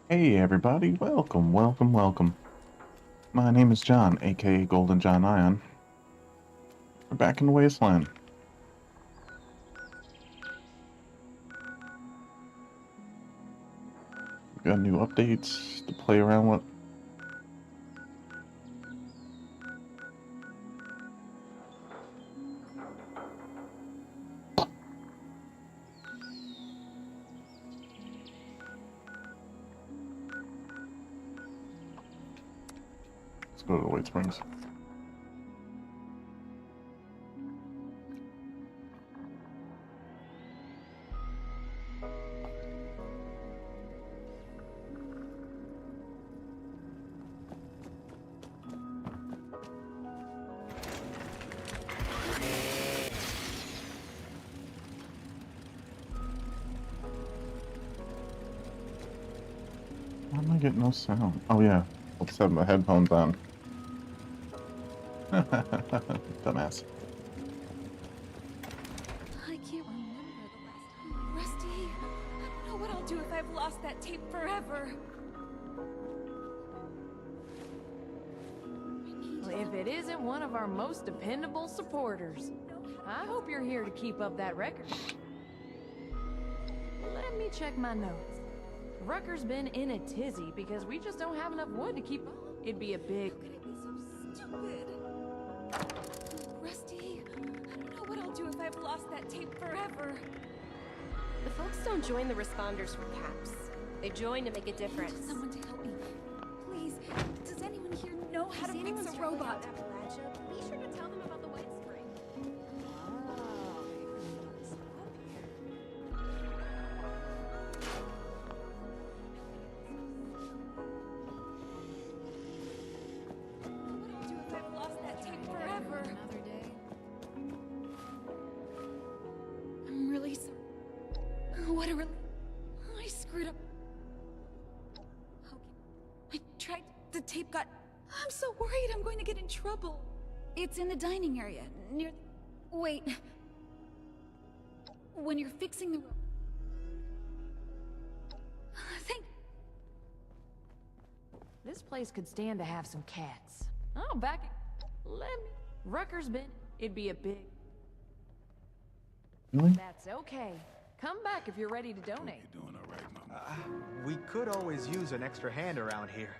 Hey everybody, welcome, welcome, welcome. My name is John, aka Golden John Ion. We're back in the Wasteland. We got new updates to play around with. Let's go to the White Springs. Why am I getting no sound? Oh yeah, let's have my headphones on. Dumbass. I can't remember the last time. Rusty, I don't know what I'll do if I've lost that tape forever. If it isn't one of our most dependable supporters, I hope you're here to keep up that record. Let me check my notes. Rucker's been in a tizzy because we just don't have enough wood to keep up. It'd be a big... How could I be so stupid? Rusty, I don't know what I'll do if I've lost that tape forever. The folks don't join the responders for caps. They join to make a difference. I need someone to help me. Please, does anyone here know how to fix a robot? Be sure to tell them about the White Spring. What I'll do if I've lost that tape forever. Another day. I'm really sorry. What a relief. I screwed up. Okay. I tried. The tape got... I'm so worried I'm going to get in trouble. It's in the dining area, near... Wait. When you're fixing the... Thank... This place could stand to have some cats. Oh, back... Let me... Rucker's been... It'd be a big... Really? That's okay. Come back if you're ready to donate. You're doing all right, Mama. We could always use an extra hand around here.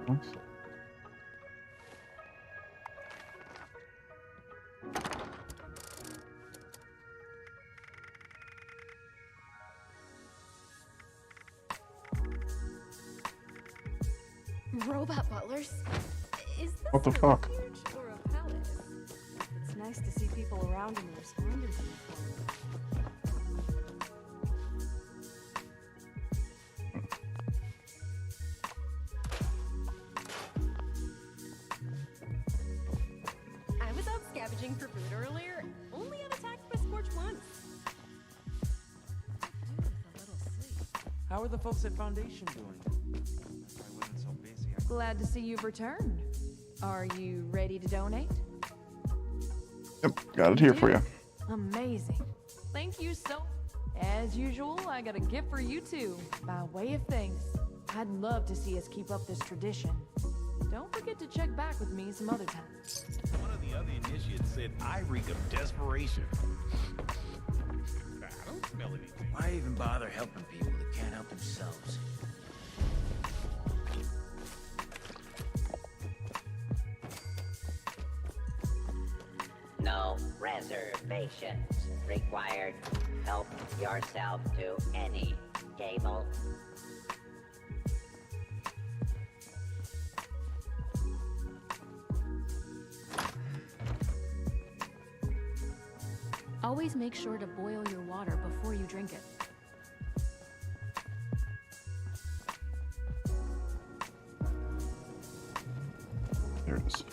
Nice. Robot butlers? Is this What the a fuck? refuge or a palace? It's nice to see people around in the responders uniform. I was out scavenging for food earlier, only got attacked by Scorch once. How are the folks at Foundation doing? If I wasn't so busy, Glad to see you've returned. Are you ready to donate? Yep, got it here for you. Amazing. Thank you so... As usual, I got a gift for you too. By way of thanks, I'd love to see us keep up this tradition. Don't forget to check back with me some other time. One of the other initiates said I reek of desperation. I don't smell anything. Why even bother helping people that can't help themselves? No reservations required. Help yourself to any table. Always make sure to boil your water before you drink it. There it is.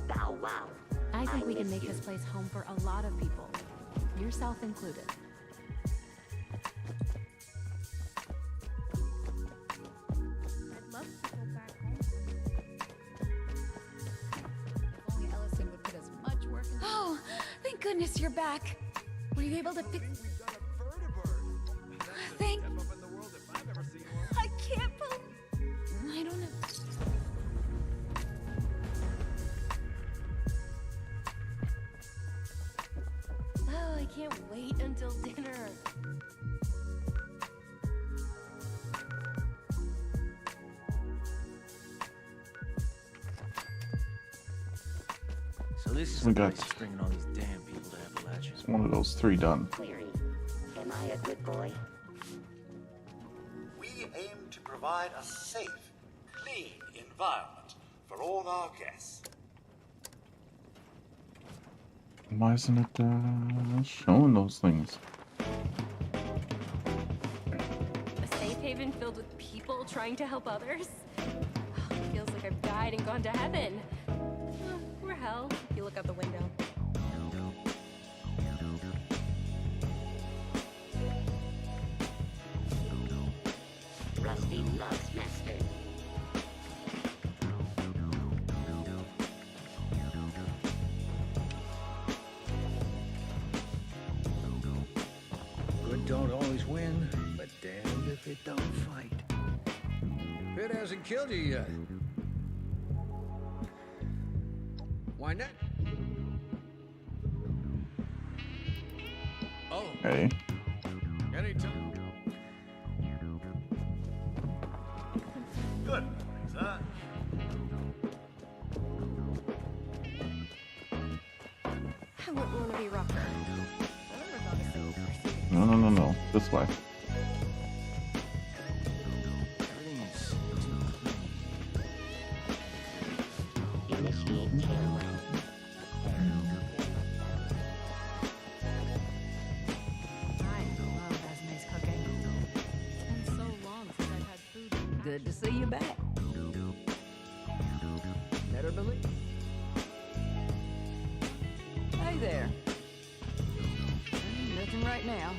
Bow wow. I think we can miss make you. this place home for a lot of people. yourself included. I'd love to go back home. If only Ellison would put as much work in. Oh, thank goodness you're back. Were you able to fix? Thank. I can't believe. I don't know. Oh, I can't wait until dinner. So this is We the got- place that's bringing all these damn people to Appalachia. It's one of those 3 done. Query. Am I a good boy? We aim to provide a safe, clean environment for all our guests. Why isn't it showing those things? A safe haven filled with people trying to help others? Feels like I've died and gone to heaven. Or hell, if you look out the window. Rusty loves mustard. Good don't always win, but damned if it don't fight. It hasn't killed you yet. Why not? Oh, Okay. anytime. Good, sir. I wouldn't want to be rocker. I never thought of saying Percy. No. This way. Everything is too clean. Initiate kill. I love Esme's cooking. It's been so long since I've had food. Good to see you back. Better believe. Hey there. Nothing right now.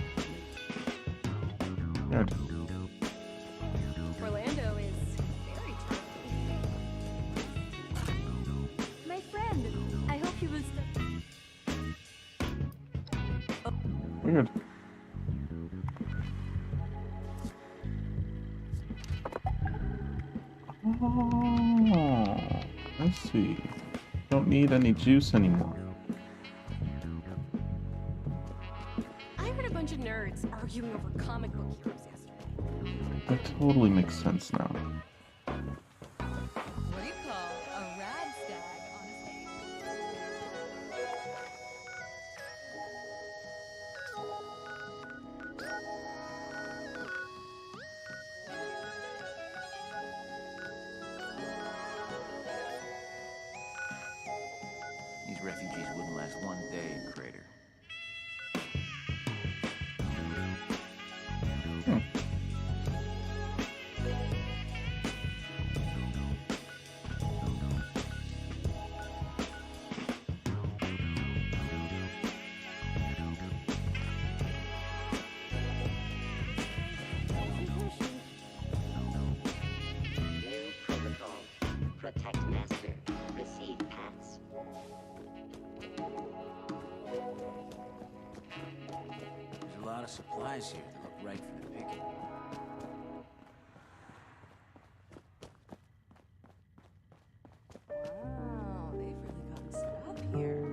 Good. Orlando is very charming. My friend, I hope he was. Weird. Oh, I see. Don't need any juice anymore. I heard a bunch of nerds arguing over comic book heroes yesterday. That totally makes sense now. What do you call a rad stag on a stage? These refugees wouldn't last one day in Crater. New protocol. Protect master. Receive pass. There's a lot of supplies here that look right for the picking. Wow, they've really gotten set up here.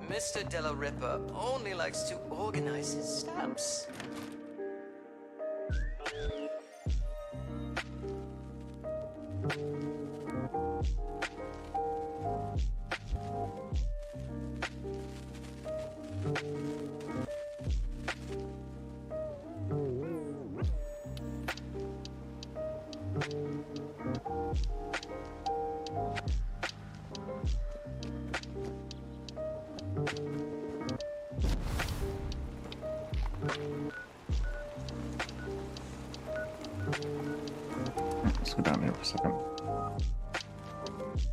Mr. Della Ripper only likes to organize his stamps. Let's go down here for a second.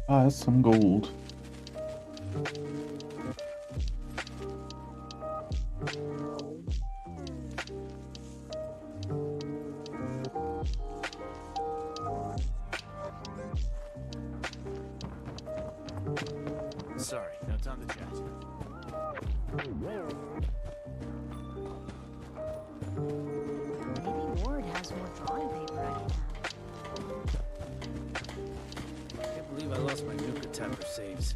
Ah, that's some gold. Sorry, no time to chat. Maybe Ward has more drawing paper I can have. Can't believe I lost my Nuka Tapper saves.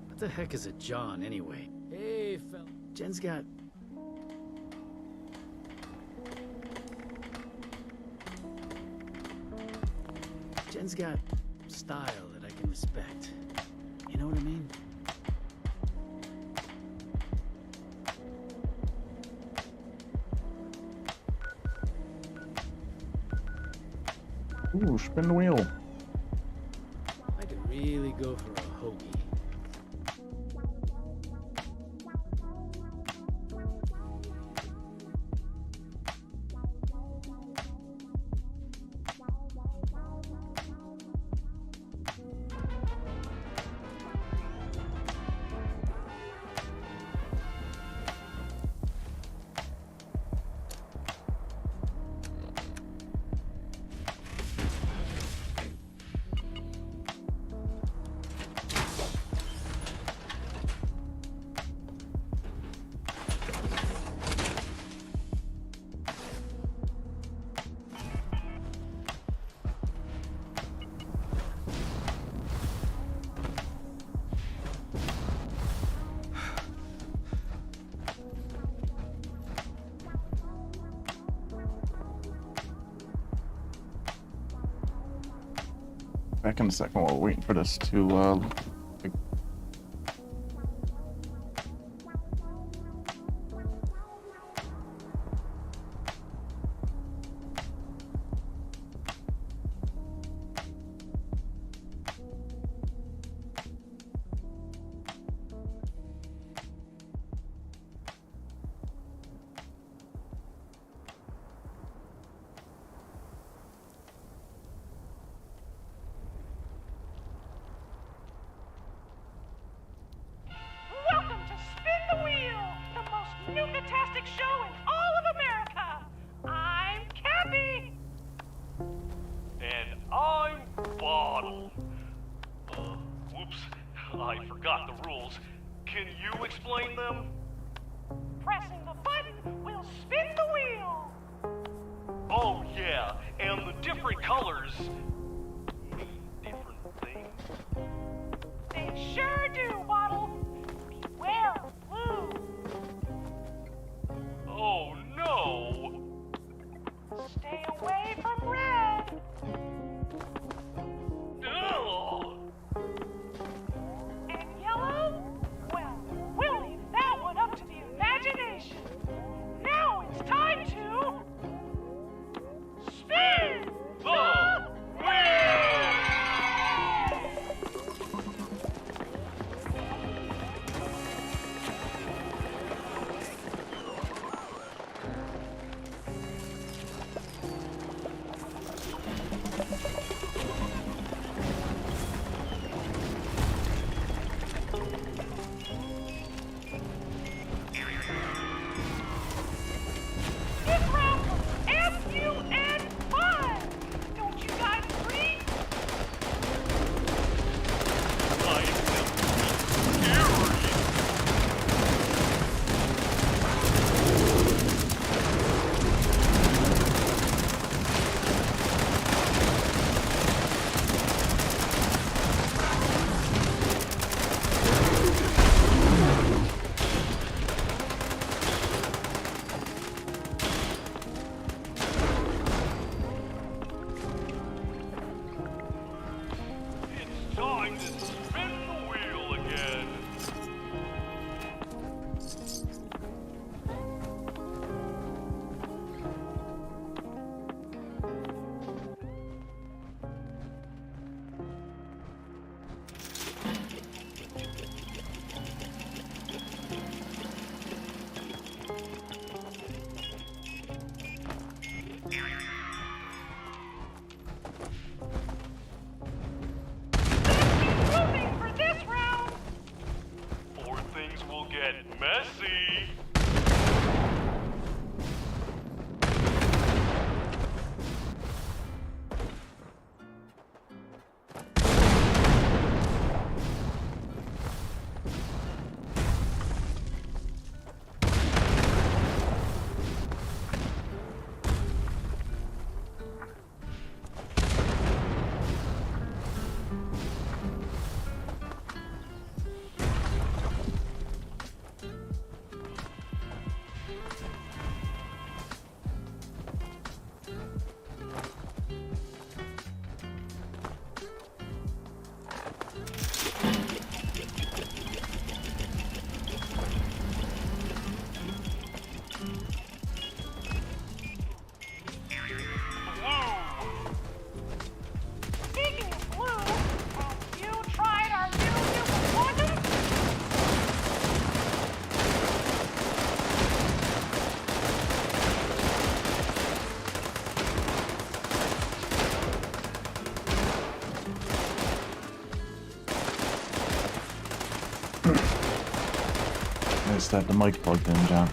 What the heck is a John anyway? Hey, fella. Jen's got... Jen's got style that I can respect. You know what I mean? Ooh, spin the wheel. I could really go for a hoagie. Back in a second while we're waiting for this to Welcome to Spin the Wheel, the most nukatastic show in all of America. I'm Cappy. And I'm Bottle. Whoops, I forgot the rules. Can you explain them? Pressing the button will spin the wheel. Oh yeah, and the different colors mean different things. They sure do, Waddle. Beware of blue. Oh no! Stay away from red. Ugh. And yellow? Well, we'll leave that one up to the imagination. Now it's time to spin the wheel! This round was F-U-N fun! Don't you guys agree? I am scary. It's time to spin the wheel again. Moving for this round. Or things will get messy. Speaking of blue, have you tried our new poison? I just had the mic plugged in, John.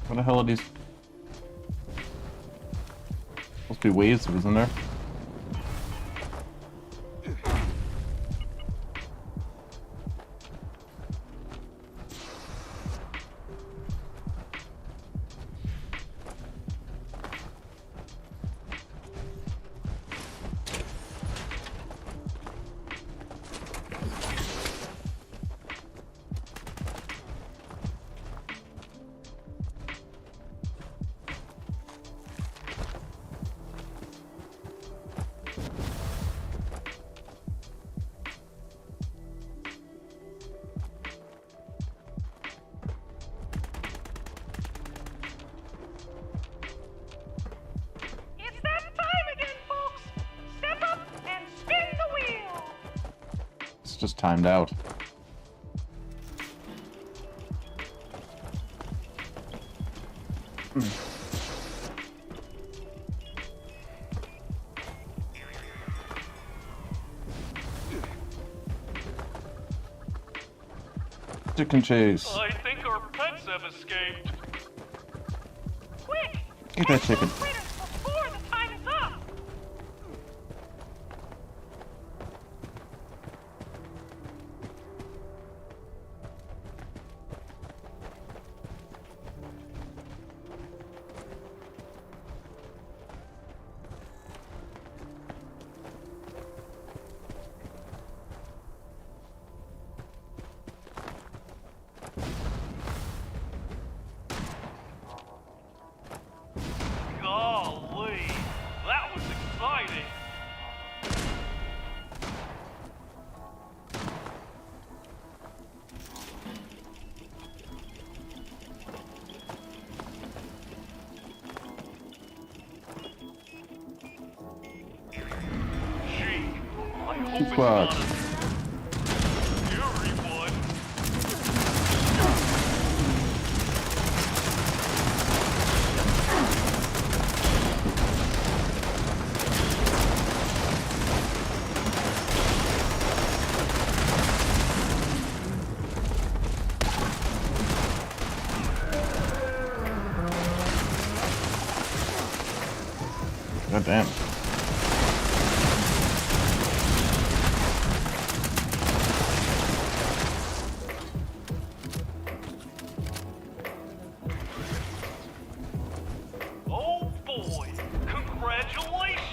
What the hell are these? Supposed to be waves, wasn't there? It's that time again, folks. Step up and spin the wheel. It's just timed out. Chicken chase. I think our pets have escaped. Quick! Eat that chicken. Critters before the time is up. Golly. Rescue squad. God damn. Oh boy! Congratulations!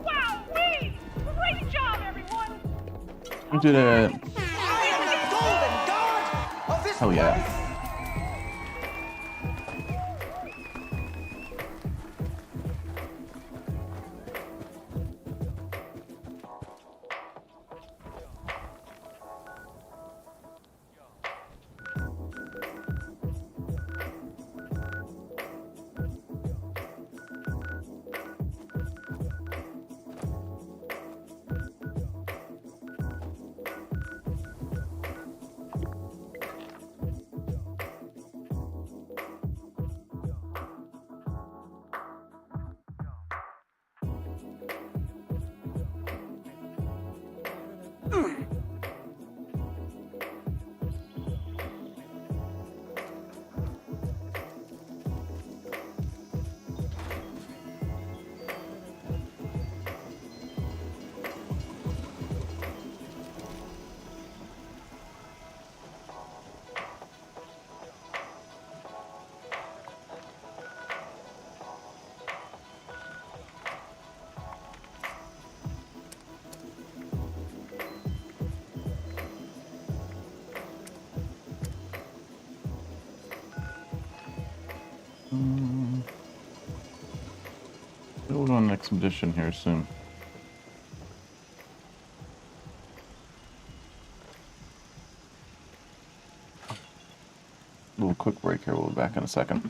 Wowee! Great job, everyone! We did it. I am the golden god of this Hell yeah. place. We'll go on an expedition here soon. Little quick break here. We'll be back in a second.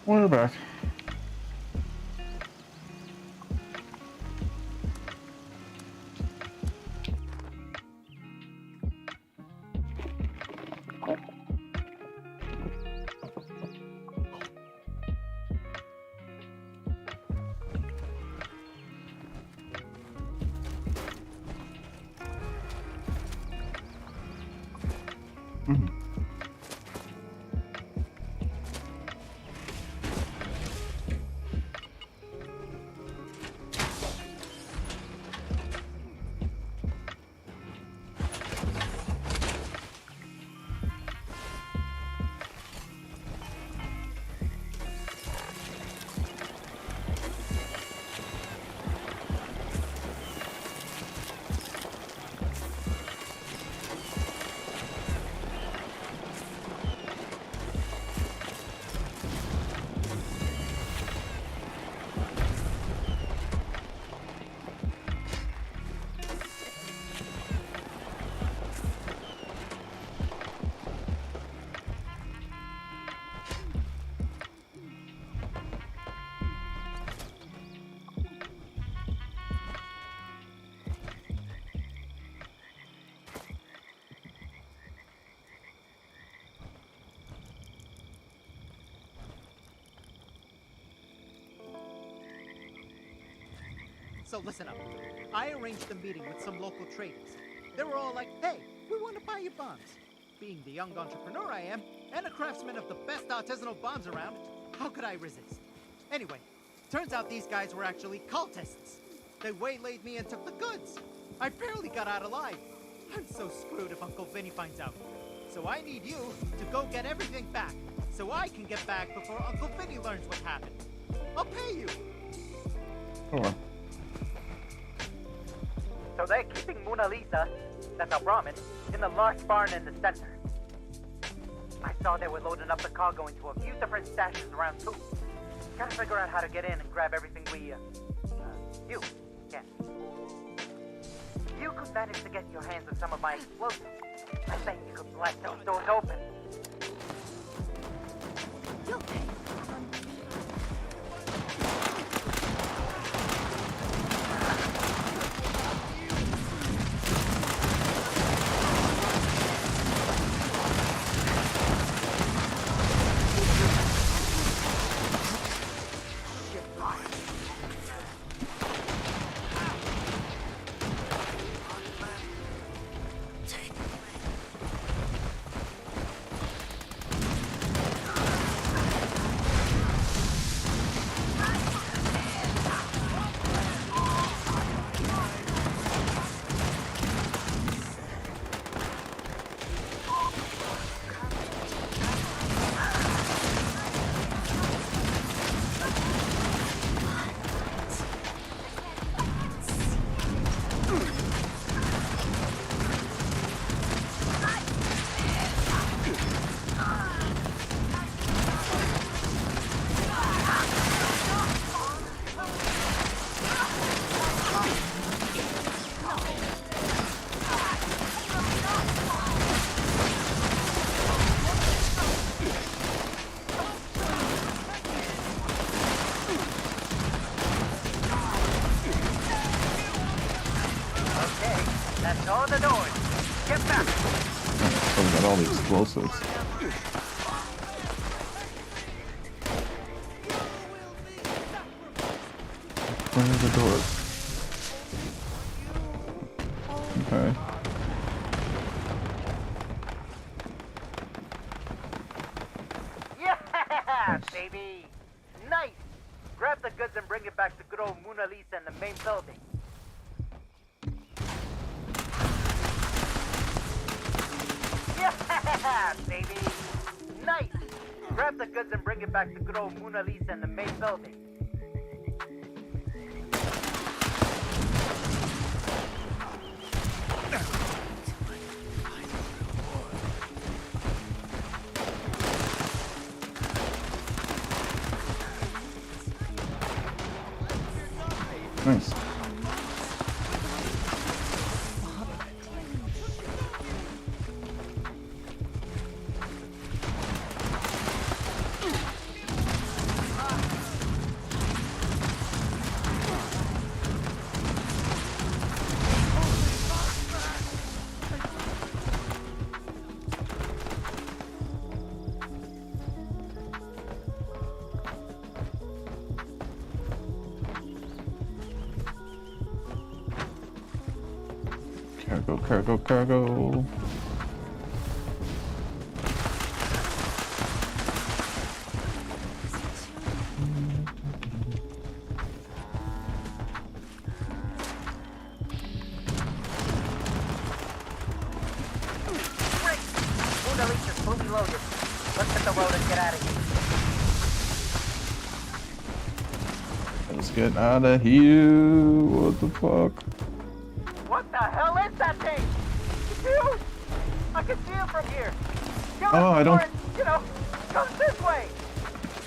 We're back. So listen up. I arranged a meeting with some local traders. They were all like, hey, we want to buy your bombs. Being the young entrepreneur I am, and a craftsman of the best artisanal bombs around, how could I resist? Anyway, turns out these guys were actually cultists. They waylaid me and took the goods. I barely got out alive. I'm so screwed if Uncle Vinny finds out. So I need you to go get everything back, so I can get back before Uncle Vinny learns what happened. I'll pay you. Sure. So they're keeping Mona Lisa, that's our Brahmin, in the large barn in the center. I saw they were loading up the cargo into a few different stashes around too. Gotta figure out how to get in and grab everything we, you can. You could manage to get your hands on some of my explosives. I bet you could blast those doors open. Okay. All the doors. Get back. So we got all the explosives. Where are the doors? Okay. Yeah, nice. Baby. Nice. Grab the goods and bring it back to good old Mona Lisa in the main building. Yeah, baby. Nice. Grab the goods and bring it back to good old Mona Lisa in the main building. Nice. Cargo, cargo, cargo. Mona Lisa's fully loaded. Let's hit the road and get out of here. Let's get out of here. What the fuck? What the hell is that thing? It's huge! I can see it from here. Kill Oh, it I don't- before it, you know, comes this way.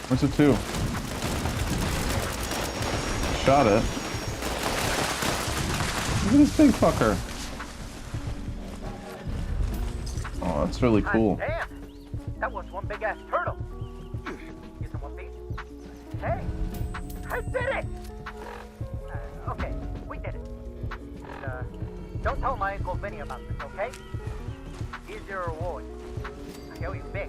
Where's it to? Shot it. Look at this big fucker. Oh, that's really cool. Damn, that was one big ass turtle. Get some more piece. Hey, I did it! Okay, we did it. Don't tell my Uncle Vinny about this, okay? Here's your reward. I owe you big.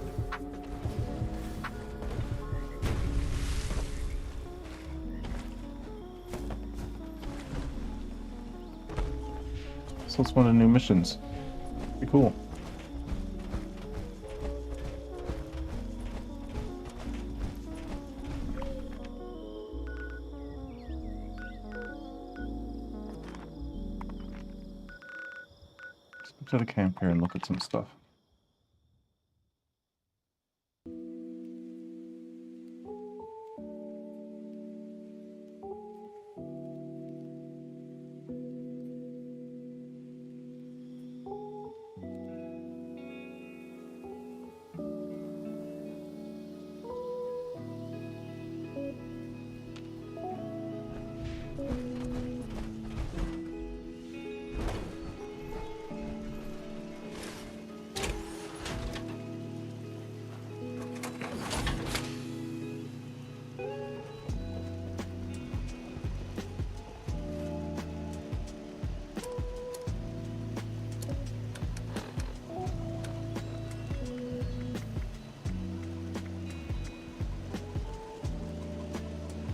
So it's one of the new missions. Pretty cool. Let's go to the camp here and look at some stuff.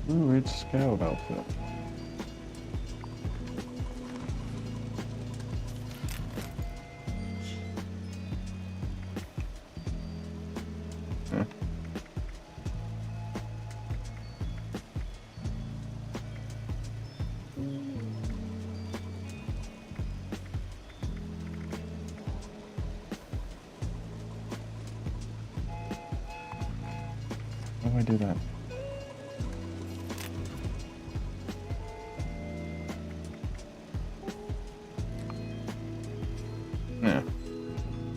Blue Ridge Scout outfit. Eh. How do I do that? Yeah.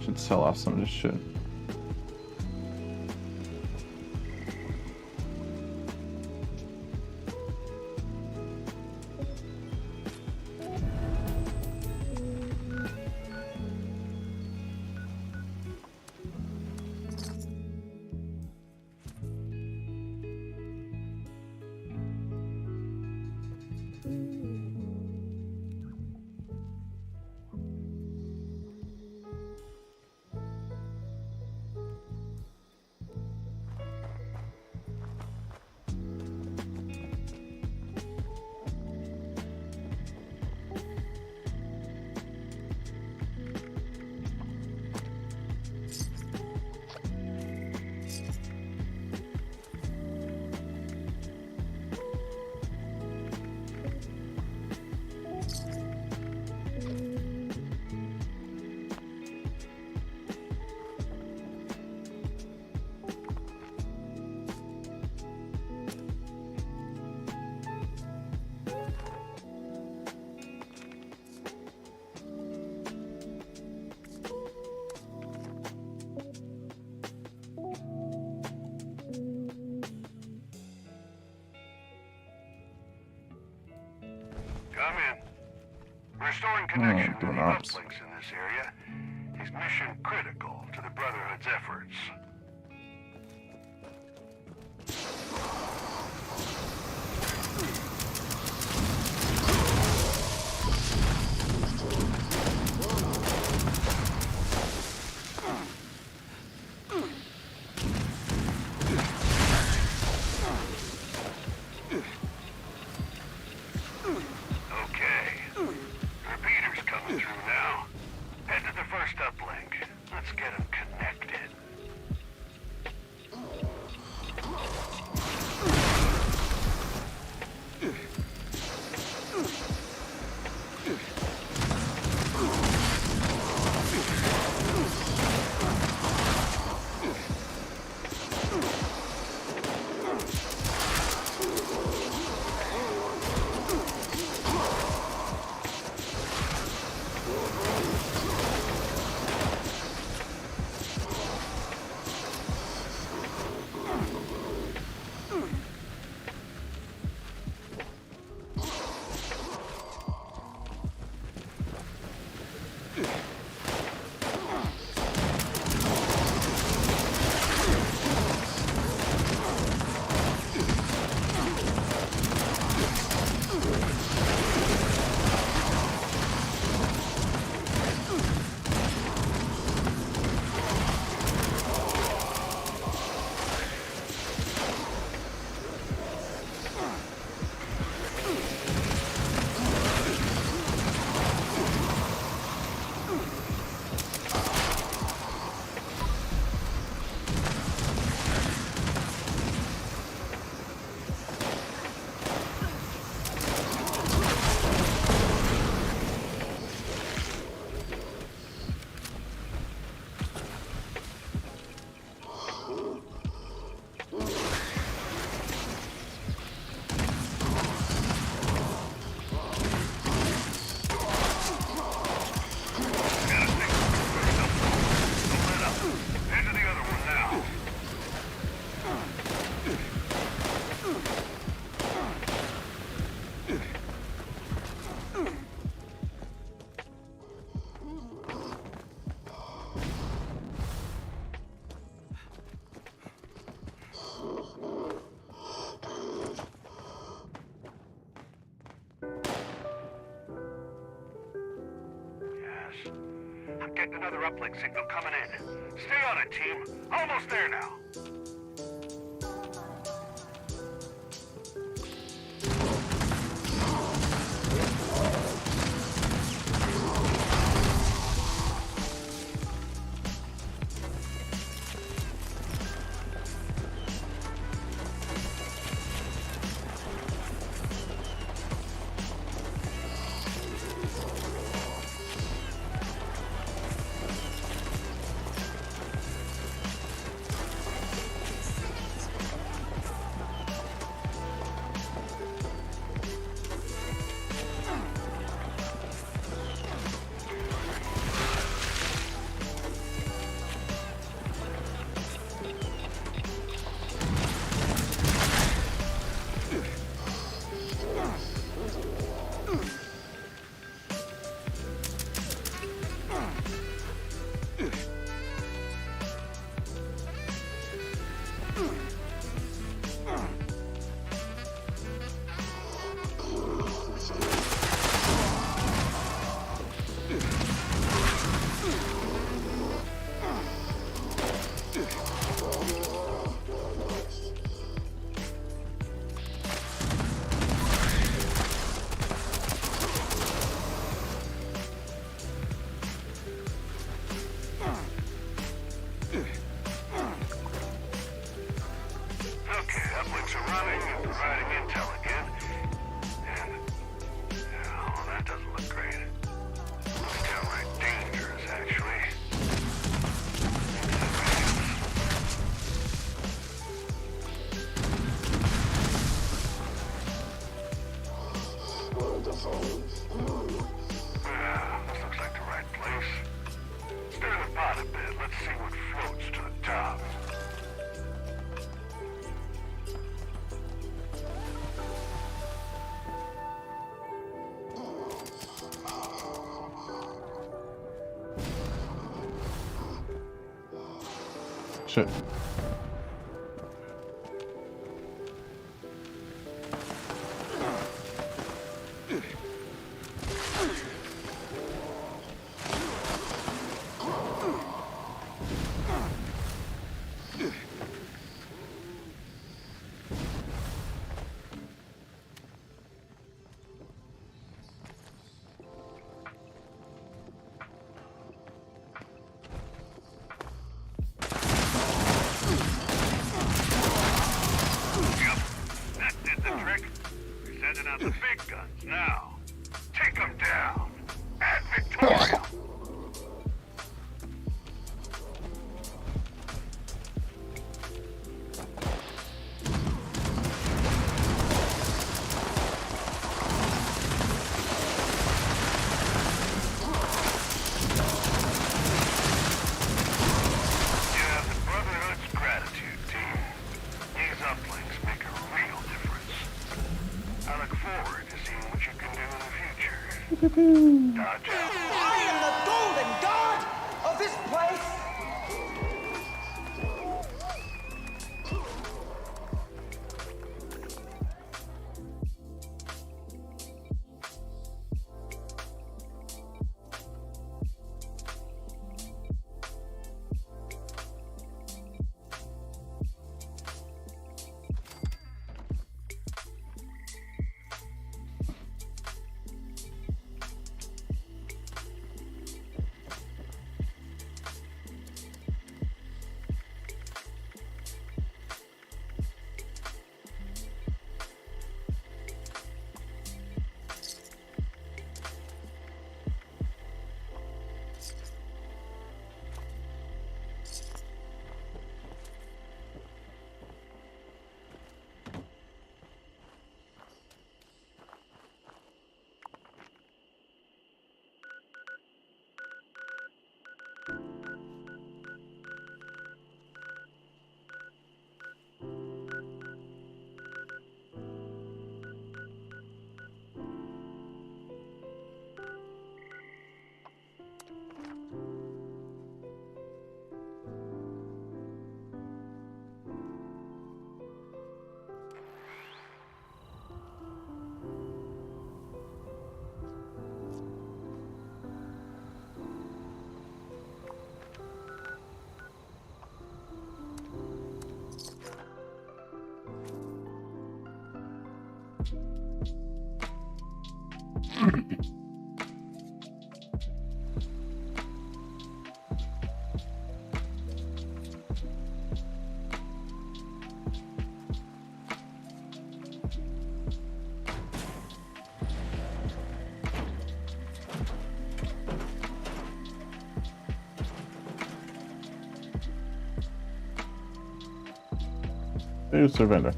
Should sell off some of this shit. Come in. Restoring connection doing with the ops. uplinks in this area is mission critical to the Brotherhood's efforts. Okay. Repeaters coming through now. another uplink signal coming in. Stay on it, team. Almost there now. Shit. The big guns now. Take them down. At Victoria. Yeah, the Brotherhood's gratitude, team. These uplinks make a real difference. I look forward to seeing what you can do in the future. Dodge out. I am the golden god of this place! To surrender.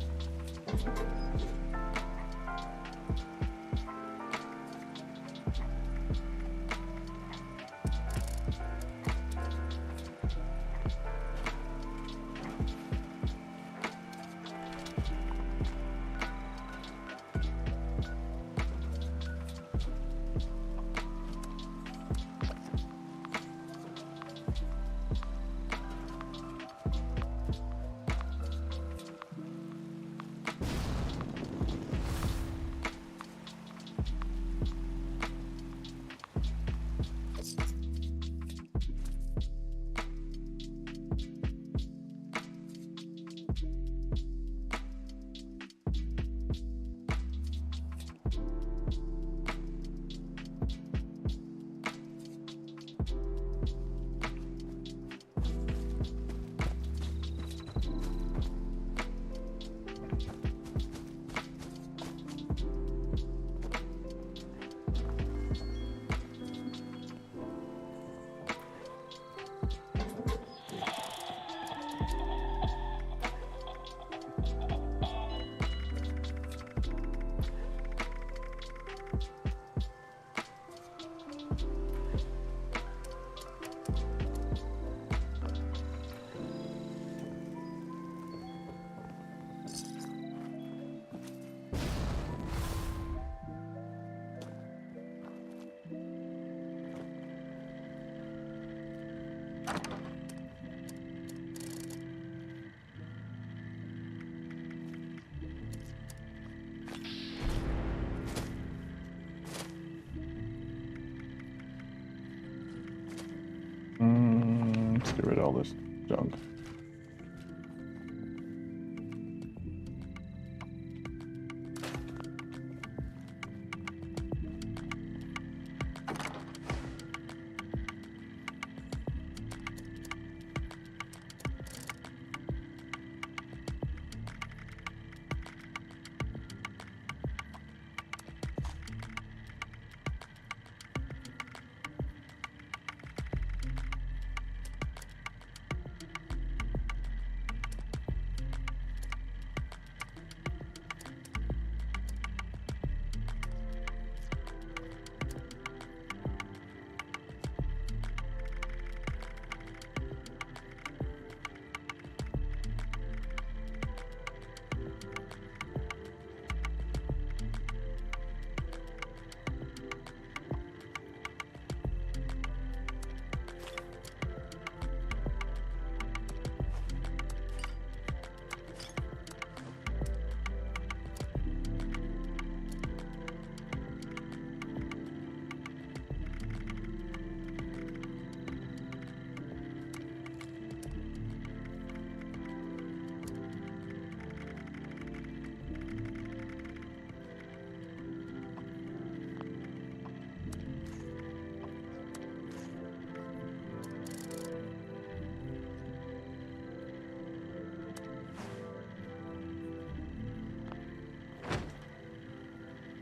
Let's get rid of all this junk.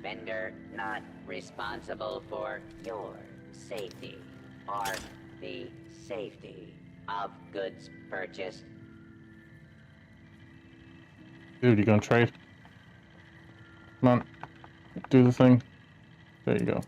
Vendor not responsible for your safety or the safety of goods purchased. Dude, you gonna trade? Come on. Do the thing. There you go.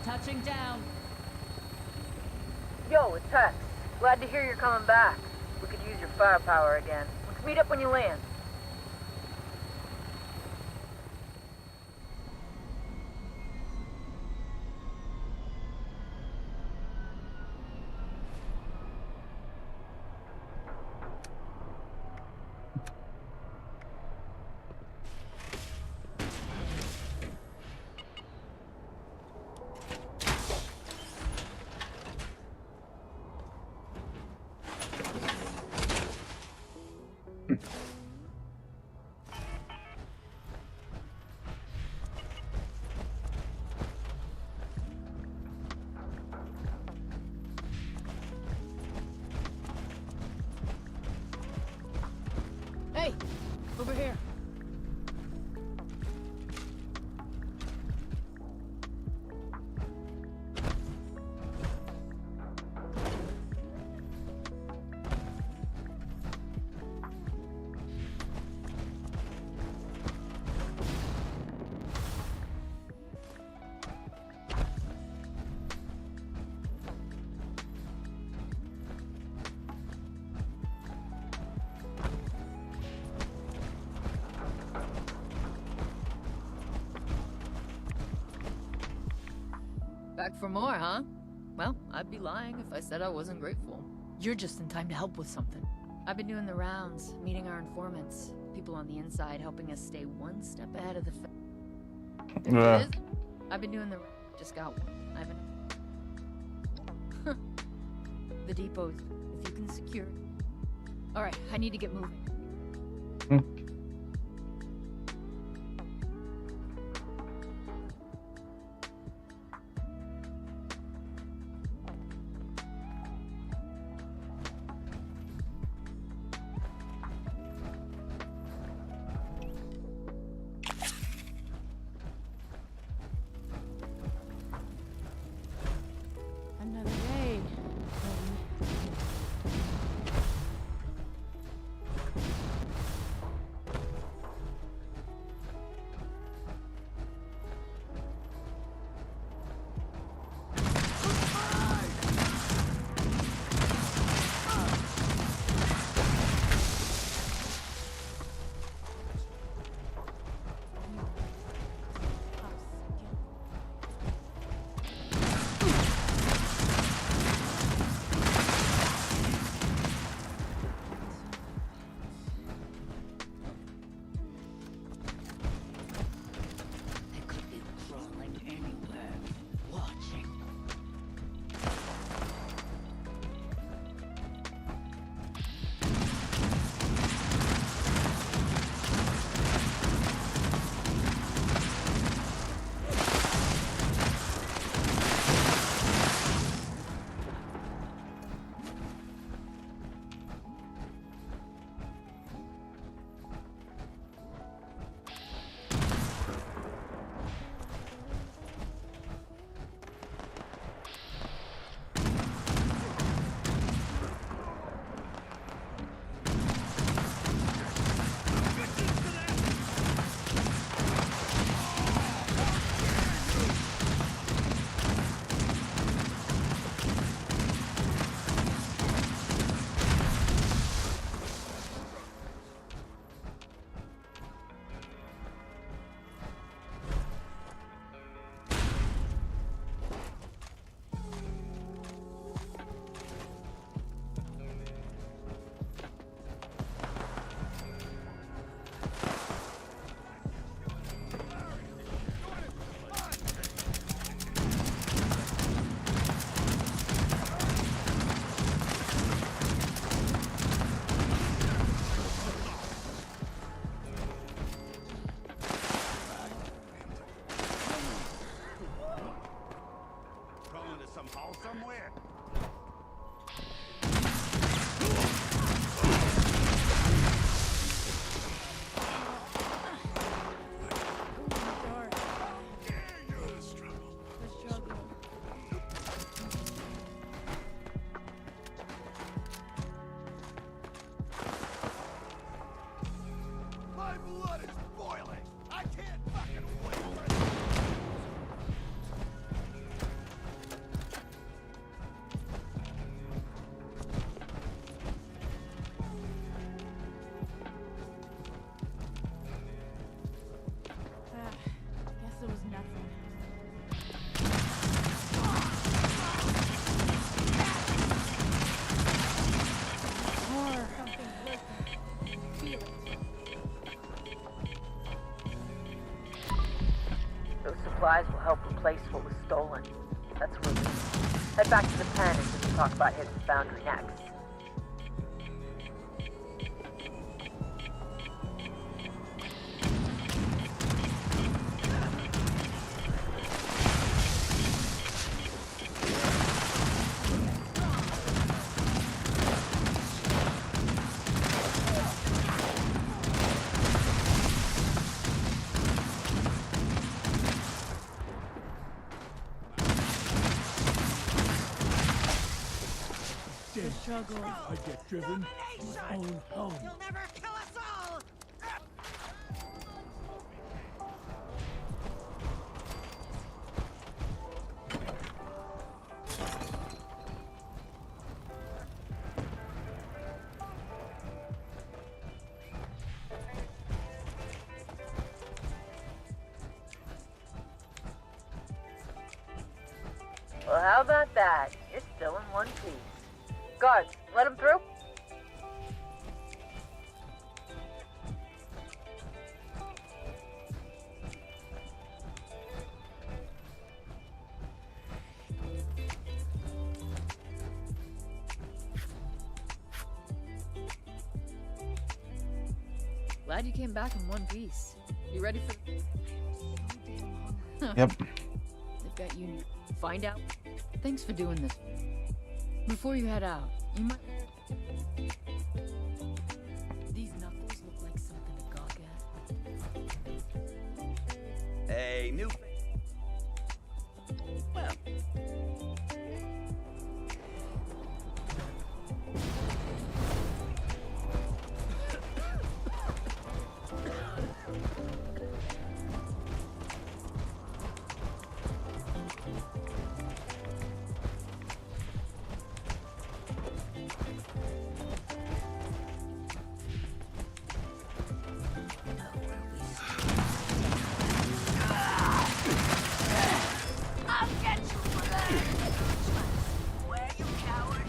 Touching down. Yo, it's Hex. Glad to hear you're coming back. We could use your firepower again. Let's meet up when you land. Hey, over here. Back for more, huh? Well, I'd be lying if I said I wasn't grateful. You're just in time to help with something. I've been doing the rounds, meeting our informants, people on the inside helping us stay one step ahead of the Yeah. I've been doing the just got one. I haven't. The depots, if you can secure. Alright, I need to get moving. Another day. stolen. That's relief. Head back to the pen and we can talk about hidden boundary next. Struggle. I get driven my own home. You'll never kill us all! Well, how about that? You're still in one piece. Guards, let him through. Glad you came back in one piece. You ready for? Yep. I bet you find out. Thanks for doing this. Before you head out, you might. These knuckles look like something to gawk at. Hey, new. Well. I'll get you for that! Where you coward?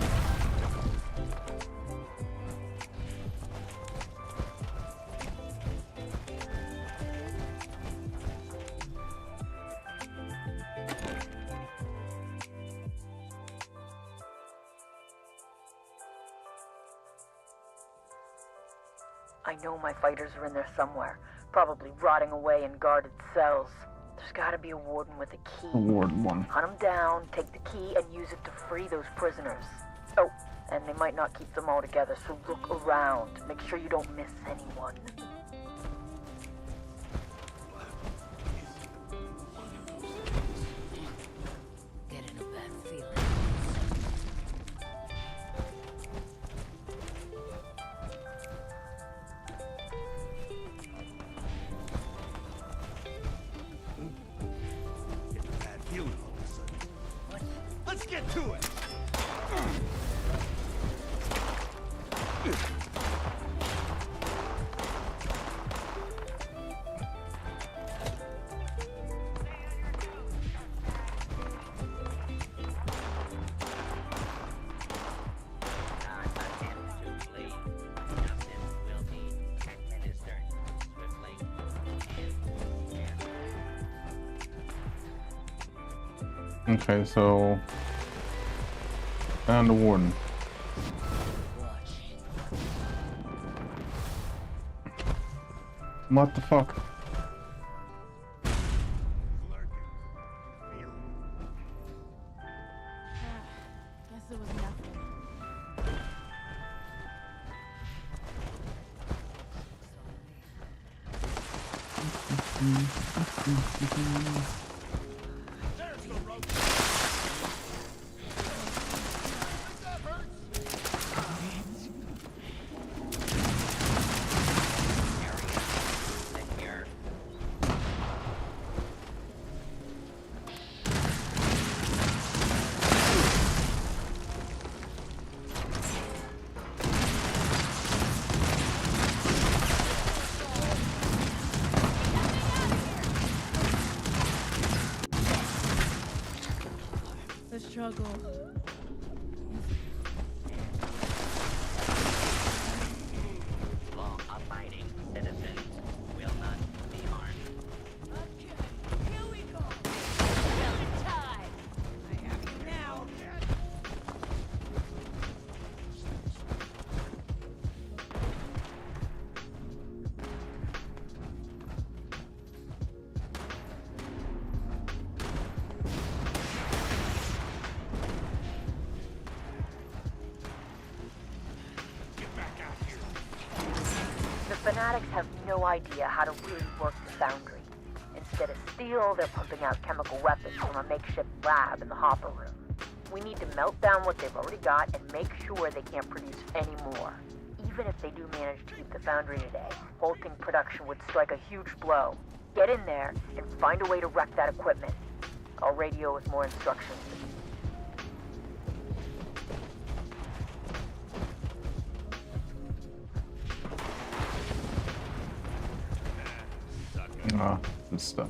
I know my fighters are in there somewhere, probably rotting away in guarded cells. There's gotta be a warden with a key. Warden one. Hunt them down, take the key, and use it to free those prisoners. Oh, and they might not keep them all together, so look around. Make sure you don't miss anyone. Getting a bad feeling. Getting a bad feeling all of a sudden. What? Let's get to it. Not attempt to flee. Justice will be administered swiftly and Okay, so. And the warden. What the fuck? Guess it was nothing. The struggle. law-abiding citizens will not be harmed. Here we go! Killing time! fanatics have no idea how to really work the foundry. Instead of steel, they're pumping out chemical weapons from a makeshift lab in the hopper room. We need to melt down what they've already got and make sure they can't produce any more. Even if they do manage to keep the foundry today, halting production would strike a huge blow. Get in there and find a way to wreck that equipment. I'll radio with more instructions. Ah, this stuff.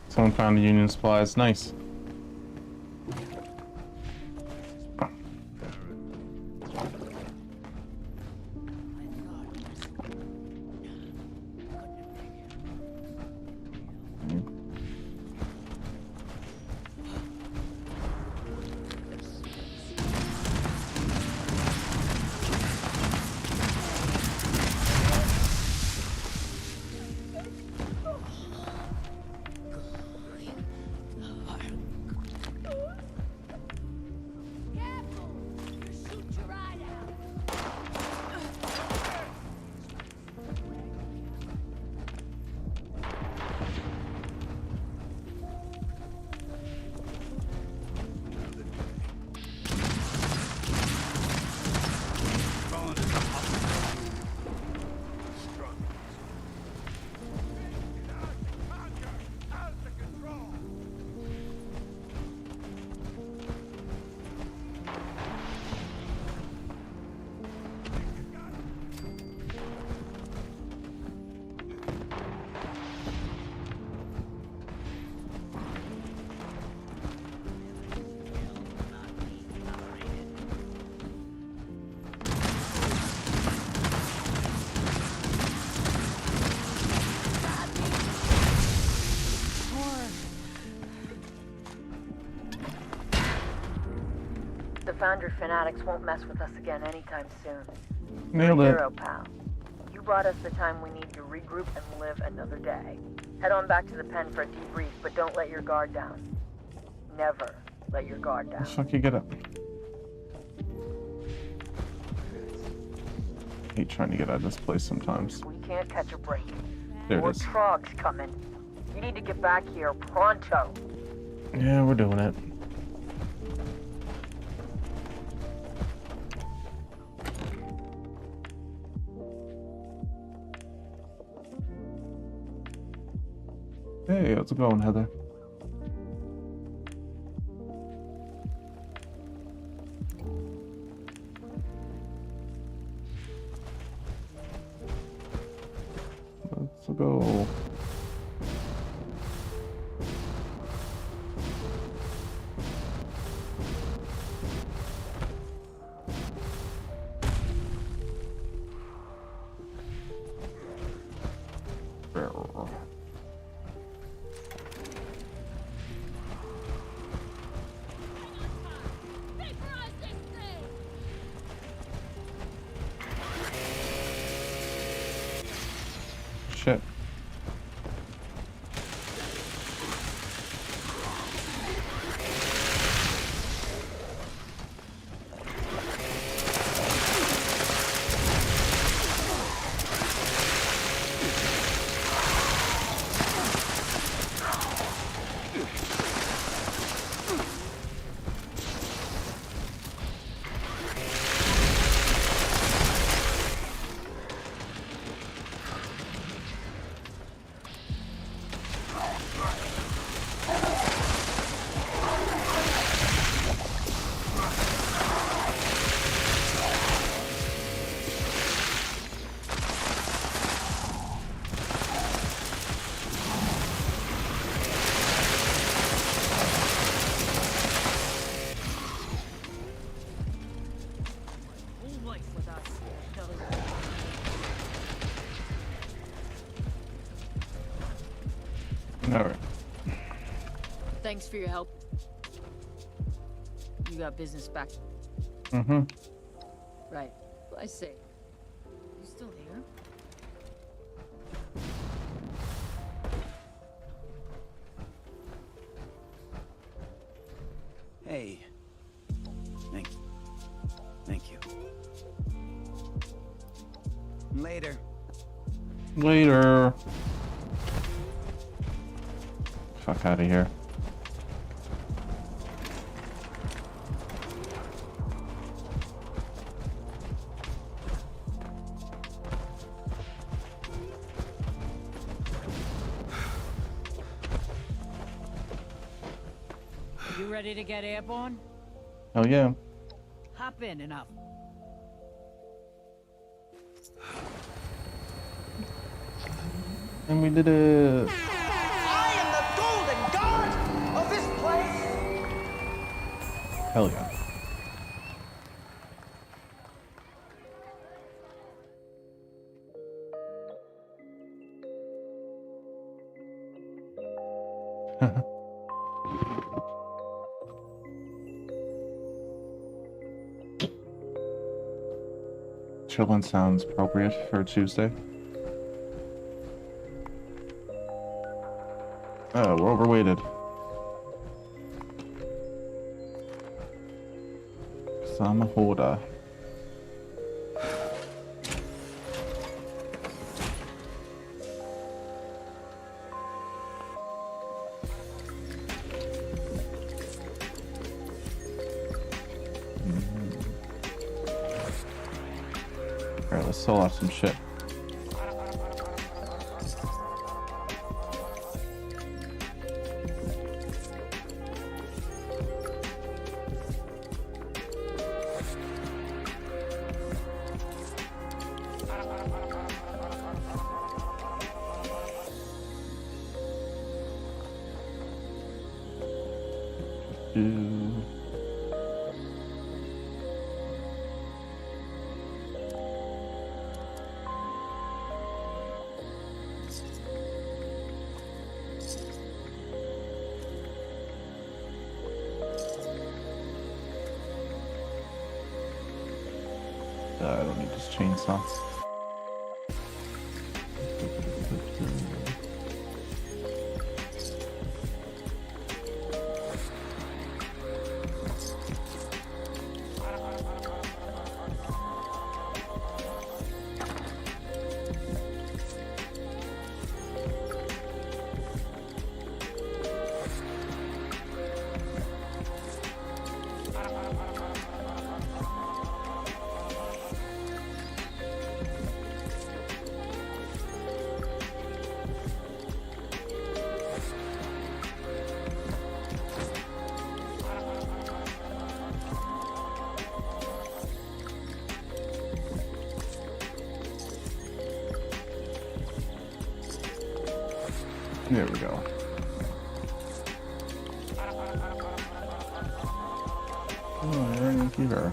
Someone found the Union supplies. Nice. The Foundry fanatics won't mess with us again anytime soon. Nailed it. Hero, pal. You bought us the time we need to regroup and live another day. Head on back to the pen for a debrief, but don't let your guard down. Never let your guard down. Fuck you, get up. I hate trying to get out of this place sometimes. We can't catch a break. There More it is. trogs coming. You need to get back here pronto. Yeah, we're doing it. Hey, how's it going, Heather? Let's go. Shit. Alright. Thanks for your help. You got business back. Mm-hmm. Right. I say, you still here? Hey. Thank you. Later. Later. Fuck out of here. You ready to get airborne? Oh yeah. Hop in and I'll... And we did it. I am the golden god of this place! Hell yeah. Chillin' sounds appropriate for a Tuesday. Oh, we're overweighted. Some hoarder. Alright, let's sell off some shit. I don't need this chainsaw. There we go. Oh, you're in here.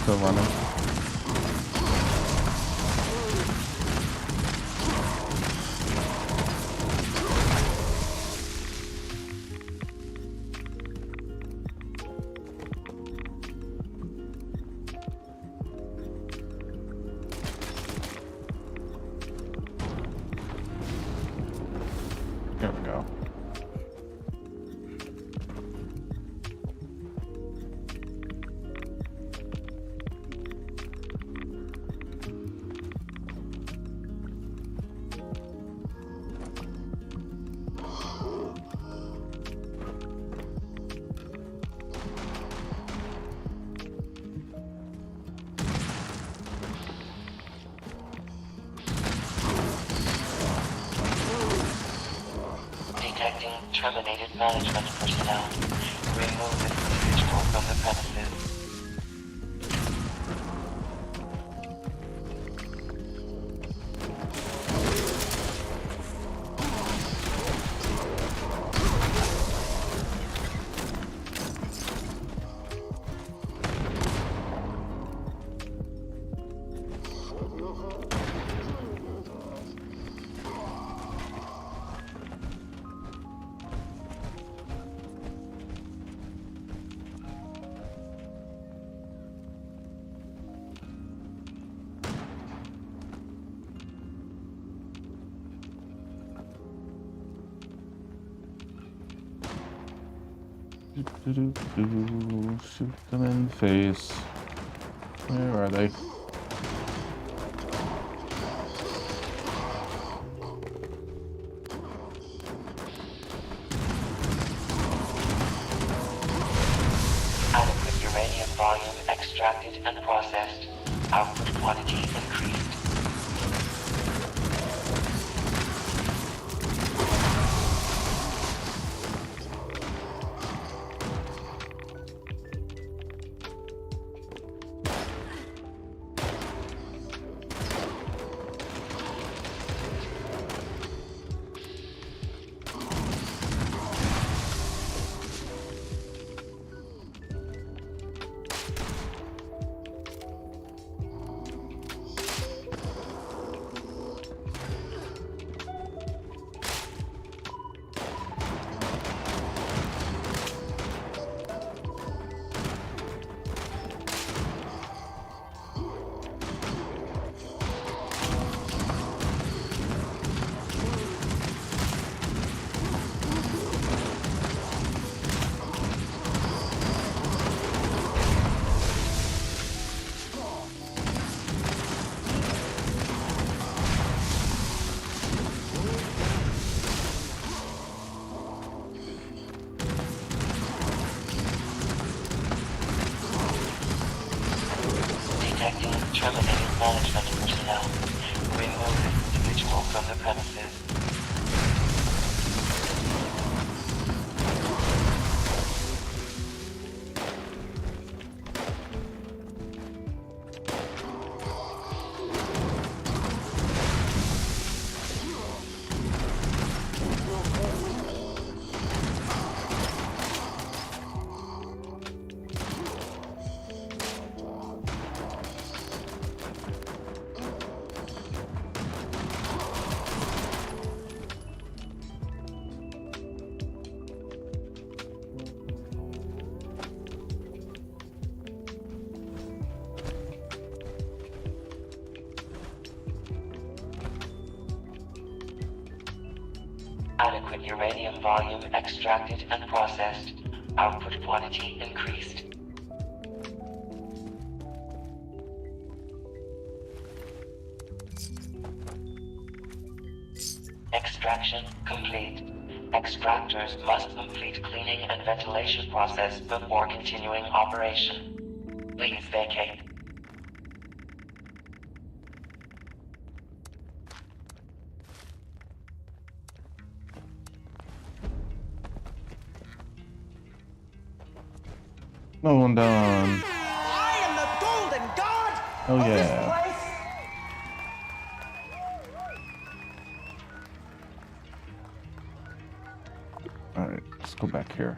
Still running. There we go. terminated management personnel. Remove this individual from the premises. Shoot them in the face. Where are they? Adequate uranium volume extracted and processed. Output quantity increased. Detecting terminated management personnel. Remove this individual from the premises. Adequate uranium volume extracted and processed. Output quantity increased. Extraction complete. Extractors must complete cleaning and ventilation process before continuing operation. Please vacate. No one done. I am the golden god Oh of this yeah. place. Alright, let's go back here.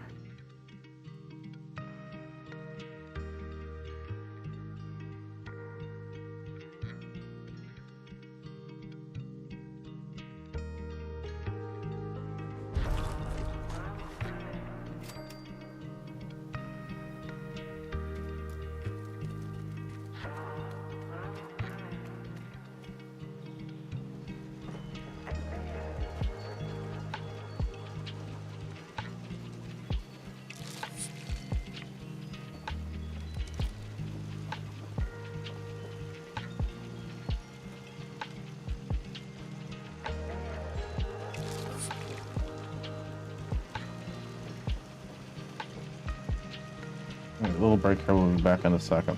Alright, a little break here, we'll be back in a second.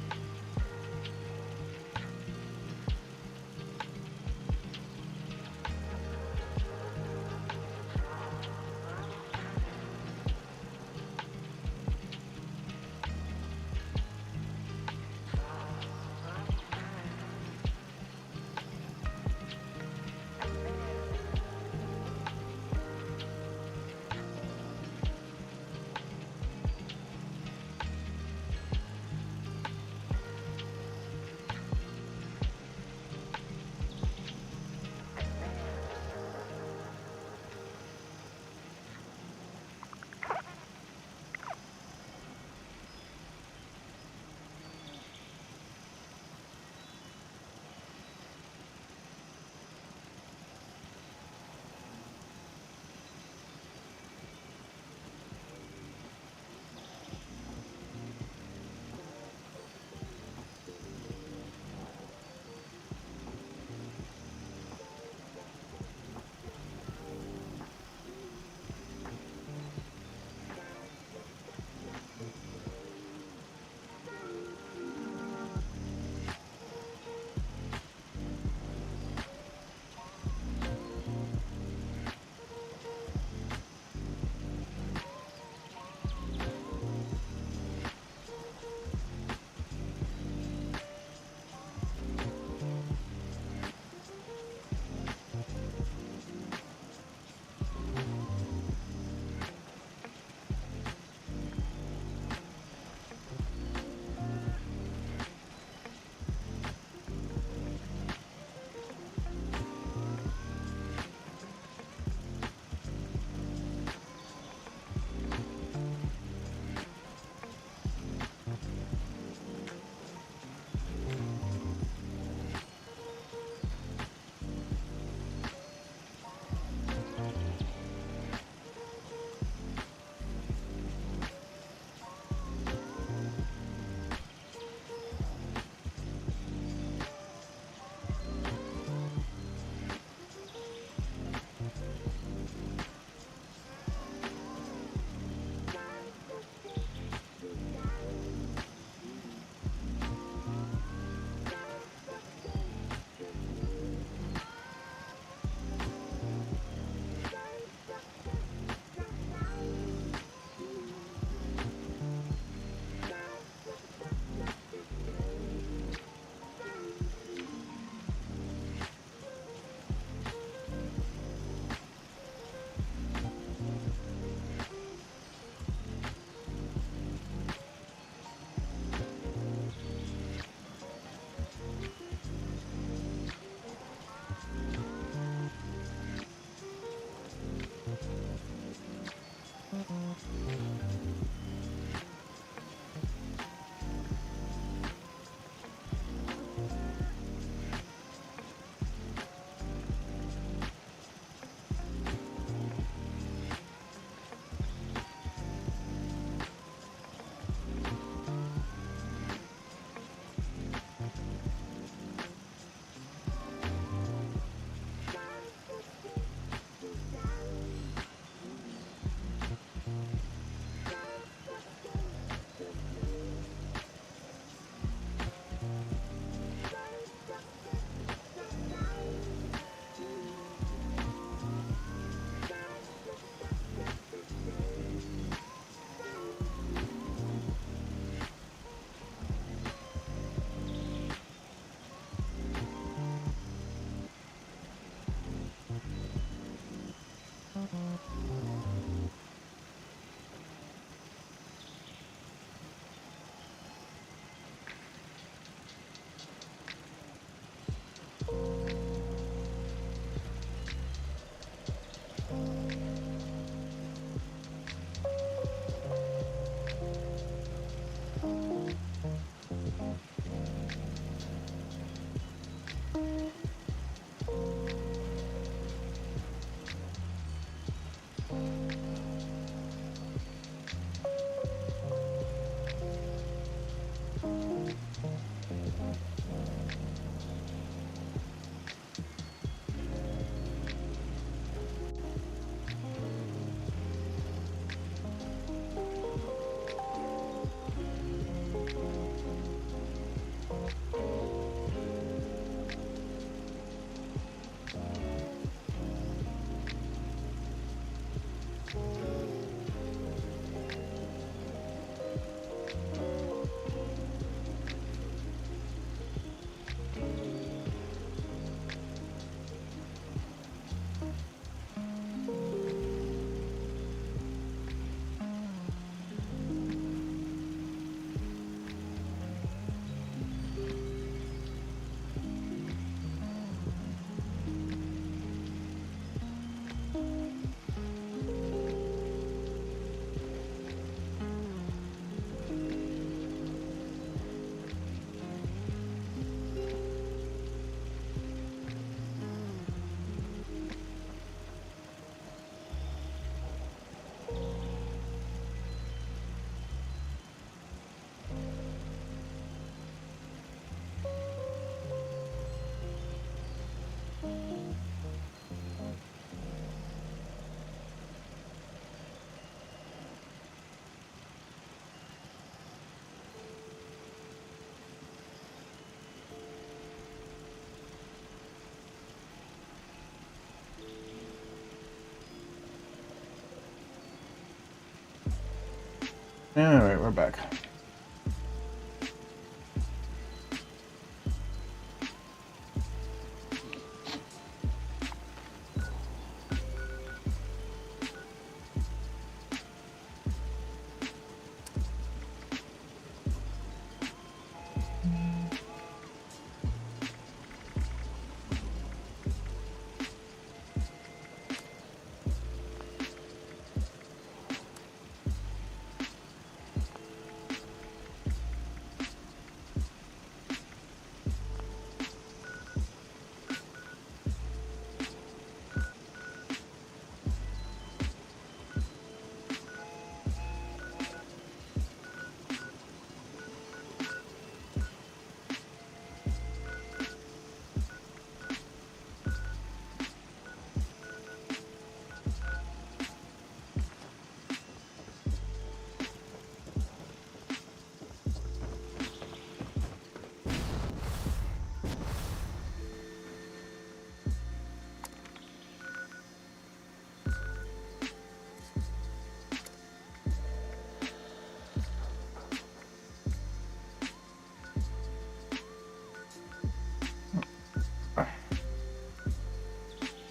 Alright, we're back.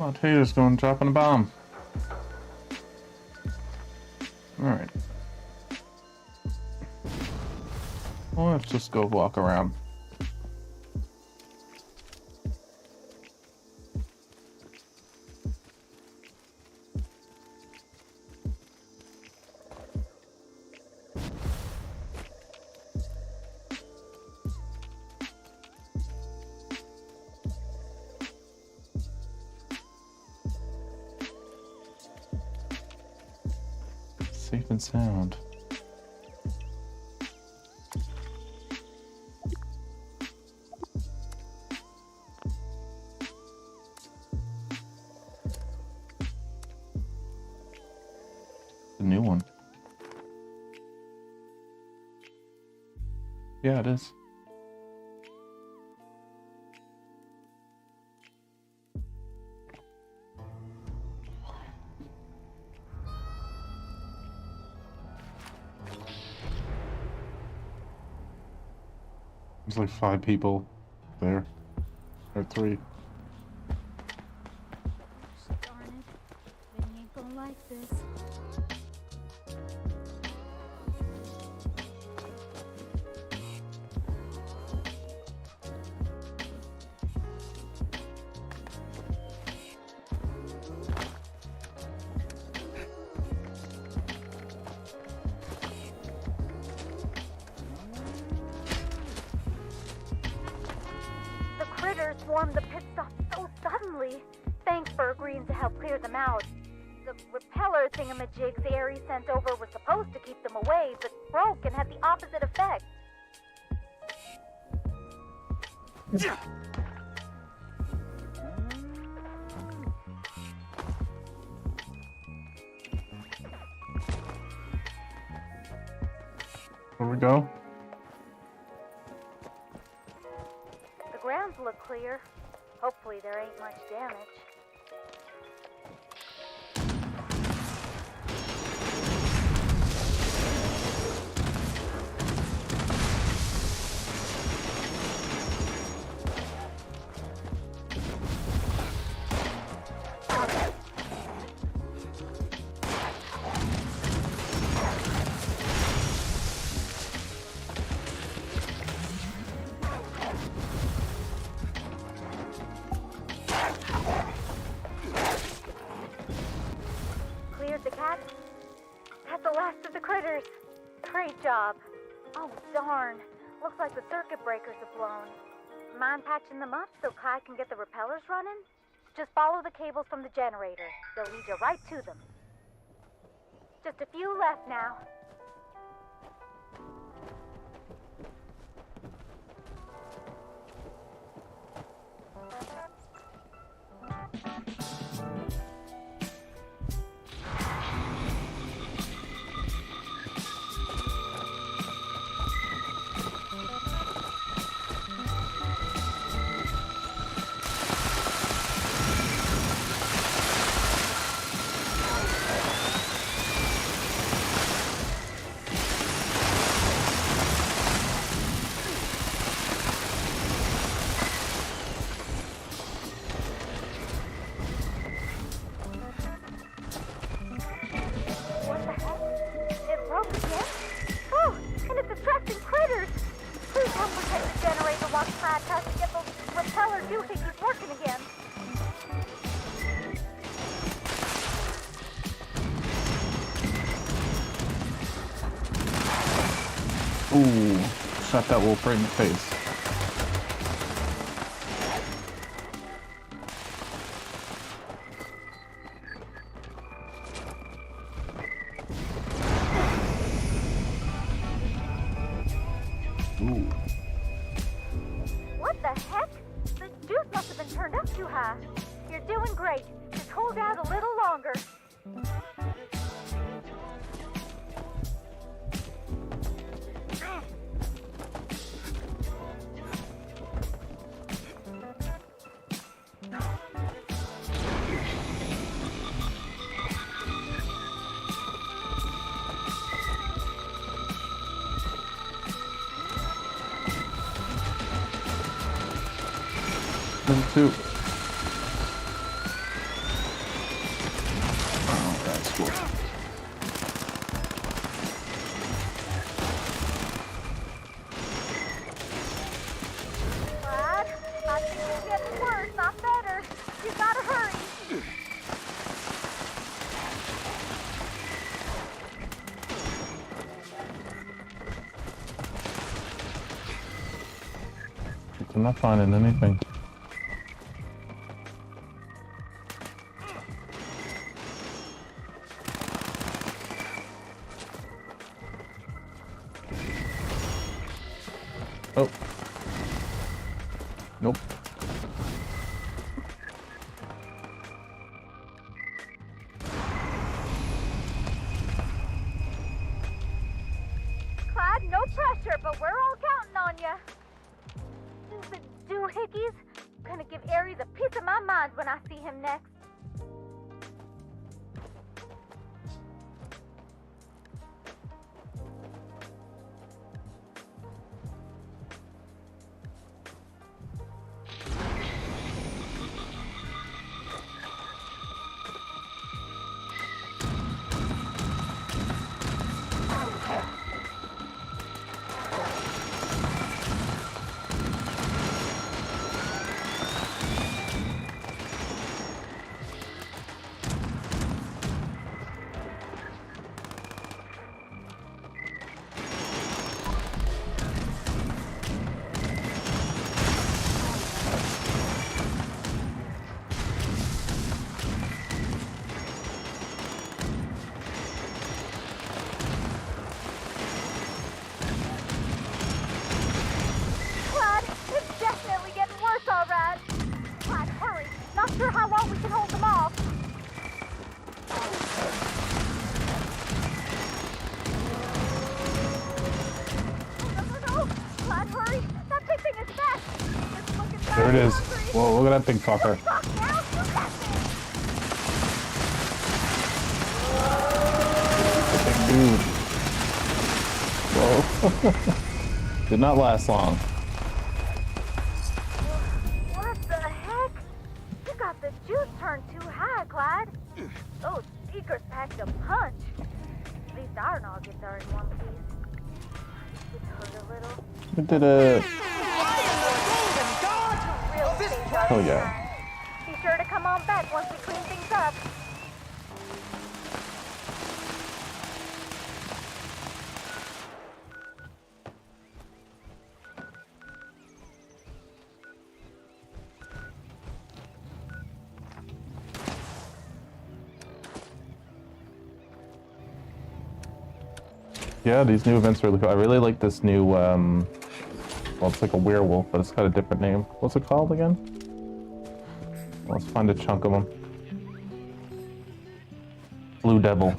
Oh, Tater's going dropping a bomb. Alright. Well, let's just go walk around. safe and sound. The new one. Yeah, it is. There's like 5 people there. Or 3. Darn it. They ain't gonna like this. The critters swarmed the pit stop so suddenly. Thanks for agreeing to help clear them out. The repeller thingamajigs Ares sent over was supposed to keep them away, but broke and had the opposite effect. Where we go? The grounds look clear. Hopefully there ain't much damage. Cleared the cat? That's the last of the critters. Great job. Oh, darn. Looks like the circuit breakers have blown. Mind patching them up so Kai can get the repellers running? Just follow the cables from the generator. They'll lead you right to them. Just a few left now. What the heck? It broke again? Oh, and it's attracting critters! Please help protect the generator while Kai tries to get those repeller doohickeys working again. Ooh, shot that wolf right in the face. Ooh. What the heck? The juice must have been turned up too high. You're doing great. Just hold out a little longer. Number 2. Oh, that's cool. Lad, I think it's getting worse, not better. You gotta hurry. I'm not finding anything. Nope. Clyde, no pressure, but we're all counting on you. Stupid doohickeys. Gonna give Ares a piece of my mind when I see him next. Sure how long we can hold them off. No. Clyde, hurry. That big thing is fast. It's looking bad. There it is. Whoa, look at that big fucker. Big dude. Whoa. Did not last long. Those speakers packed a punch. At least our noggins are in one piece. It hurt a little. We did it. Oh yeah. Be sure to come on back once we clean things up. Yeah, these new events are really cool. I really like this new, well, it's like a werewolf, but it's got a different name. What's it called again? Let's find a chunk of them. Blue Devil.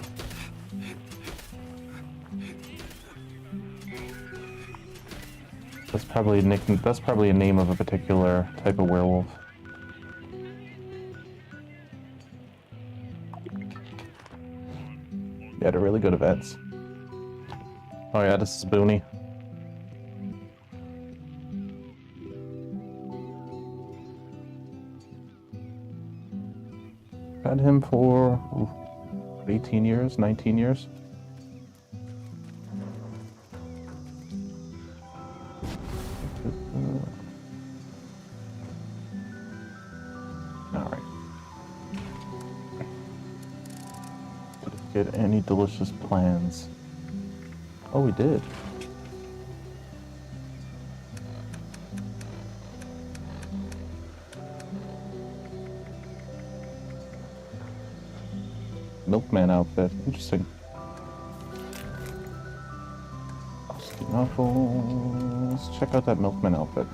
That's probably a name of a particular type of werewolf. Yeah, they're really good events. Oh yeah, this is Booney. Had him for 18 years, 19 years. Alright. Did we get any delicious plans? Oh, we did. Milkman outfit. Interesting. Let's check out that Milkman outfit.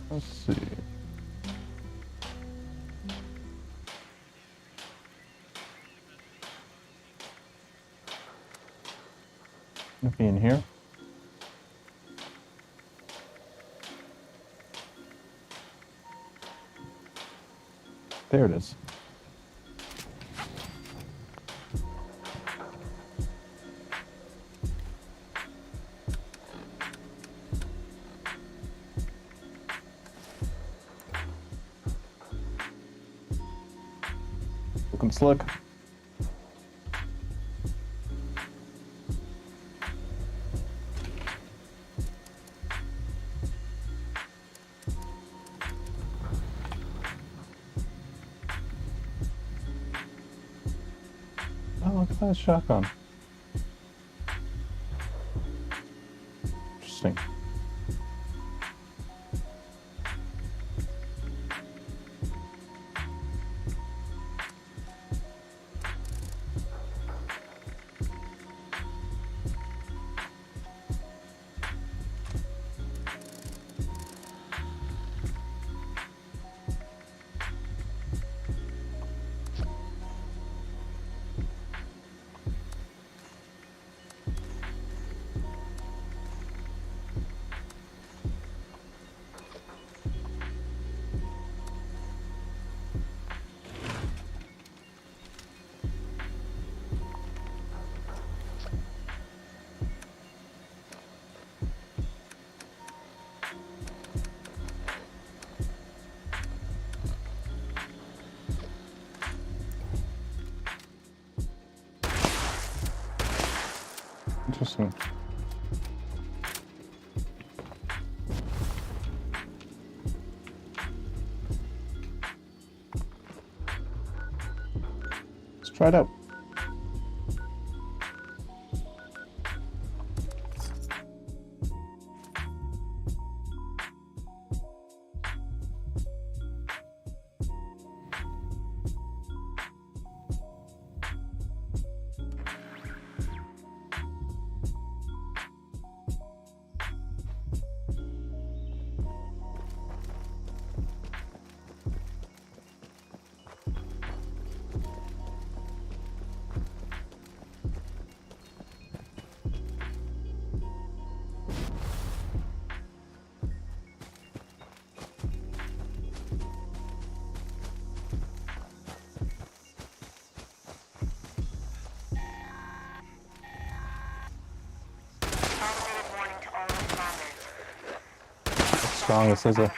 Let's see. Nothing in here. There it is. Looking slick. Oh, look at that shotgun. Interesting. interesting. Let's try it out. Strong as is a And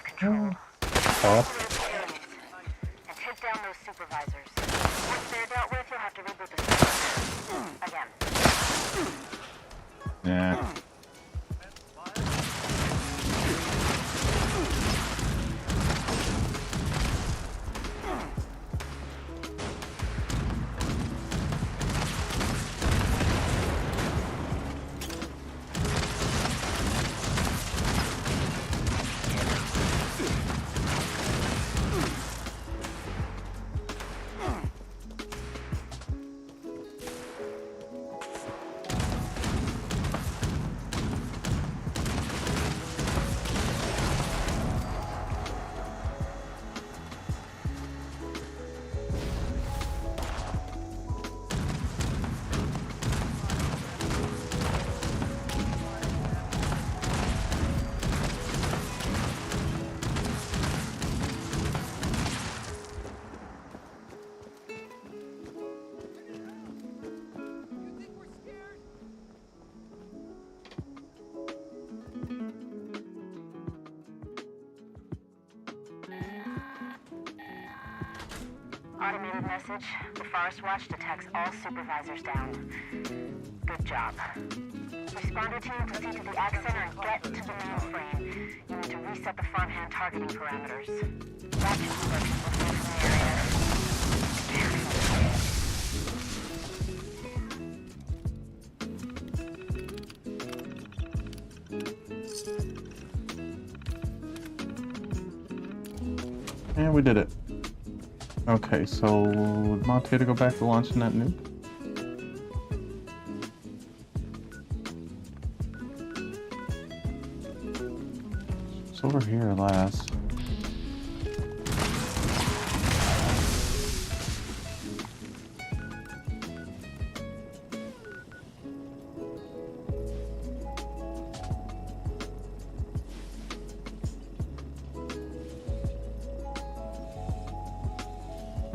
take down those supervisors. Once they're dealt with, you'll have to reboot the system. Again. Yeah. Automated message. The Forest Watch detects all supervisors down. Good job. Respond your team to see to the Ag Center and get to the mainframe. You need to reset the farmhand targeting parameters. Ratchet instructions will come from the area. And we did it. Okay, so Monte to go back to launching that nuke. It's over here last.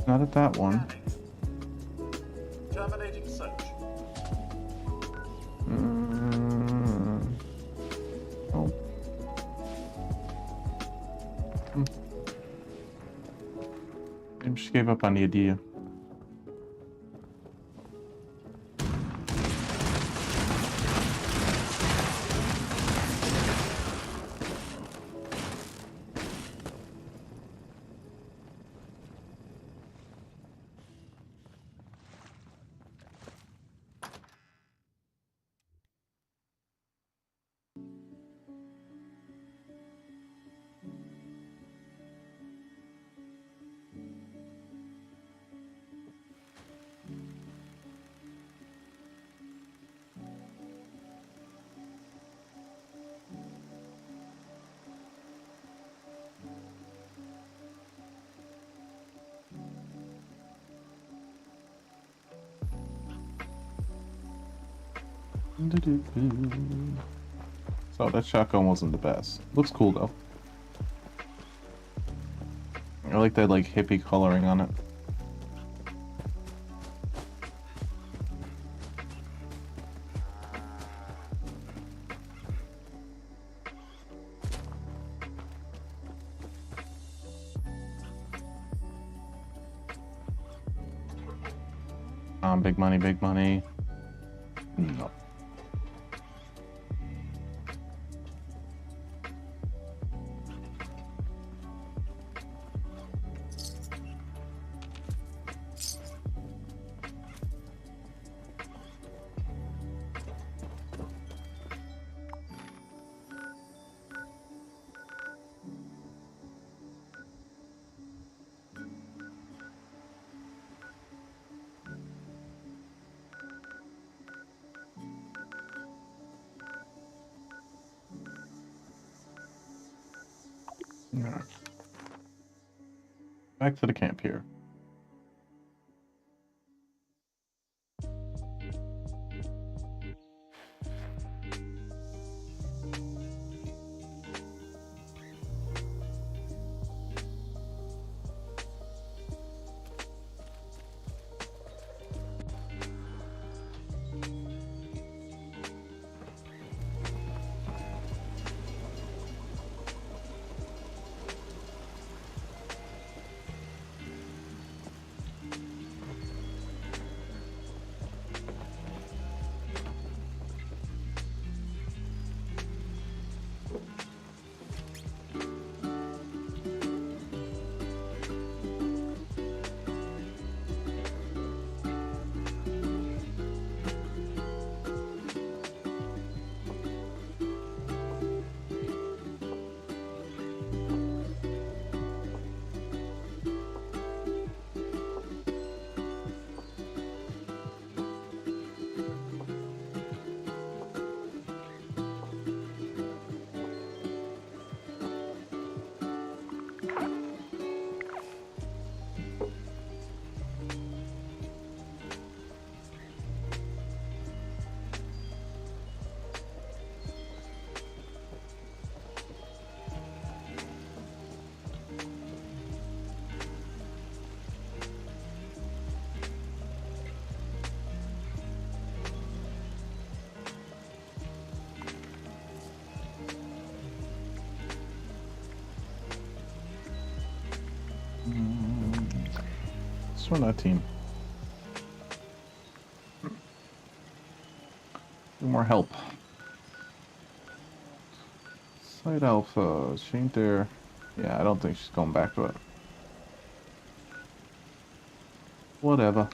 Not at that one. Terminating search. Oh. Maybe she gave up on the idea. So that shotgun wasn't the best. Looks cool though. I like that like hippie coloring on it. Big money, big money. No. Alright. Back to the camp here. Swing that team. Need more help. Site Alpha, she ain't there. Yeah, I don't think she's going back to it. Whatever.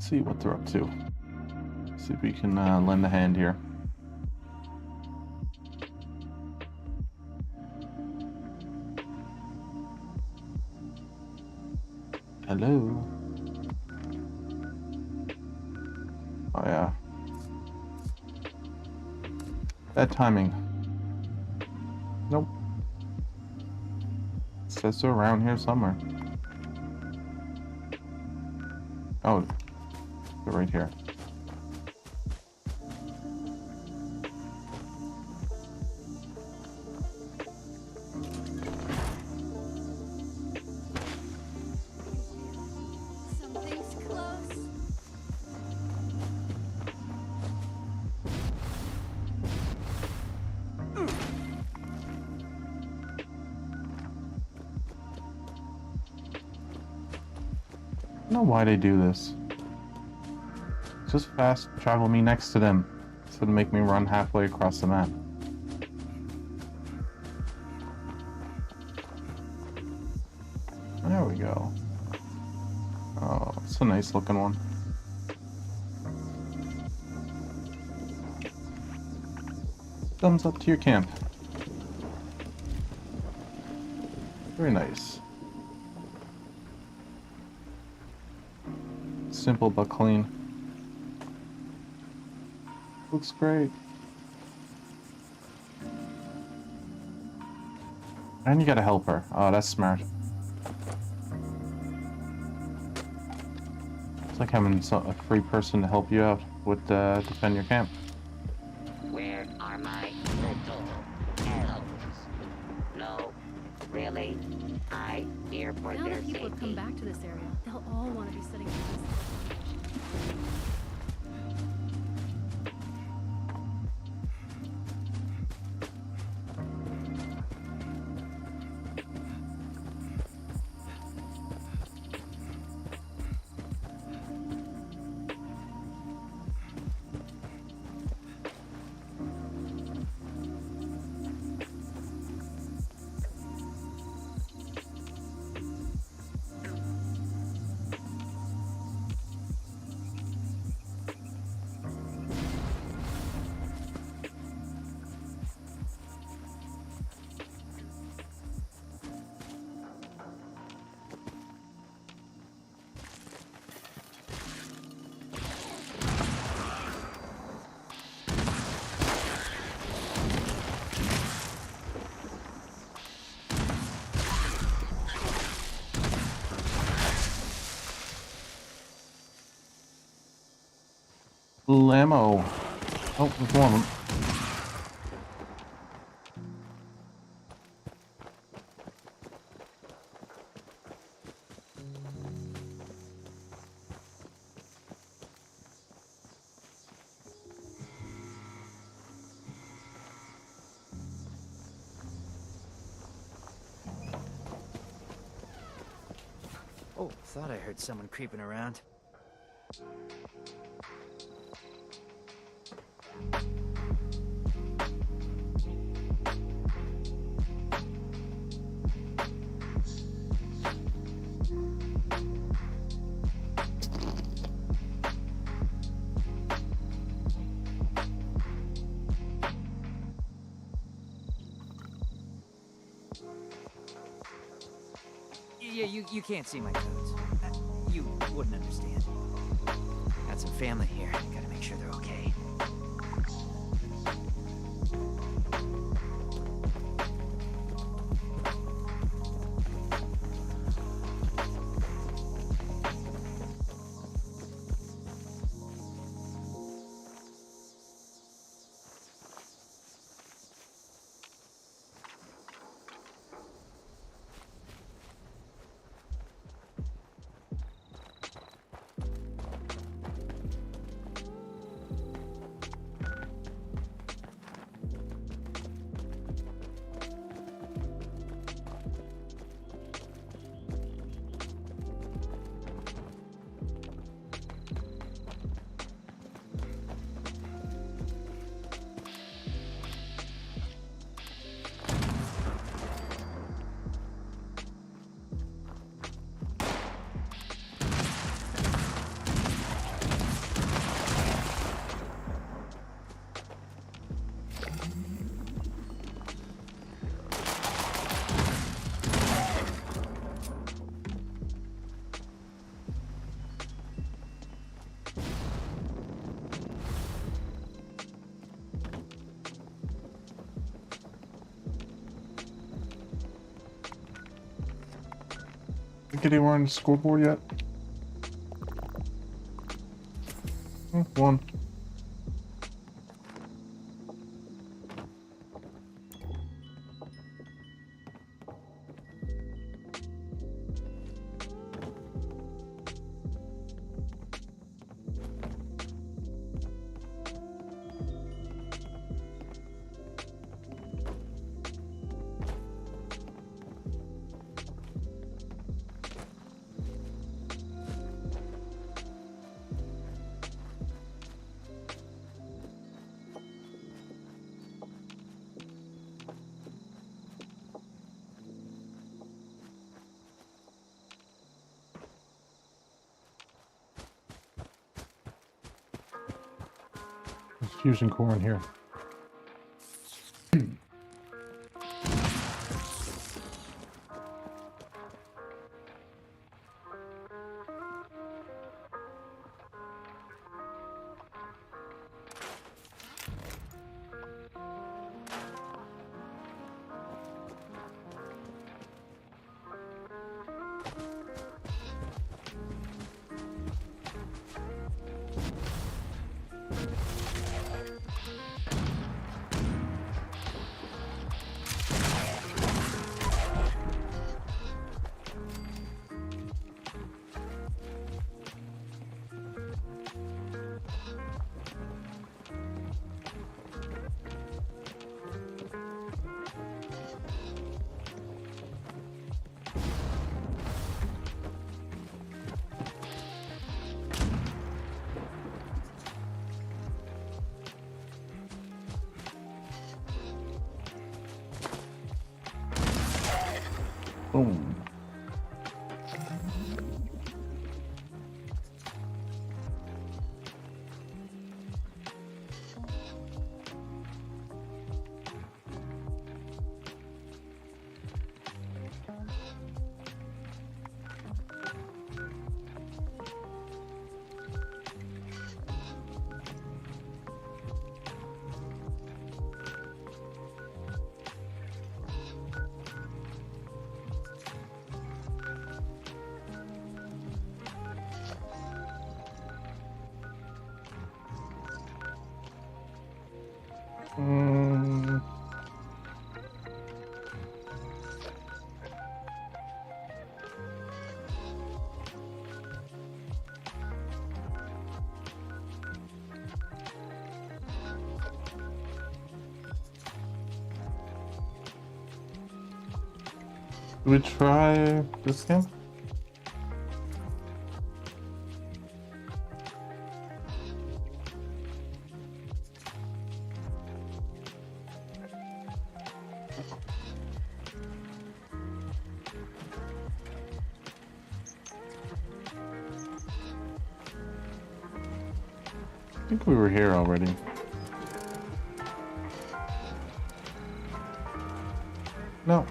See what they're up to. See if we can lend a hand here. Hello. Oh yeah. Bad timing. Nope. It says they're around here somewhere. Oh. Right here. Something's close. I don't know why they do this. Just fast travel me next to them, so to make me run halfway across the map. There we go. Oh, it's a nice looking one. Thumbs up to your camp. Very nice. Simple but clean. Looks great. And you gotta help her. Oh, that's smart. It's like having a free person to help you out with defend your camp. Where are my little elves? No, really? I fear for Now their that people have come safety. back to this area, they'll all want to be sitting in this. Lamo. Oh, there's one of them. Oh, thought I heard someone creeping around. Yeah, you can't see my codes. You wouldn't understand. Got some family here. Gotta make sure they're okay. Get anywhere on the scoreboard yet? One. There's fusion core in here. Boom. Should we try this game? I think we were here already. No.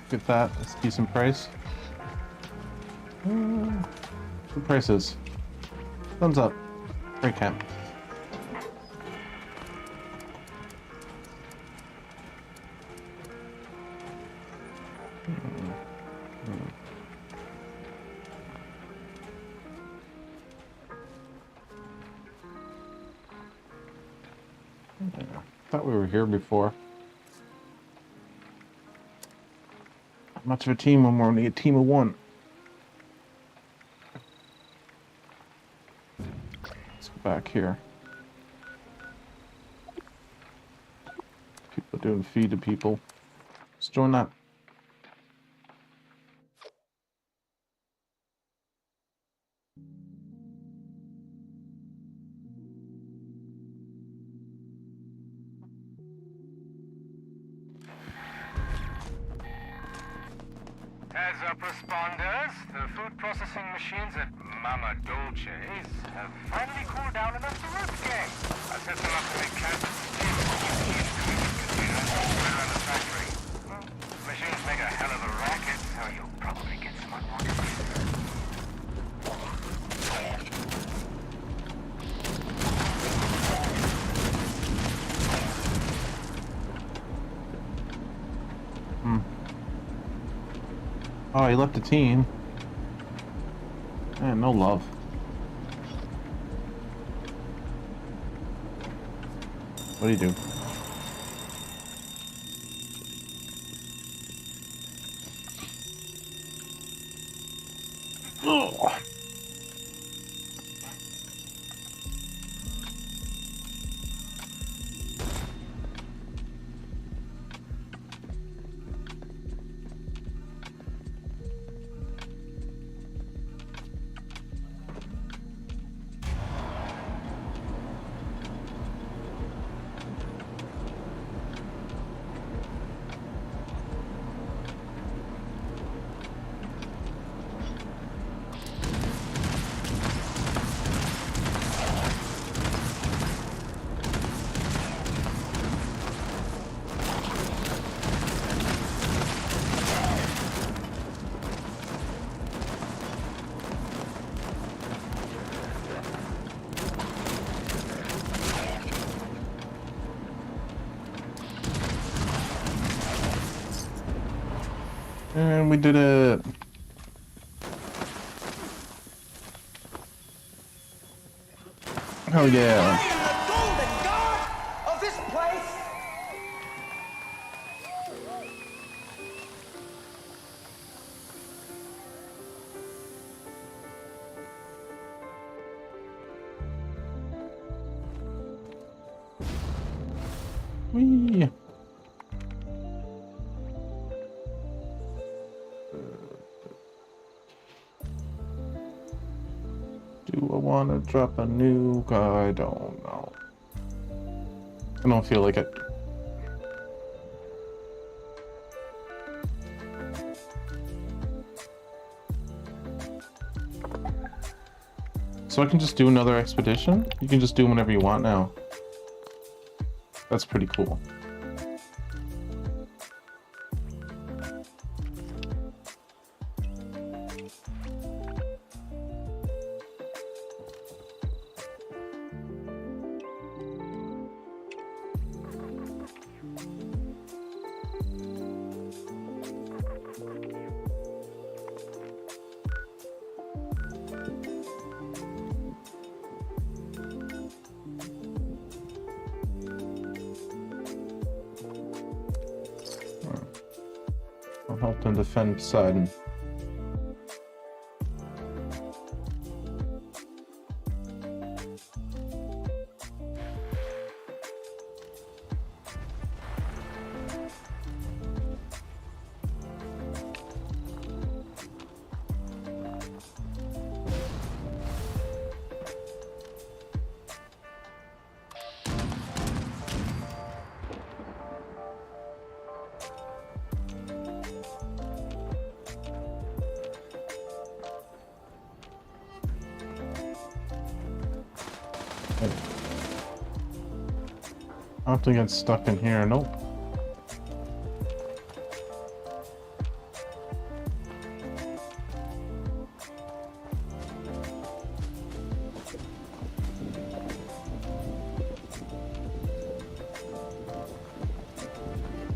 Get that. It's a decent price. The prices. Thumbs up. Great camp. Thought we were here before. Not much of a team when we're only a team of one. Let's go back here. People doing feed to people. Let's join that. Heads up, responders. The food processing machines at Mama Dolce's have finally cooled down enough to work again. I set them up to make cans all around the factory. Well, machines make a hell of a racket, so you'll probably get some unwanted visitors. Oh, he left the team. Man, no love. What do you do? Oh. And we did it. Oh yeah. I am the golden god of this place. Whee. Do I want to drop a nuke? I don't know. I don't feel like it. So I can just do another expedition? You can just do them whenever you want now. That's pretty cool. I'll help them defend Poseidon. I have to get stuck in here. Nope.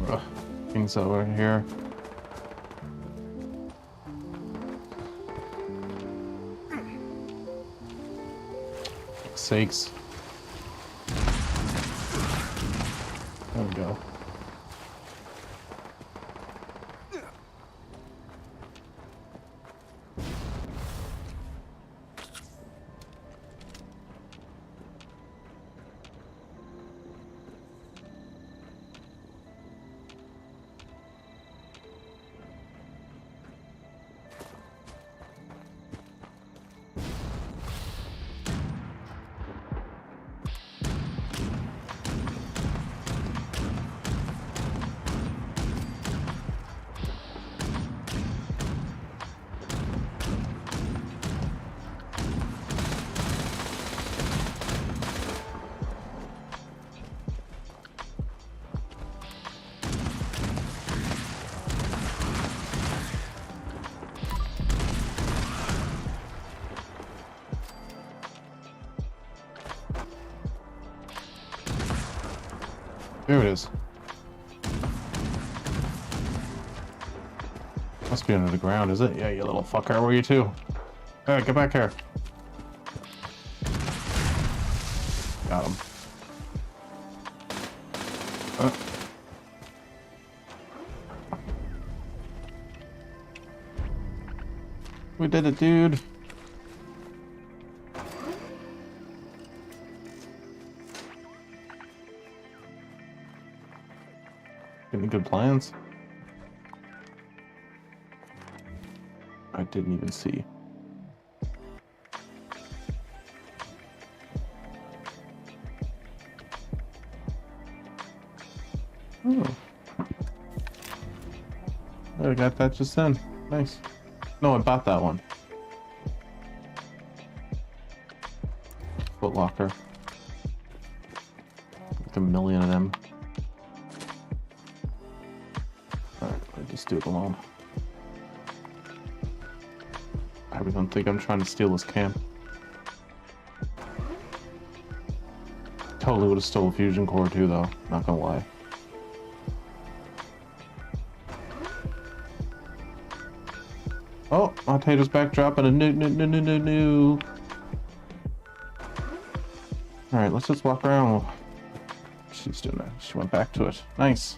Ugh, things over here. Sakes. There we go. There it is. Must be under the ground, is it? Yeah, you little fucker. Where are you too? Hey, get back here. Got him. We did it, dude. Any good plans? I didn't even see. Oh. I got that just then. Nice. No, I bought that one. Foot Locker. Like a million of them. Alright, I just do it alone. I really don't think I'm trying to steal this camp. Totally would have stole a fusion core too, though. Not gonna lie. Oh, Montato's backdrop and a new. Alright, let's just walk around. She's doing that. She went back to it. Nice.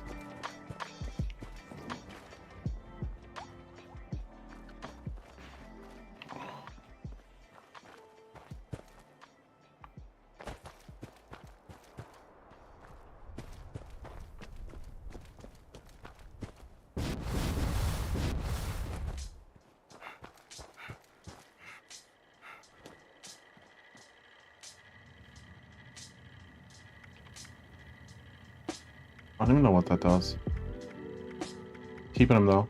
I don't even know what that does. Keeping him though.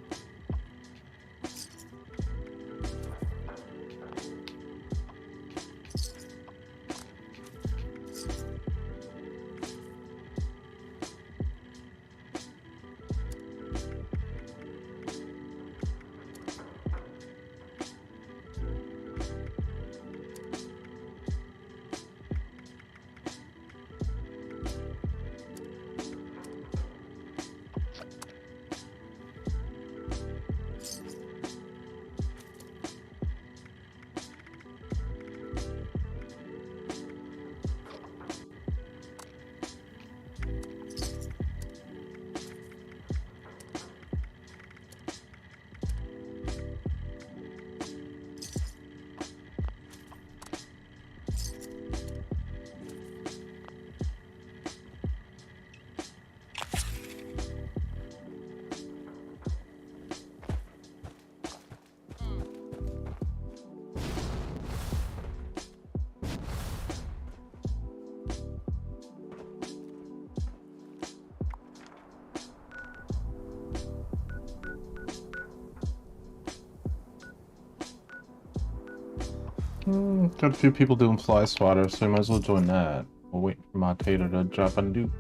Got a few people doing fly swatter, so you might as well join that. We'll wait for my tater to drop a nuke.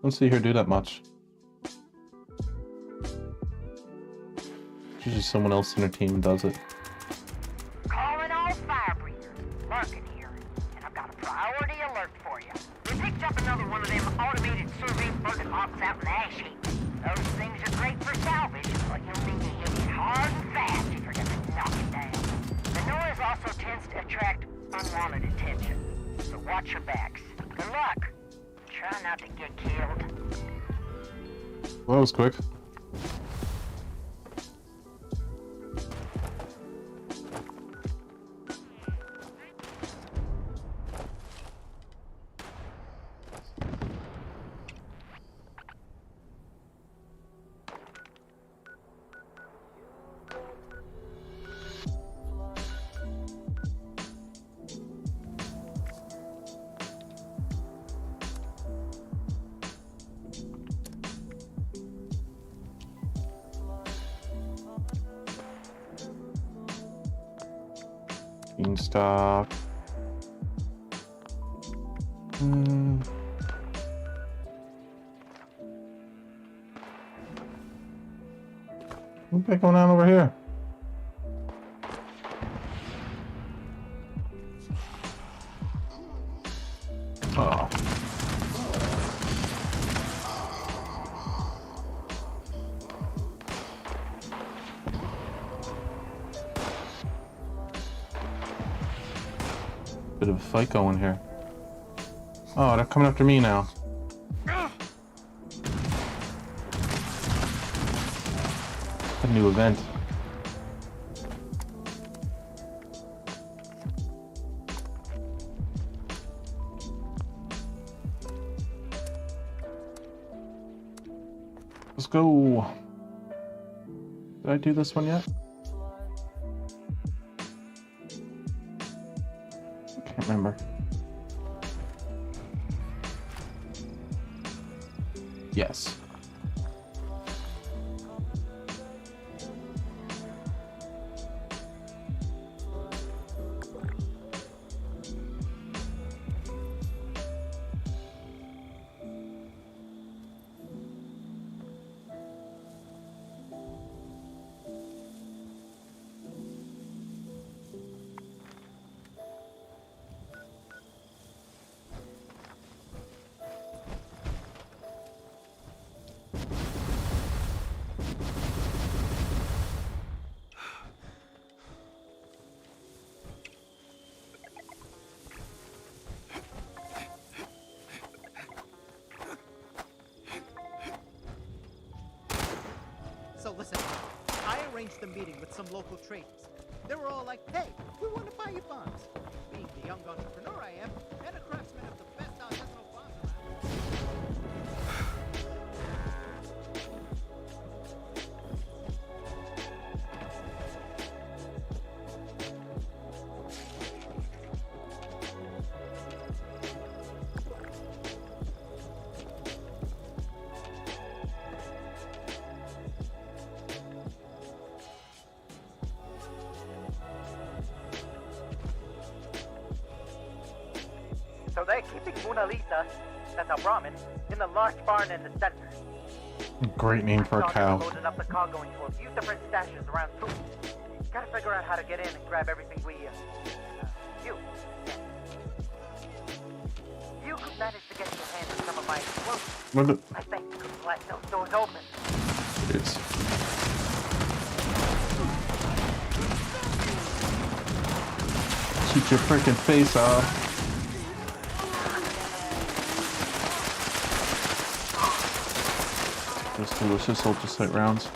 Don't see her do that much. Usually someone else in her team does it. Calling all fire breathers. Larkin here. And I've got a priority alert for you. We picked up another one of them automated survey burning boxes out in the ash heap. Those things are great for salvage, but you'll need to hit it hard and fast if you're gonna knock it down. The noise also tends to attract unwanted attention. So watch your backs. Good luck. Try not to get killed. Well, that was quick. Beanstalk. What's going on over here? Oh. Bit of a fight going here. Oh, they're coming after me now. A new event. Let's go. Did I do this one yet? Can't remember. Yes. So listen, I arranged a meeting with some local traders. They were all like, hey, we want to buy you bonds. Being the young entrepreneur I am, and a craftsman of the best artisanal bonds So they're keeping Mona Lisa, that's our Brahmin, in the large barn in the center. Great name for a cow. Loaded up the cargo into a few different stashes around food. Gotta figure out how to get in and grab everything we, you could manage to get your hands on some of my explosives. I think you could blast those doors open. It is. Shoot your freaking face off. Those delicious ultrasight rounds.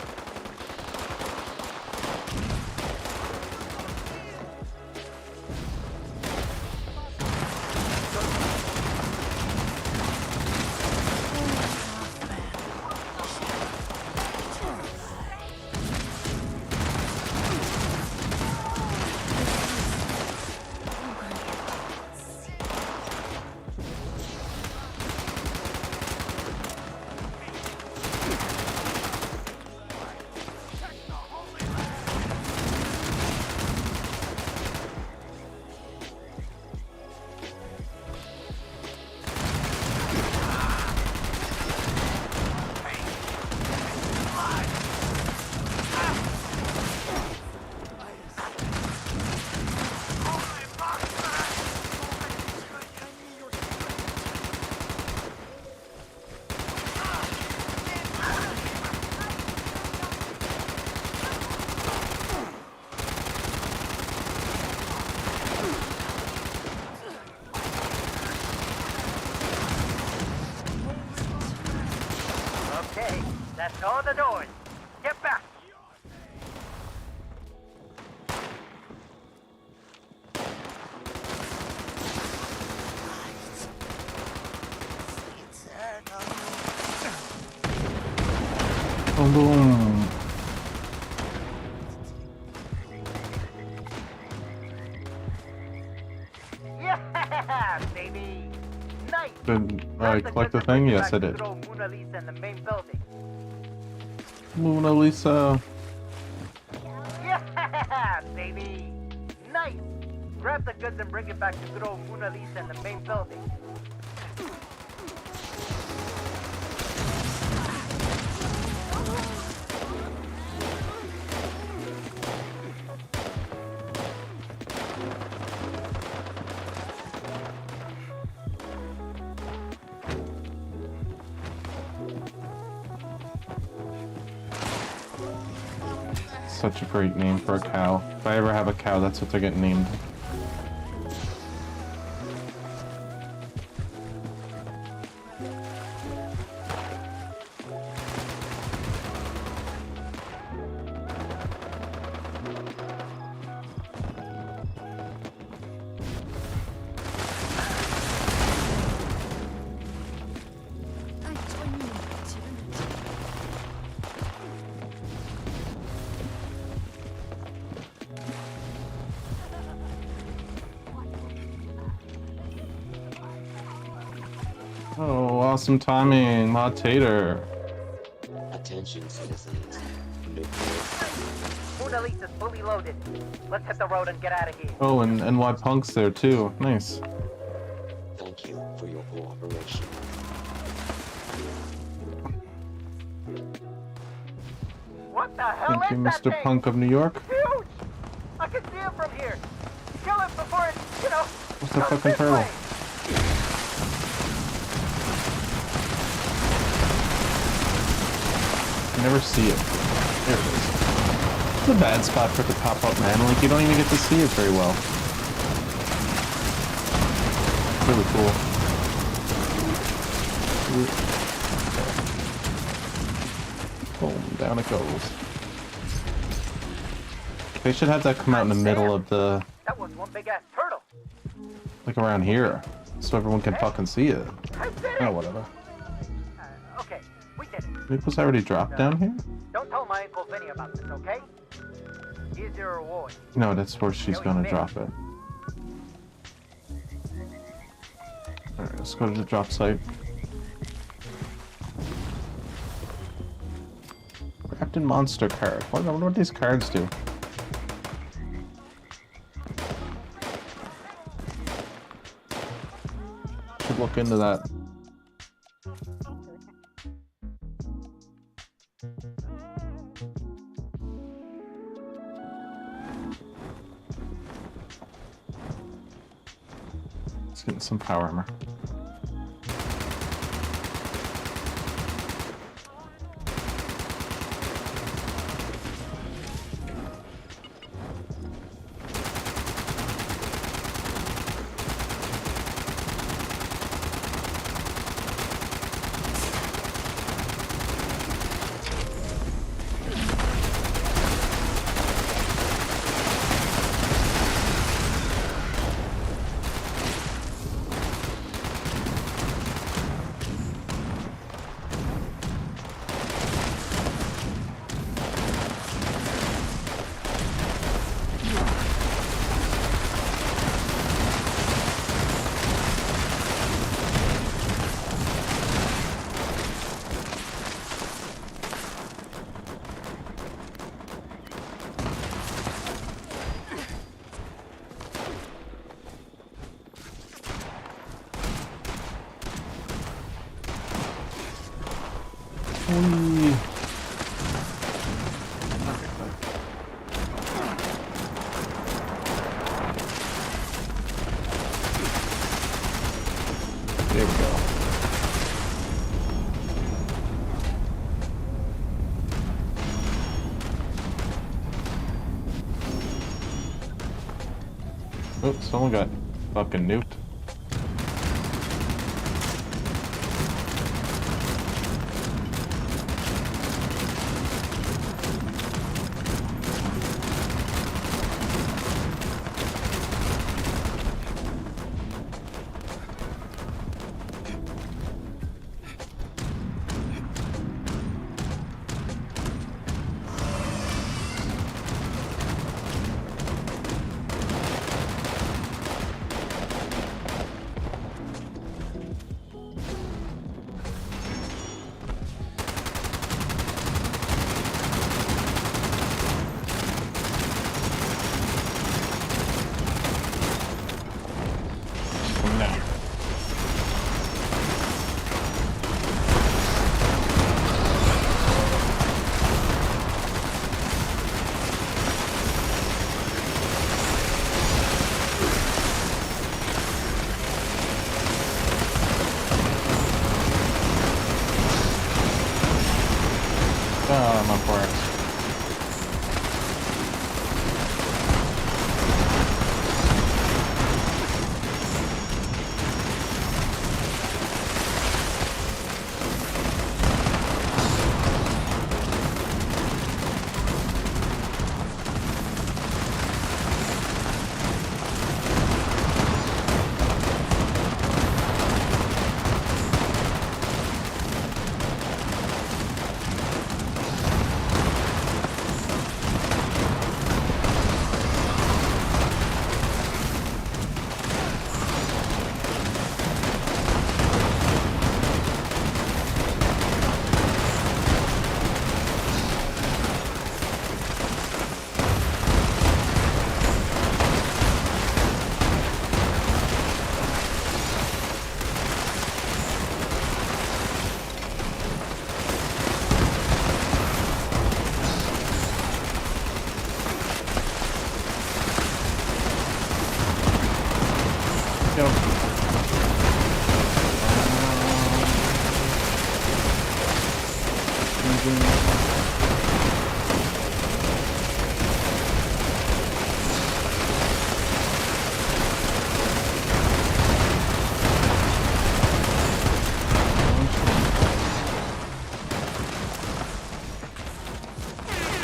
That's all the doors. Get back. Boom, boom. Yeah, baby. Nice. Did I collect the thing? Yes, I did. Throw Mona Lisa in the main building. Mona Lisa. Yeah, baby. Nice. Grab the goods and bring it back to good old Mona Lisa in the main building. Such a great name for a cow. If I ever have a cow, that's what they're getting named. Oh, awesome timing, Mod Tater. Attention, citizens. Mona Lisa's fully loaded. Let's hit the road and get out of here. Oh, and why Punk's there too. Nice. Thank you for your cooperation. What the hell Thank you, is that Mr. thing? Punk of New York. Huge! I can see it from here. Kill it before it, What's the fucking turtle? way. You never see it. There it is. It's a bad spot for it to pop up, man. Like, you don't even get to see it very well. Really cool. Boom, down it goes. They should have that come out in the middle of the... That was one big ass turtle. like around here. So everyone can fucking see it. Oh, whatever. Okay, we did it. It was already dropped down here? Don't tell my Uncle Vinny about this, okay? Here's your reward. No, that's where she's gonna drop it. Alright, let's go to the drop site. Wrapped in monster card. I wonder what these cards do. Should look into that. Let's get some power armor. There we go. Oh, someone got fucking nuked. Ah, I'm on parks.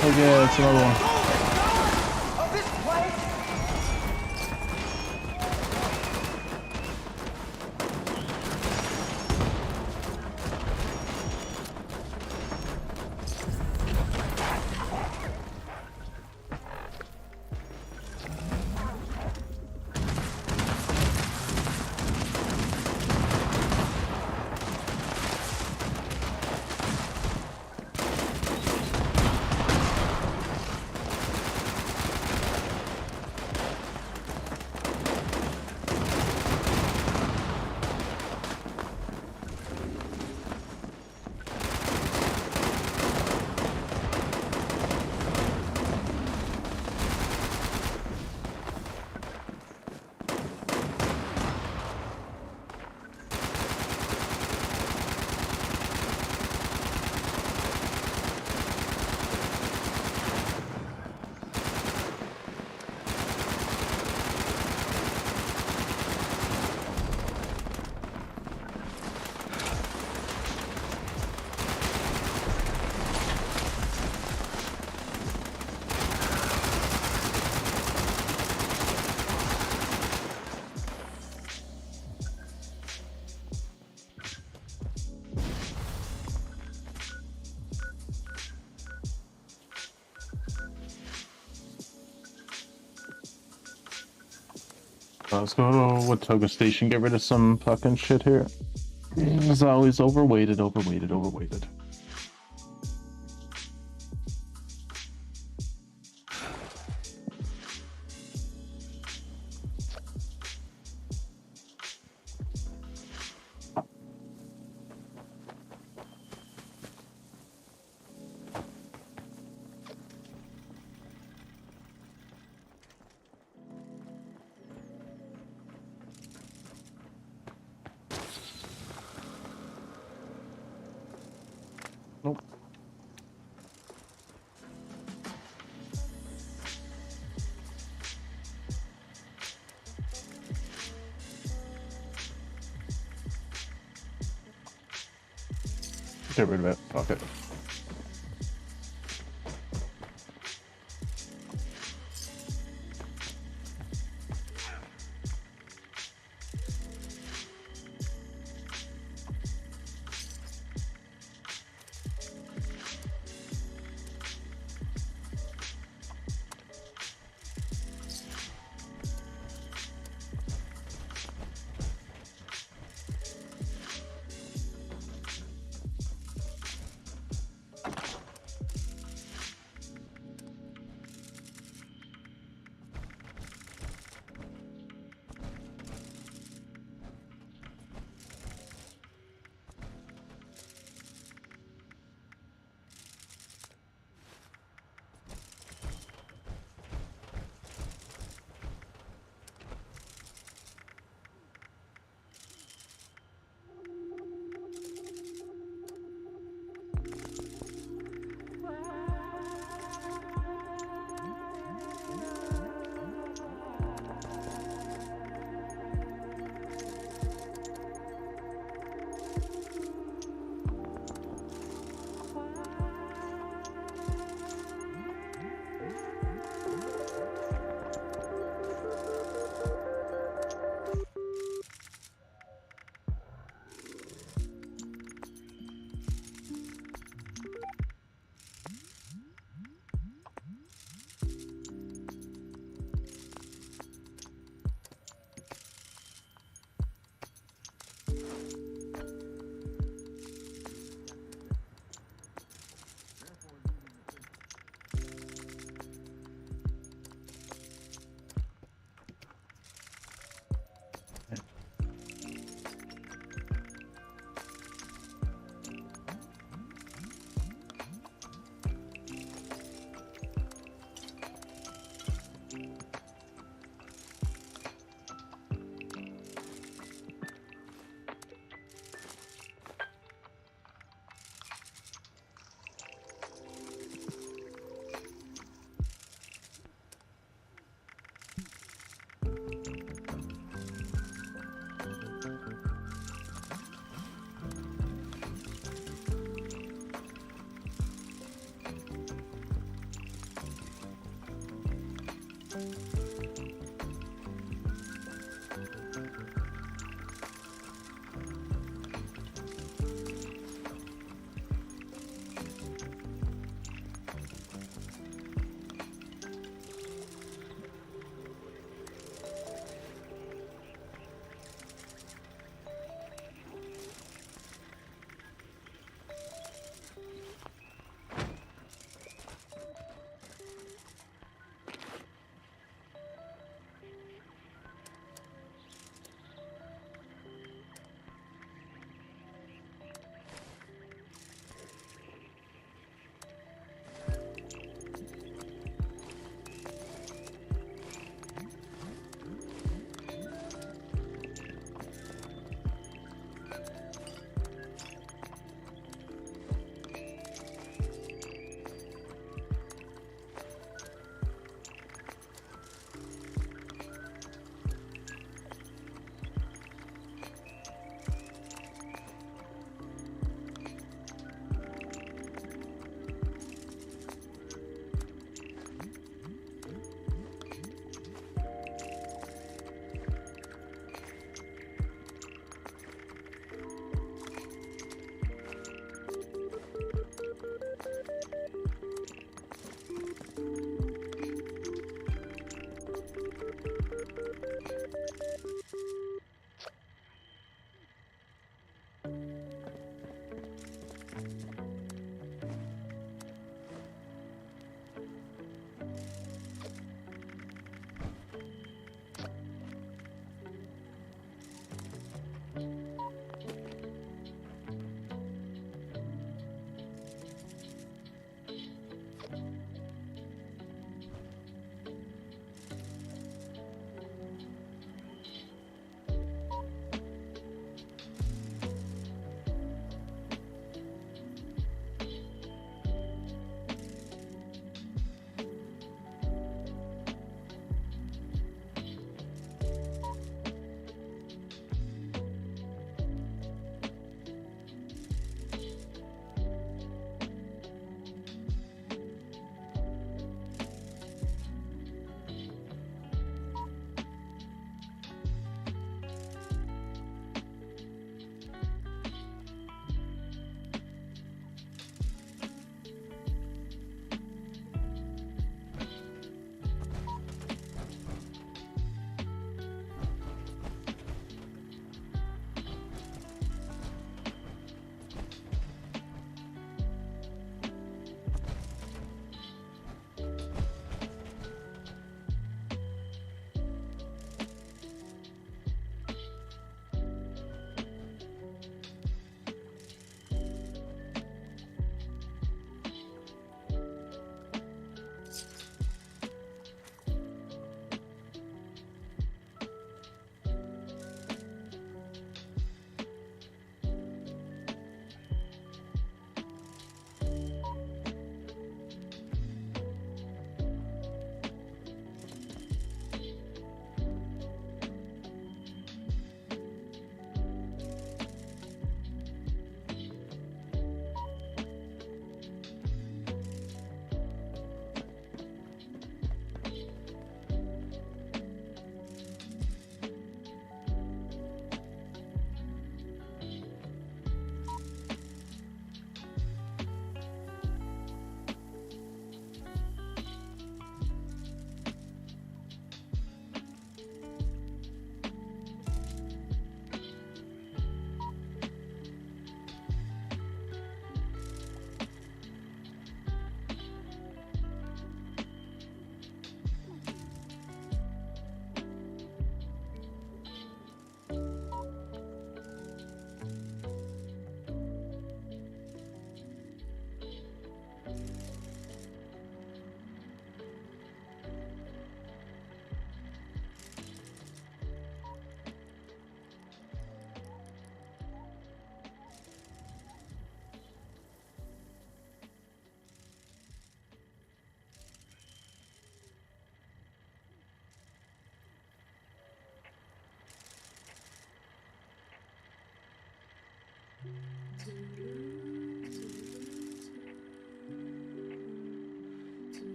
Oh yeah, it's another one. Let's go to Watoga Station, get rid of some fucking shit here. As always, overweighted. Nope. Get rid of it. Fuck it.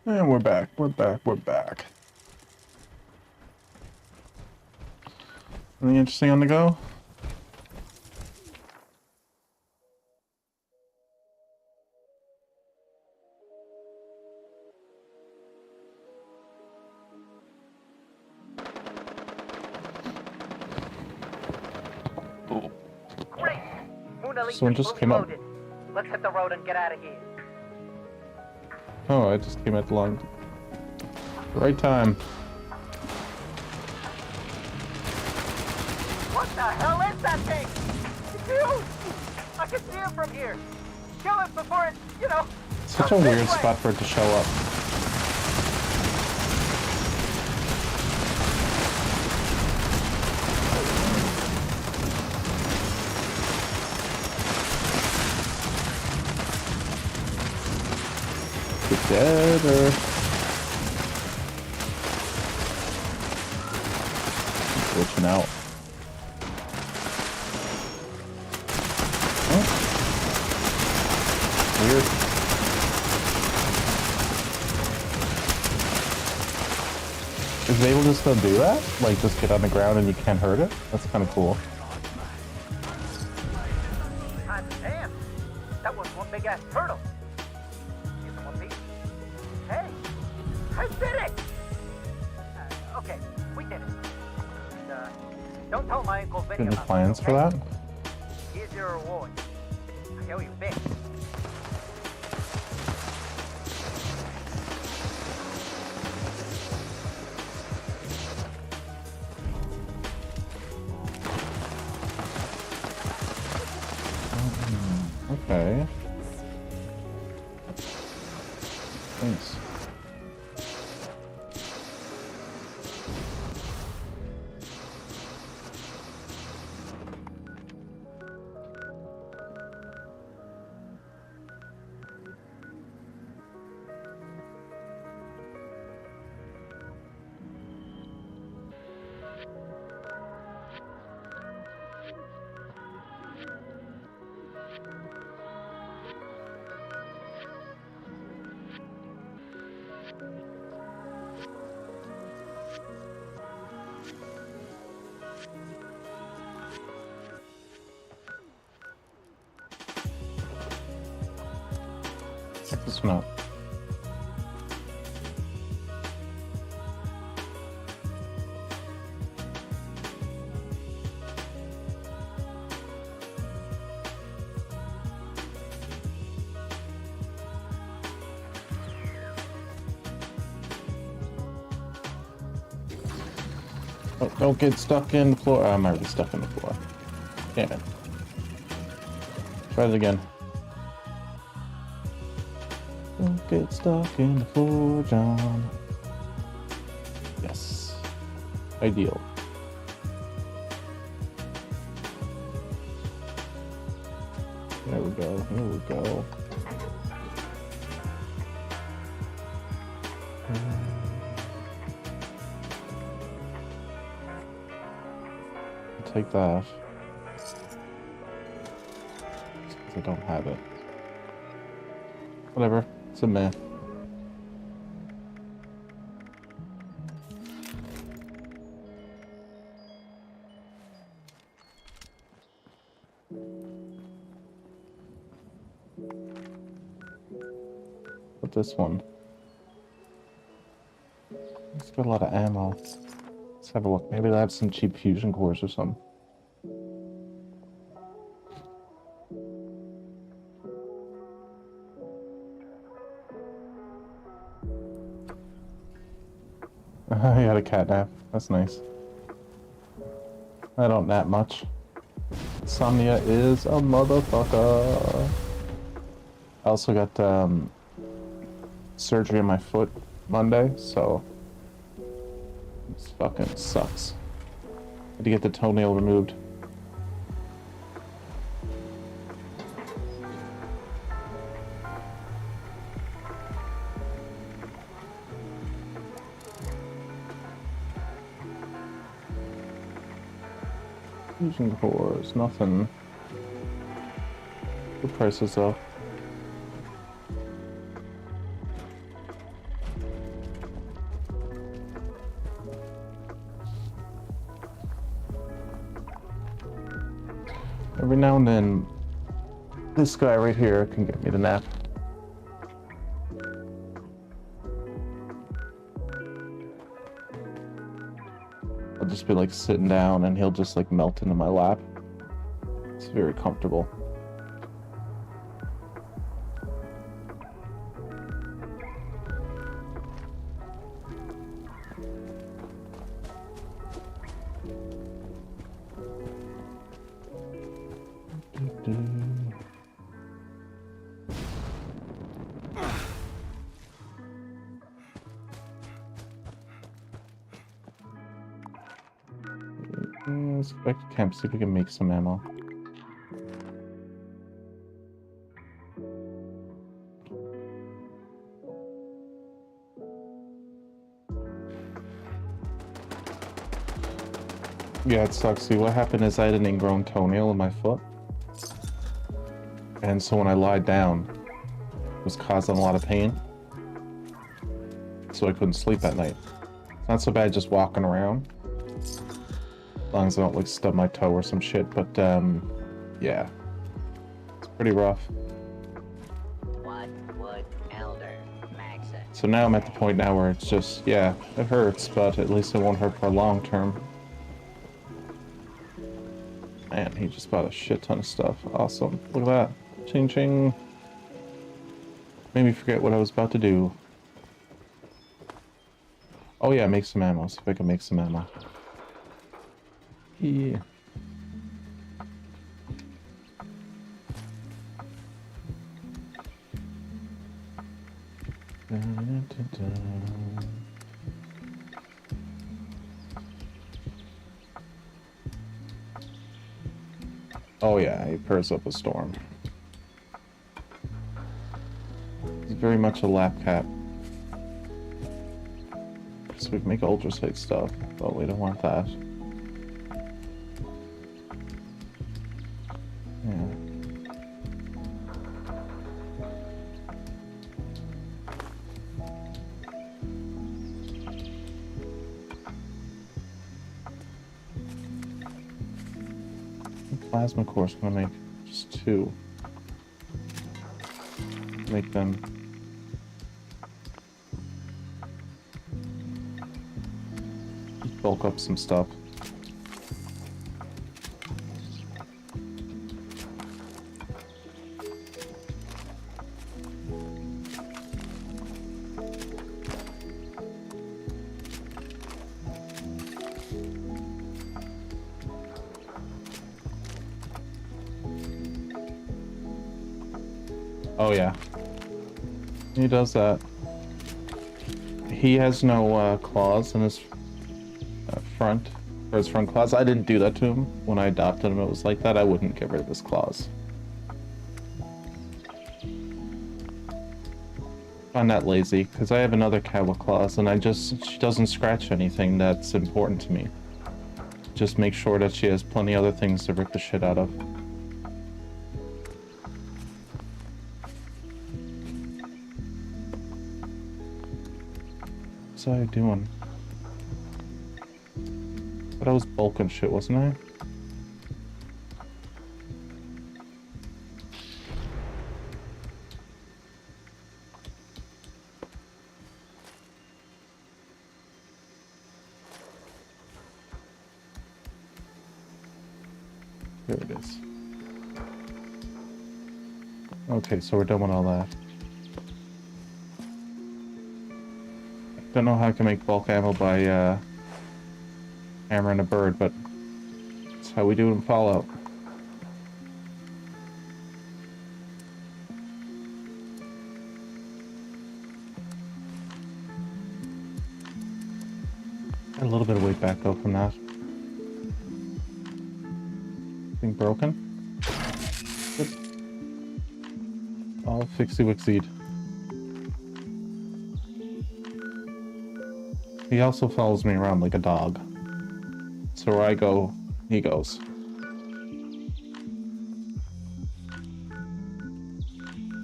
And we're back, we're back, we're back. Anything interesting on the go? Great! Mona Lisa's Someone just fully came up. loaded. Let's hit the road and get out of here. Oh, I just came at the right time. What the hell is that thing? It's huge! I can see it from here. Kill it before it, you know... Such a weird spot for it to show up. Together. Glitching out. Oh. Weird. Is it able to still do that? Like just get on the ground and you can't hurt it? That's kind of cool. God damn! That was one big ass turtle. Here's one piece. Hey! I did it! Okay, we did it. And, don't tell my Uncle Vinny Any about plans it, for okay? that? Here's your reward. I owe you big. Okay. Thanks. Check this one out. Oh, don't get stuck in the floor. Oh, I'm already stuck in the floor. Damn it. Try it again. Don't get stuck in the floor, John. Yes. Ideal. There we go. Here we go. Take that. Just 'cause I don't have it. Whatever. It's a meh. But this one. It's got a lot of ammo. Let's have a look. Maybe they have some cheap fusion cores or something. I had a cat nap. That's nice. I don't nap much. Insomnia is a motherfucker. I also got surgery on my foot Monday, so this fucking sucks. Had to get the toenail removed. Fusion cores, nothing. Good prices though. Every now and then, this guy right here can get me the nap. I'll just be like sitting down and he'll just like melt into my lap. It's very comfortable. Let's go back to camp, see if we can make some ammo. Yeah, it sucks. See, what happened is I had an ingrown toenail in my foot. And so when I lied down, it was causing a lot of pain. So I couldn't sleep at night. It's not so bad just walking around. As long as I don't like stub my toe or some shit, but yeah. It's pretty rough. What would Elder Max say? So now I'm at the point now where it's just, yeah, it hurts, but at least it won't hurt for long term. Man, he just bought a shit ton of stuff. Awesome. Look at that. Ching ching. Made me forget what I was about to do. Oh yeah, make some ammo. See if I can make some ammo. Yeah. Oh yeah, he purrs up a storm. He's very much a lap cat. So we can make ultrasight stuff, but we don't want that. Yeah. Plasma cores, I'm gonna make just 2. Make them. Just bulk up some stuff. Oh yeah, he does that. He has no claws in his front, or his front claws. I didn't do that to him. When I adopted him, it was like that. I wouldn't get rid of his claws. I'm not lazy, because I have another cat with claws, and she doesn't scratch anything that's important to me. Just make sure that she has plenty of other things to rip the shit out of. What was I doing? But I was bulking shit, wasn't I? There it is. Okay, so we're done with all that. Don't know how I can make bulk ammo by hammering a bird, but that's how we do it in Fallout. Got a little bit of weight back though from that. Thing broken? Good. All fixie wixied. He also follows me around like a dog. So where I go, he goes.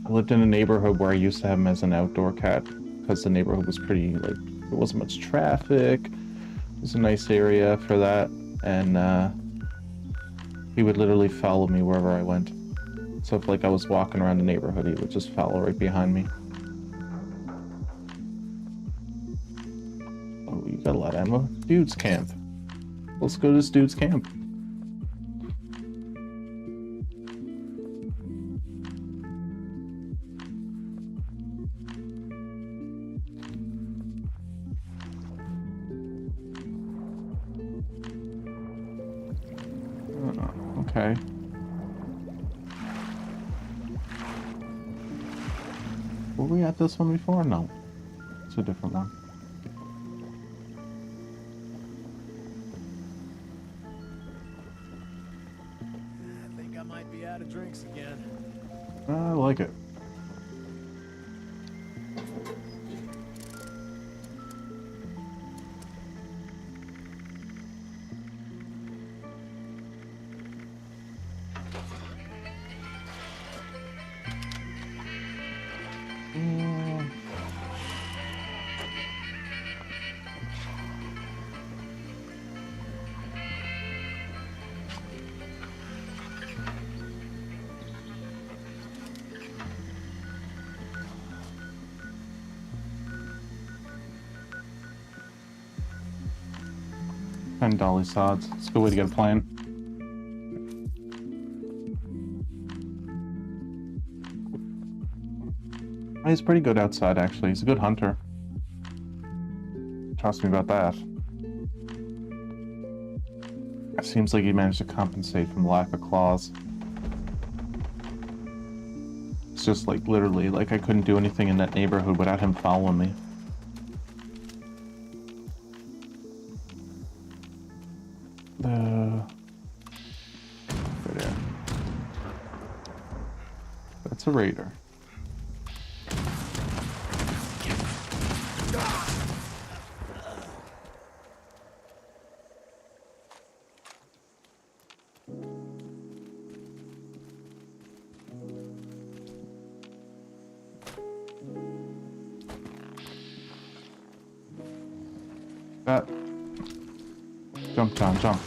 I lived in a neighborhood where I used to have him as an outdoor cat because the neighborhood was pretty, like, there wasn't much traffic. It was a nice area for that, and He would literally follow me wherever I went. So if like I was walking around the neighborhood, he would just follow right behind me. Oh, you got a lot of ammo. Dude's camp. Let's go to this dude's camp. Okay. Were we at this one before? No. It's a different one. I think I might be out of drinks again. I like it. And dolly sods. It's a good way to get a plan. He's pretty good outside, actually. He's a good hunter. Trust me about that. It seems like he managed to compensate from lack of claws. It's just like literally, like I couldn't do anything in that neighborhood without him following me. Right there. That's a raider. That. Jump down, jump.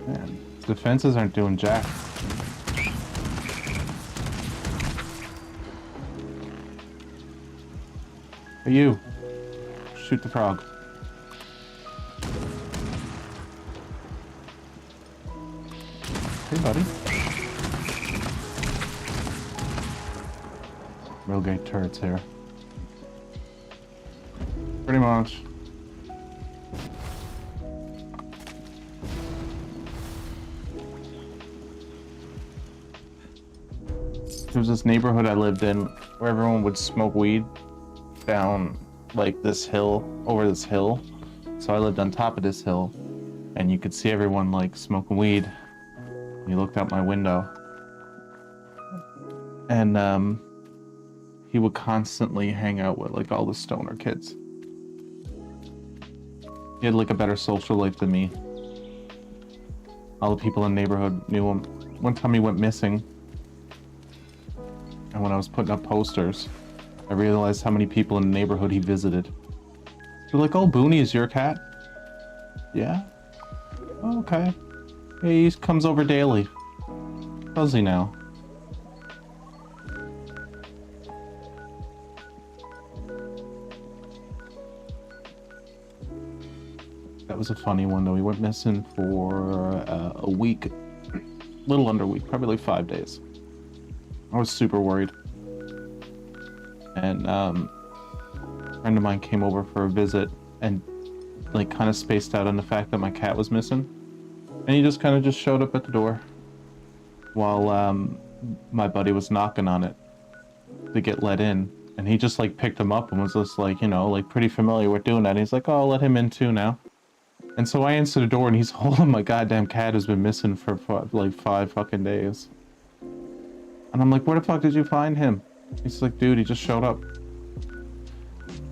Man, defenses aren't doing jack. Hey, you. Shoot the frog. Hey, buddy. Railgate turrets here. Pretty much. There was this neighborhood I lived in where everyone would smoke weed down like this hill, over this hill. So I lived on top of this hill and you could see everyone like smoking weed. You looked out my window and he would constantly hang out with like all the stoner kids. He had like a better social life than me. All the people in the neighborhood knew him. One time he went missing. And when I was putting up posters, I realized how many people in the neighborhood he visited. They're like, oh, Booney is your cat? Yeah? Oh, okay. Hey, he comes over daily. Does he now? That was a funny one though. He went missing for a week. Little under a week, probably like 5 days. I was super worried. And a friend of mine came over for a visit and like kind of spaced out on the fact that my cat was missing. And he just kind of just showed up at the door while my buddy was knocking on it to get let in. And he just like picked him up and was just like, you know, like pretty familiar with doing that. And he's like, oh, I'll let him in too now. And so I answer the door and he's holding my goddamn cat who's been missing for like 5 fucking days. And I'm like, where the fuck did you find him? He's like, dude, he just showed up.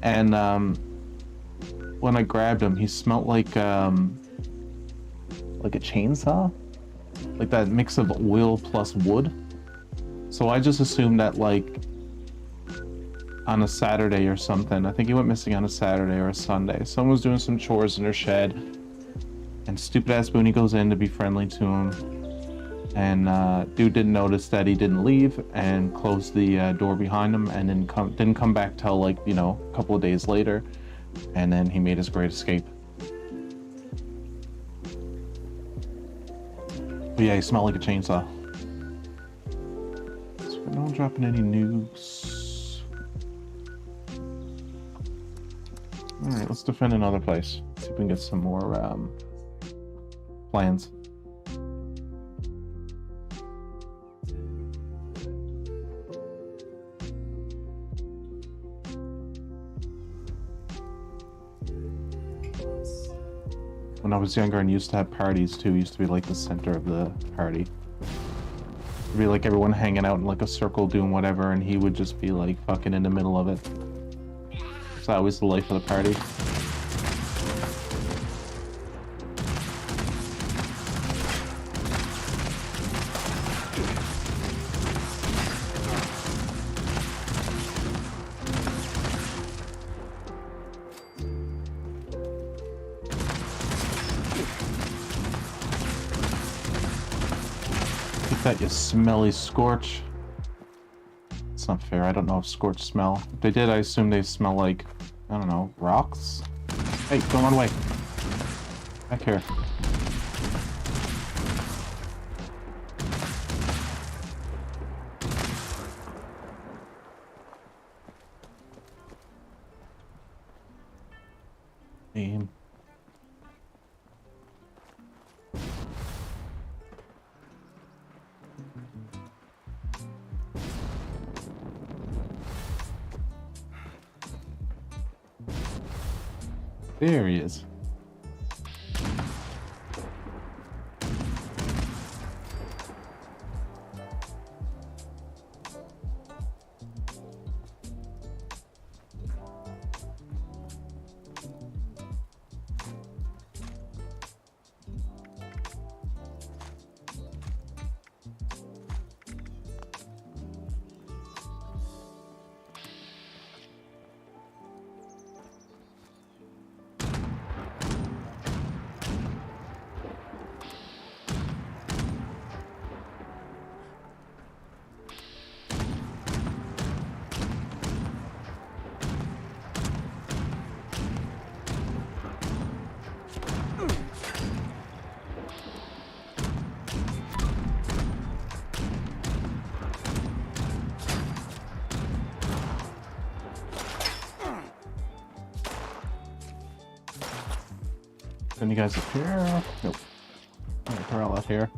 And when I grabbed him, he smelled like like a chainsaw, like that mix of oil plus wood. So I just assumed that like on a Saturday or something. I think he went missing on a Saturday or a Sunday. Someone was doing some chores in their shed, and stupid ass Booney goes in to be friendly to him. And dude didn't notice that he didn't leave and closed the door behind him, and then didn't come back till like, you know, a couple of days later. And then he made his great escape. But yeah, he smelled like a chainsaw. So we're not dropping any nukes. Alright, let's defend another place. See if we can get some more plans. When I was younger and used to have parties too, used to be like the center of the party. It'd be like everyone hanging out in like a circle doing whatever, and he would just be like fucking in the middle of it. It's always the life of the party. Take that, you smelly scorch. It's not fair. I don't know if scorch smell. If they did, I assume they smell like, I don't know, rocks? Hey, go on away. Back here. Aim. There he is. Send you guys up here. Nope. They're all out here.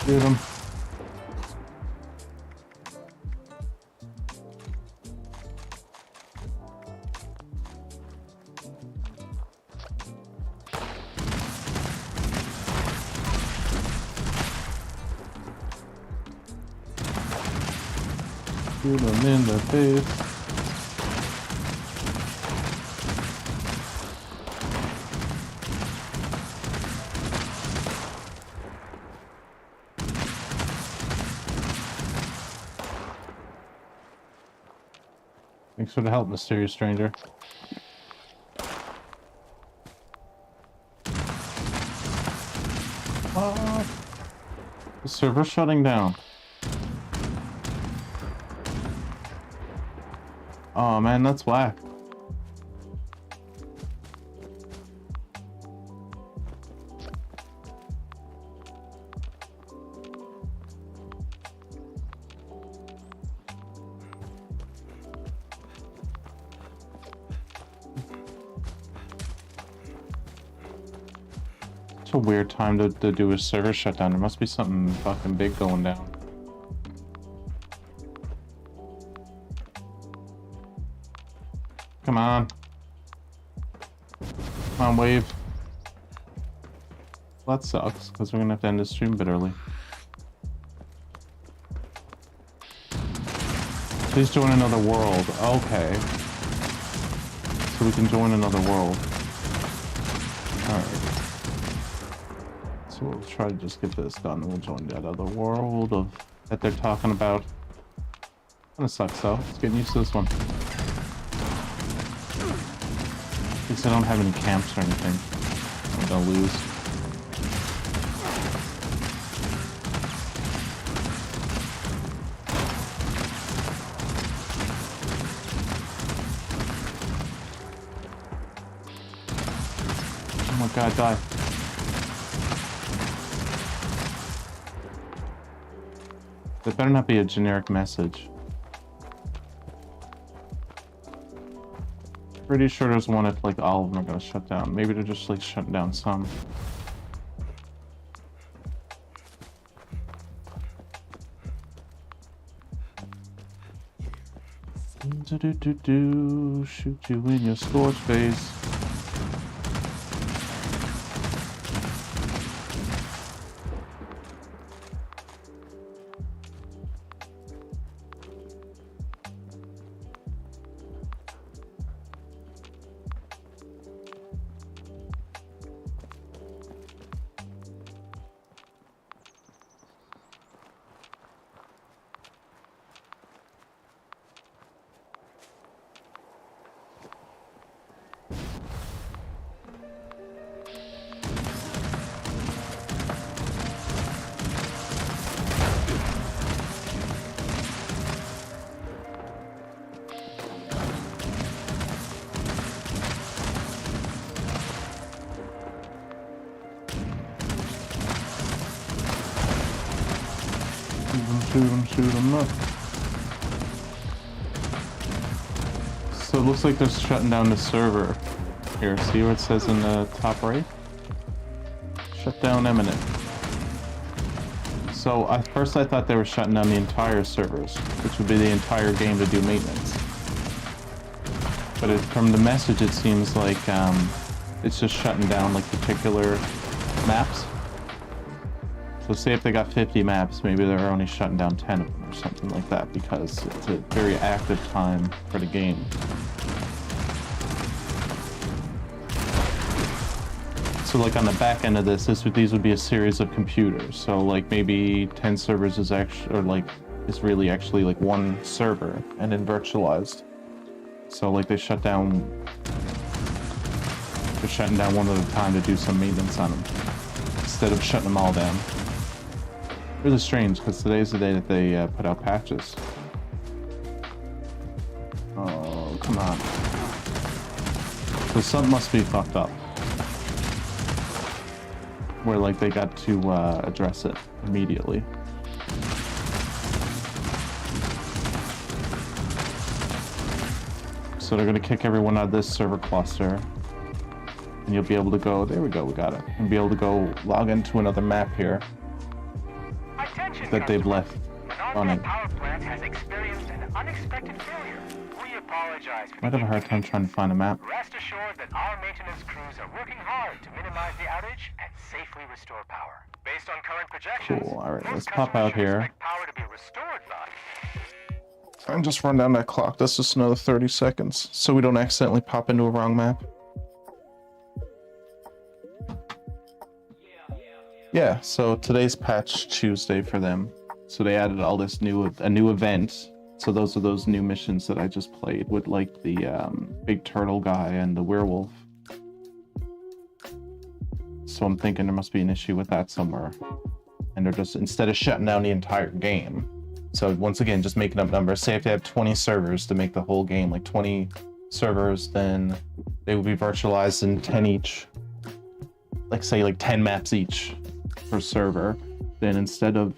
Shoot him. Shoot him in the face. Thanks for the help, mysterious stranger. What? The server's shutting down. Oh man, that's whack. It's a weird time to do a server shutdown. There must be something fucking big going down. Come on. Come on, wave. Well, that sucks, because we're gonna have to end the stream a bit early. Please join another world. Okay. So we can join another world. Alright. So we'll try to just get this done and we'll join that other world of that they're talking about. Kinda sucks though. It's getting used to this one. At least I don't have any camps or anything. I'm gonna lose. Oh my god, die. There better not be a generic message. Pretty sure there's one if like all of them are gonna shut down. Maybe they're just like shutting down some. Do shoot you in your scorch face. Shoot them up. So it looks like they're shutting down the server. Here, see what it says in the top right? Shutdown imminent. So at first I thought they were shutting down the entire servers, which would be the entire game to do maintenance. But from the message it seems like it's just shutting down like particular maps. So say if they got 50 maps, maybe they're only shutting down 10 of them or something like that because it's a very active time for the game. So like on the back end of this, these would be a series of computers. So like maybe 10 servers is actually, or like is really actually like one server and then virtualized. So like they're shutting down one at a time to do some maintenance on them instead of shutting them all down. Really strange, because today's the day that they put out patches. Oh, come on. So something must be fucked up. Where, like, they got to address it immediately. So they're gonna kick everyone out of this server cluster. And you'll be able to go, there we go, we got it. And be able to go log into another map here. That they've left running. Power plant has experienced an unexpected failure. We apologize for Might have a hard time trying to find a map. Rest assured that our maintenance crews are working hard to minimize the outage and safely restore power. Based on current projections, Cool, alright, let's pop out here. power to be restored by And just run down that clock. That's just another 30 seconds. So we don't accidentally pop into a wrong map. Yeah, so today's Patch Tuesday for them. So they added all this a new event. So those are those new missions that I just played with like the big turtle guy and the werewolf. So I'm thinking there must be an issue with that somewhere. And they're just, instead of shutting down the entire game. So once again, just making up numbers. Say if they have 20 servers to make the whole game, like 20 servers, then they would be virtualized in 10 each. Like say like 10 maps each per server. Then instead of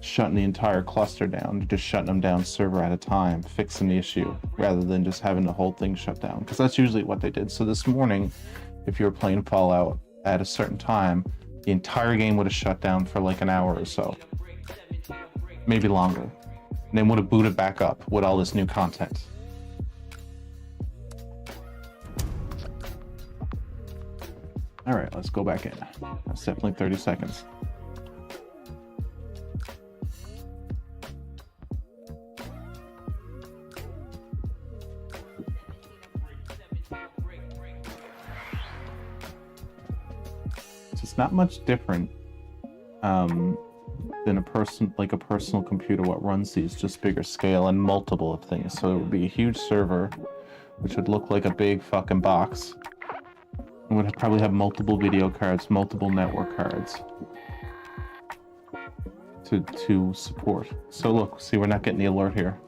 shutting the entire cluster down, just shutting them down server at a time, fixing the issue, rather than just having the whole thing shut down. Because that's usually what they did. So this morning, if you were playing Fallout, at a certain time, the entire game would have shut down for like an hour or so. Maybe longer. And then would have booted back up with all this new content. Alright, let's go back in. That's definitely 30 seconds. So it's not much different than a personal computer. What runs these, just bigger scale and multiple of things. So it would be a huge server, which would look like a big fucking box. It would probably have multiple video cards, multiple network cards to support. So look, see, we're not getting the alert here.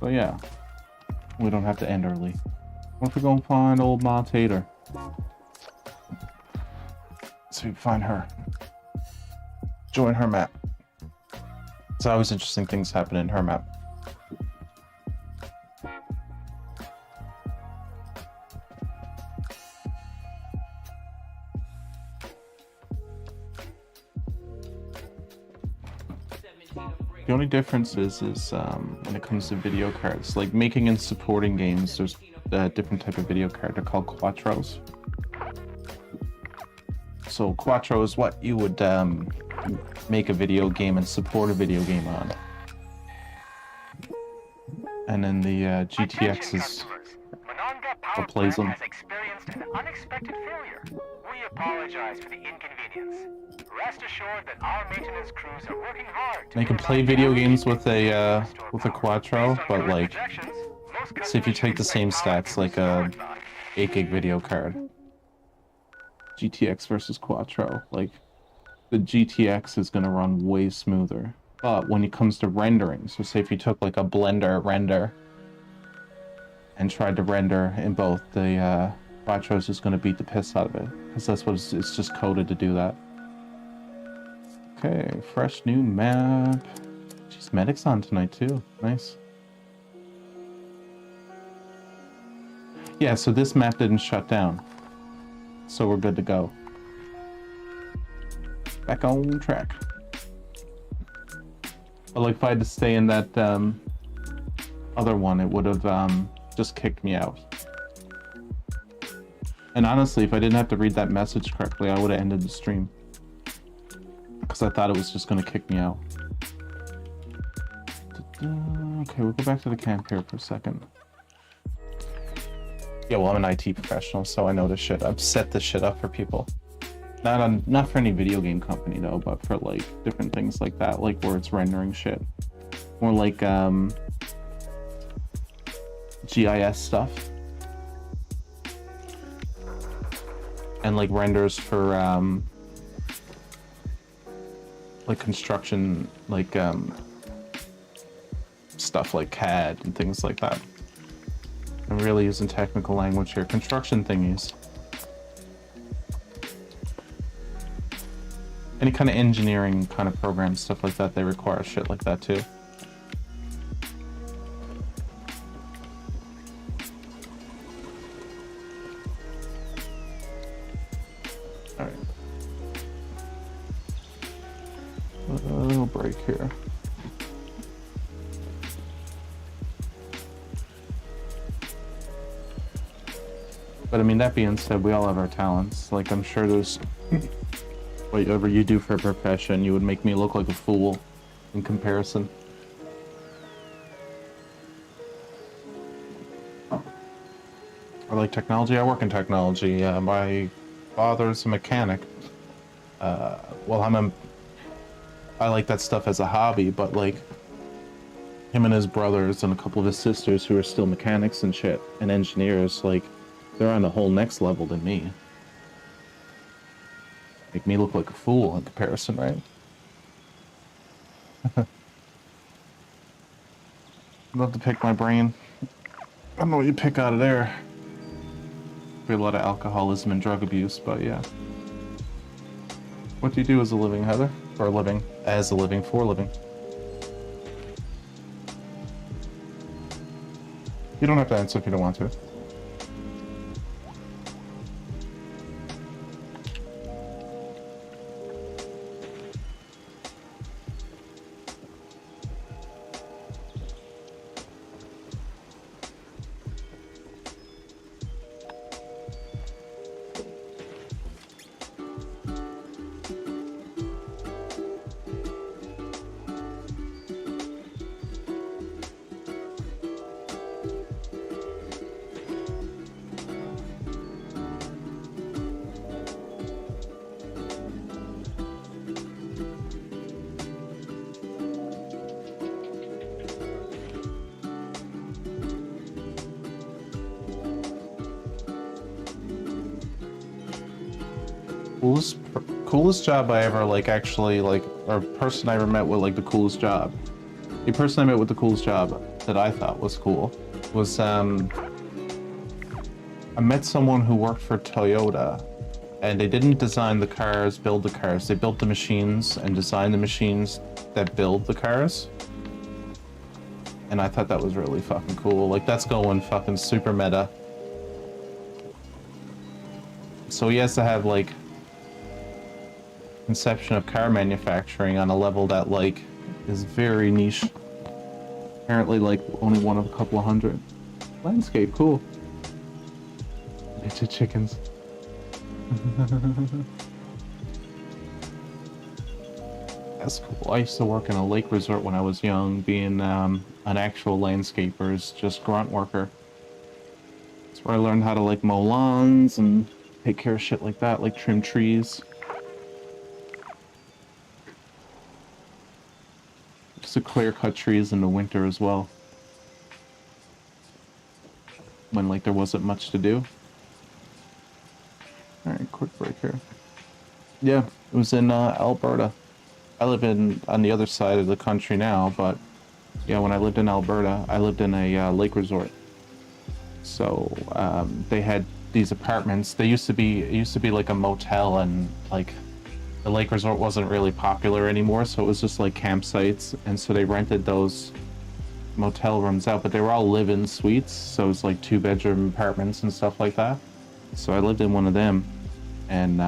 So yeah, we don't have to end early. What if we go and find old Ma Tater? So we can find her. Join her map. It's always interesting things happen in her map. The only difference is when it comes to video cards, like making and supporting games, there's a different type of video card. They're called Quattros. So Quattro is what you would make a video game and support a video game on. And then the GTX is what plays them. Has experienced an unexpected failure. We apologize for the inconvenience. Rest assured that our maintenance crews are working hard to They can play video games with a Quattro, but like, say if you take the same stats like a 8 gig video card, GTX versus Quattro, like the GTX is gonna run way smoother. But when it comes to rendering, so say if you took like a Blender render and tried to render in both, the Quattro's is gonna beat the piss out of it, because that's what it's just coded to do that. Okay, fresh new map. Jeez, Medic's on tonight too. Nice. Yeah, so this map didn't shut down. So we're good to go. Back on track. But like if I had to stay in that other one, it would have just kicked me out. And honestly, if I didn't have to read that message correctly, I would have ended the stream. Because I thought it was just going to kick me out. Okay, we'll go back to the camp here for a second. Yeah, well, I'm an IT professional, so I know this shit. I've set this shit up for people. Not for any video game company, though, but for, like, different things like that, like where it's rendering shit. More like, GIS stuff. And, like, renders for, like construction, like stuff like CAD and things like that. I'm really using technical language here. Construction thingies. Any kind of engineering kind of programs, stuff like that, they require shit like that too. Alright. A little break here. But I mean, that being said, we all have our talents. Like, I'm sure there's whatever you do for a profession, you would make me look like a fool in comparison. I like technology. I work in technology. My father's a mechanic. Well, I like that stuff as a hobby, but like him and his brothers and a couple of his sisters who are still mechanics and shit and engineers, like they're on a whole next level than me. Make me look like a fool in comparison, right? Love to pick my brain. I don't know what you pick out of there. Be a lot of alcoholism and drug abuse, but yeah. What do you do as a living, Heather? Or a living, as a living, for a living? You don't have to answer if you don't want to. Coolest job I ever like actually like, or person I ever met with like the coolest job. The person I met with the coolest job that I thought was cool was I met someone who worked for Toyota, and they didn't design the cars, build the cars. They built the machines and designed the machines that build the cars. And I thought that was really fucking cool. Like, that's going fucking super meta. So he has to have like conception of car manufacturing on a level that like is very niche. Apparently like only one of a couple of hundred. Landscape, cool. Bitch of chickens. That's cool. I used to work in a lake resort when I was young, being an actual landscaper, just grunt worker. That's where I learned how to like mow lawns and take care of shit like that, like trim trees. Just to clear cut trees in the winter as well. When like there wasn't much to do. Alright, quick break here. Yeah, it was in Alberta. I live on the other side of the country now, but yeah, when I lived in Alberta, I lived in a lake resort. So they had these apartments. It used to be like a motel, and like the lake resort wasn't really popular anymore, so it was just like campsites, and so they rented those motel rooms out, but they were all live-in suites, so it's like 2-bedroom apartments and stuff like that. So I lived in one of them, and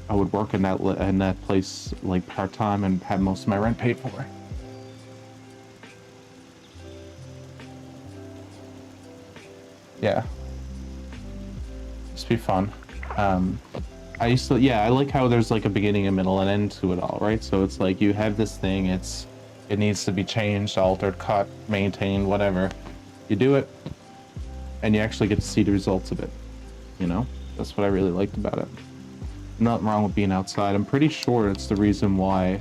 I would work in that place like part-time and have most of my rent paid for. Yeah, just be fun. I used to, yeah, I like how there's like a beginning, a middle, and end to it all, right? So it's like you have this thing, it needs to be changed, altered, cut, maintained, whatever. You do it, and you actually get to see the results of it, you know? That's what I really liked about it. Nothing wrong with being outside. I'm pretty sure it's the reason why,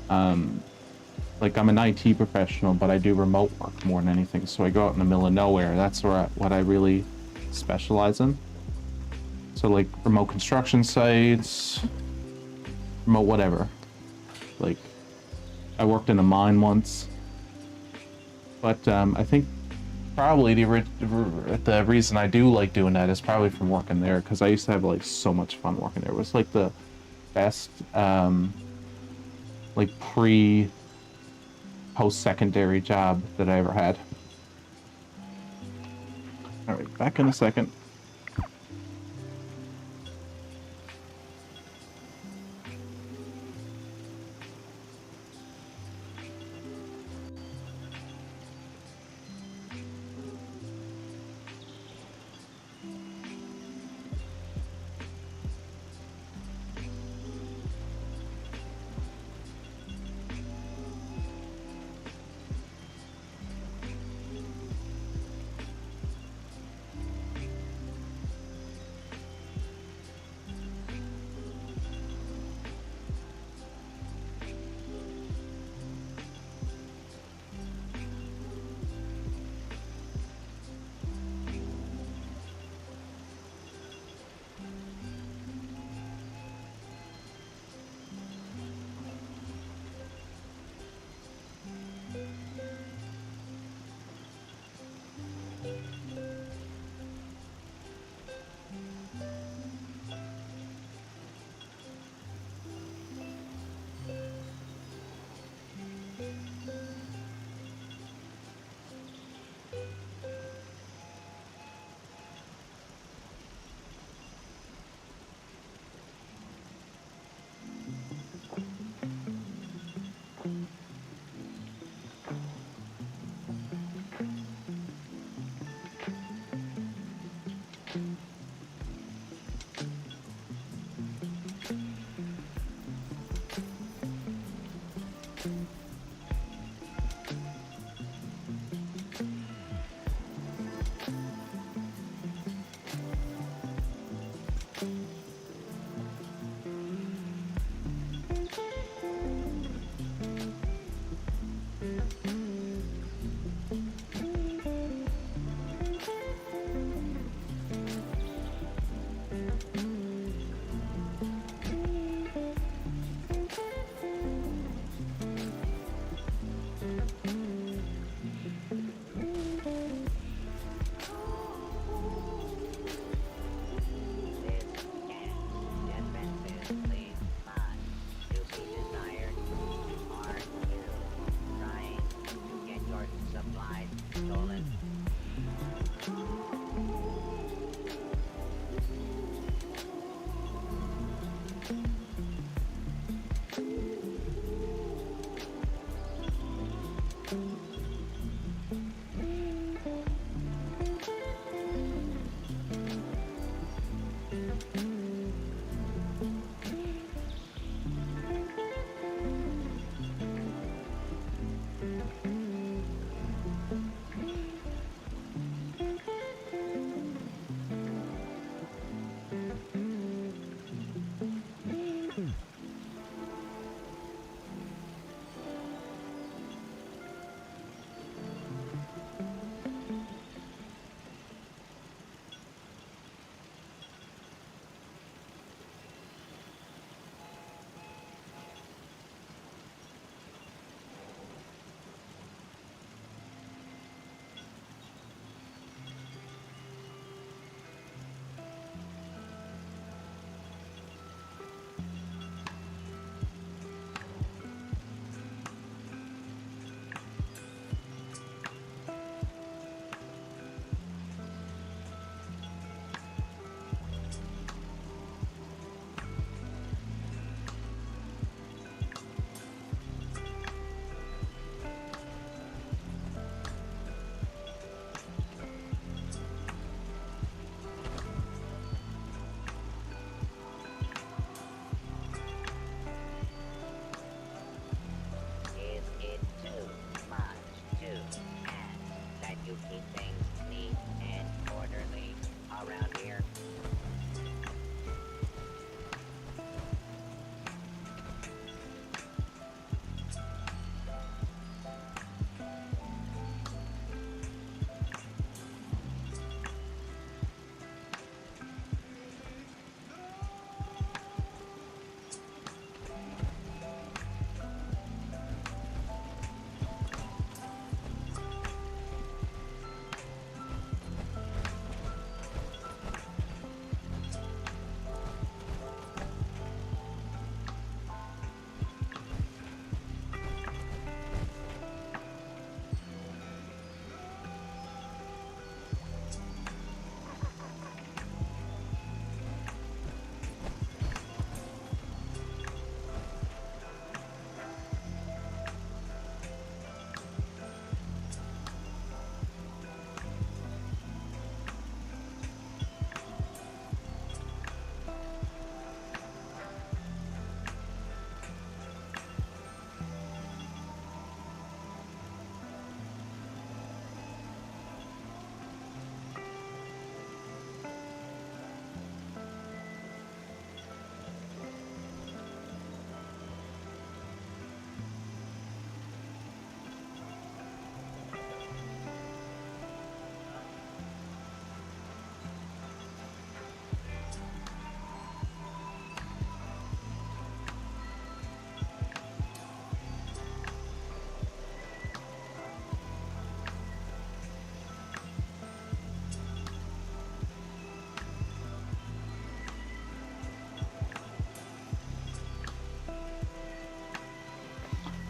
like I'm an IT professional, but I do remote work more than anything. So I go out in the middle of nowhere. That's what I really specialize in. So like remote construction sites, remote whatever. Like I worked in a mine once, but I think probably the reason I do like doing that is probably from working there, because I used to have like so much fun working there. It was like the best like post-secondary job that I ever had. All right, back in a second.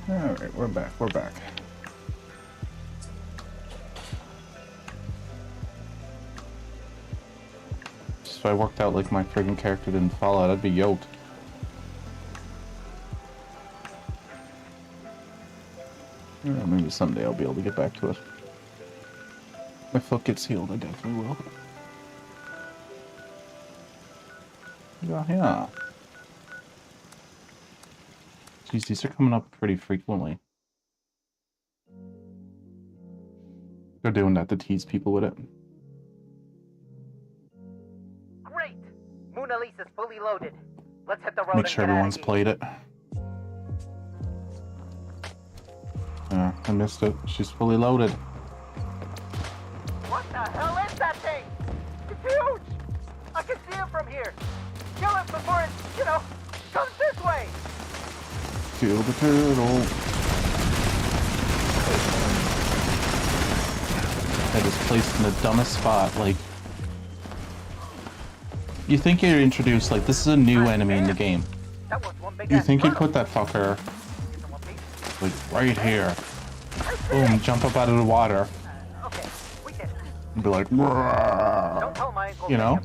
Alright, we're back, we're back. If I worked out like my friggin' character didn't fall out, I'd be yoked. Yeah, maybe someday I'll be able to get back to it. My foot gets healed, I definitely will. Yeah. Jeez, these are coming up pretty frequently. They're doing that to tease people with it. Great! Mona Lisa's fully loaded. Let's hit the road Make sure everyone's played it. Yeah, I missed it. She's fully loaded. What the hell is that thing? It's huge! I can see it from here. Kill it before it, comes this way! Kill the turtle. That is placed in the dumbest spot, like... You think you're introduced, like, this is a new enemy in the game. You think you'd put that fucker, like, right here. Boom, jump up out of the water. And be like, you know?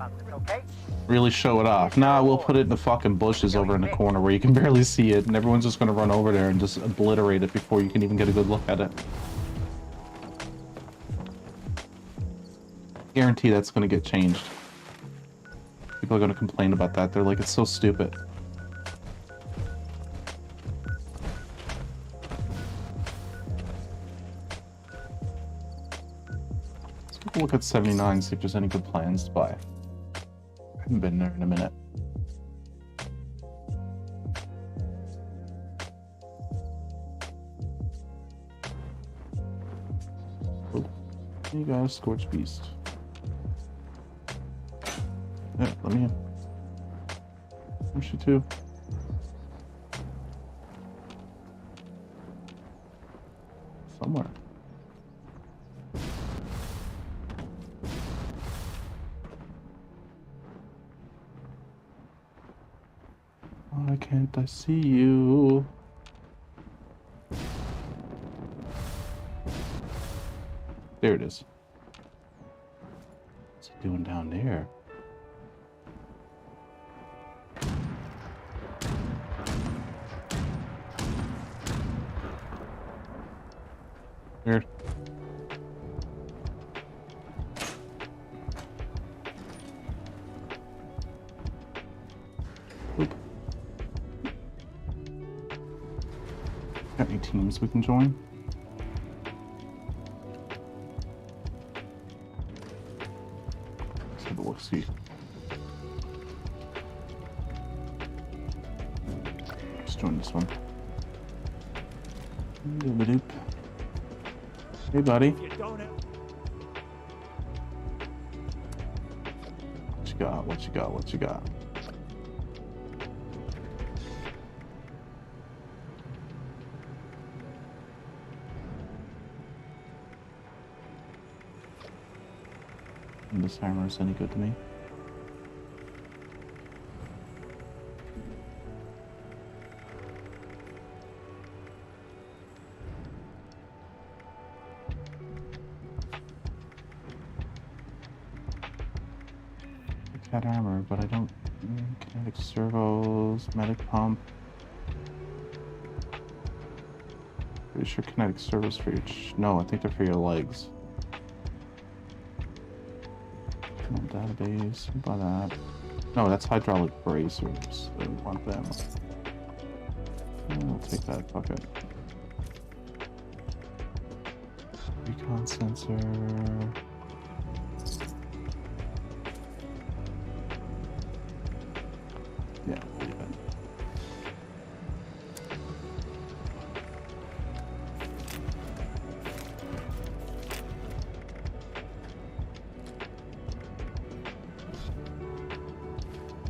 Really show it off. Nah, we'll put it in the fucking bushes over in the corner where you can barely see it, and everyone's just gonna run over there and just obliterate it before you can even get a good look at it. Guarantee that's gonna get changed. People are gonna complain about that. They're like, it's so stupid. Let's take a look at 79, see if there's any good plans to buy. I haven't been there in a minute. Oh, you got a Scorched Beast. Yeah, let me in. Where's she too? Somewhere. Why can't I see you? There it is. What's it doing down there? Weird. Oop. Got any teams we can join? Let's have a look, see. Let's join this one. Doop-a-doop. Hey, buddy. What you got? What you got? What you got? And this hammer is any good to me? That armor, but I don't. Kinetic servos, medic pump. Pretty sure kinetic servos for your. No, I think they're for your legs. Database, buy that. No, that's hydraulic bracers. I want them. I'll take that. Fuck it. Recon sensor. Yeah, we'll leave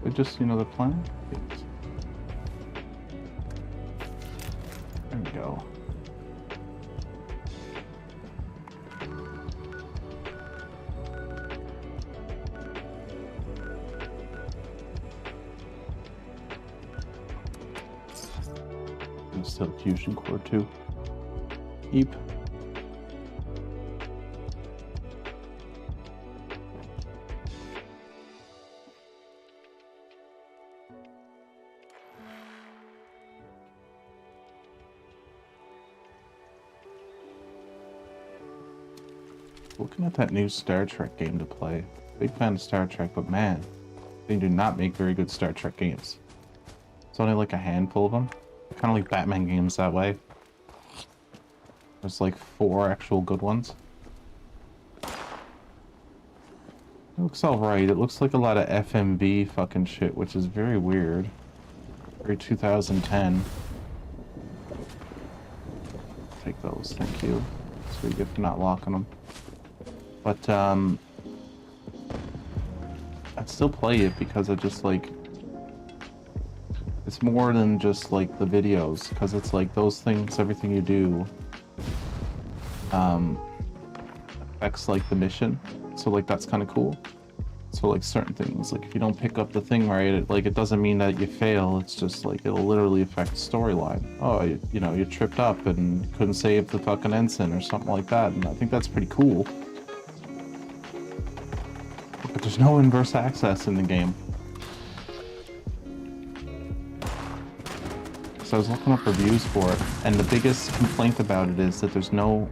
it. Just, you know, the plan? Yes. There we go. still fusion core too. Eep. Looking at that new Star Trek game to play. Big fan of Star Trek, but man, they do not make very good Star Trek games. It's only like a handful of them. Kind of like Batman games that way. There's like 4 actual good ones. It looks alright. It looks like a lot of FMV fucking shit, which is very weird. Very 2010. Take those, thank you. That's what you get for not locking them. But, I'd still play it because I just like... It's more than just like the videos, because it's like those things, everything you do, affects like the mission. So like that's kind of cool. So like certain things, like if you don't pick up the thing right, it doesn't mean that you fail. It's just like it'll literally affect the storyline. Oh, you know, you tripped up and couldn't save the fucking ensign or something like that, and I think that's pretty cool. But there's no inverse access in the game. So I was looking up reviews for it, and the biggest complaint about it is that there's no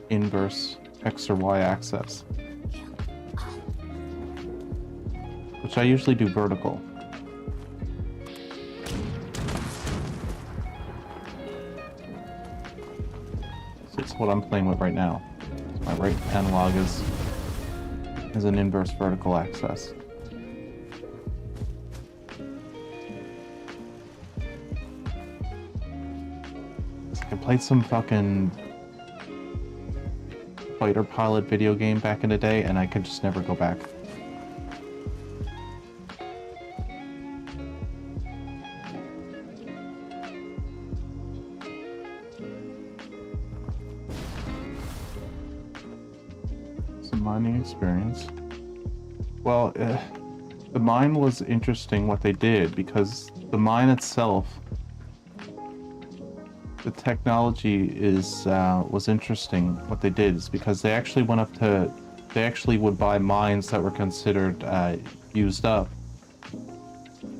inverse X or Y access. Which I usually do vertical. So it's what I'm playing with right now. My right analog is an inverse vertical access. I played some fucking fighter pilot video game back in the day, and I could just never go back. Some mining experience. Well, the mine was interesting what they did, because the mine itself, the technology was interesting. What they did is because they actually went up to, they actually would buy mines that were considered used up,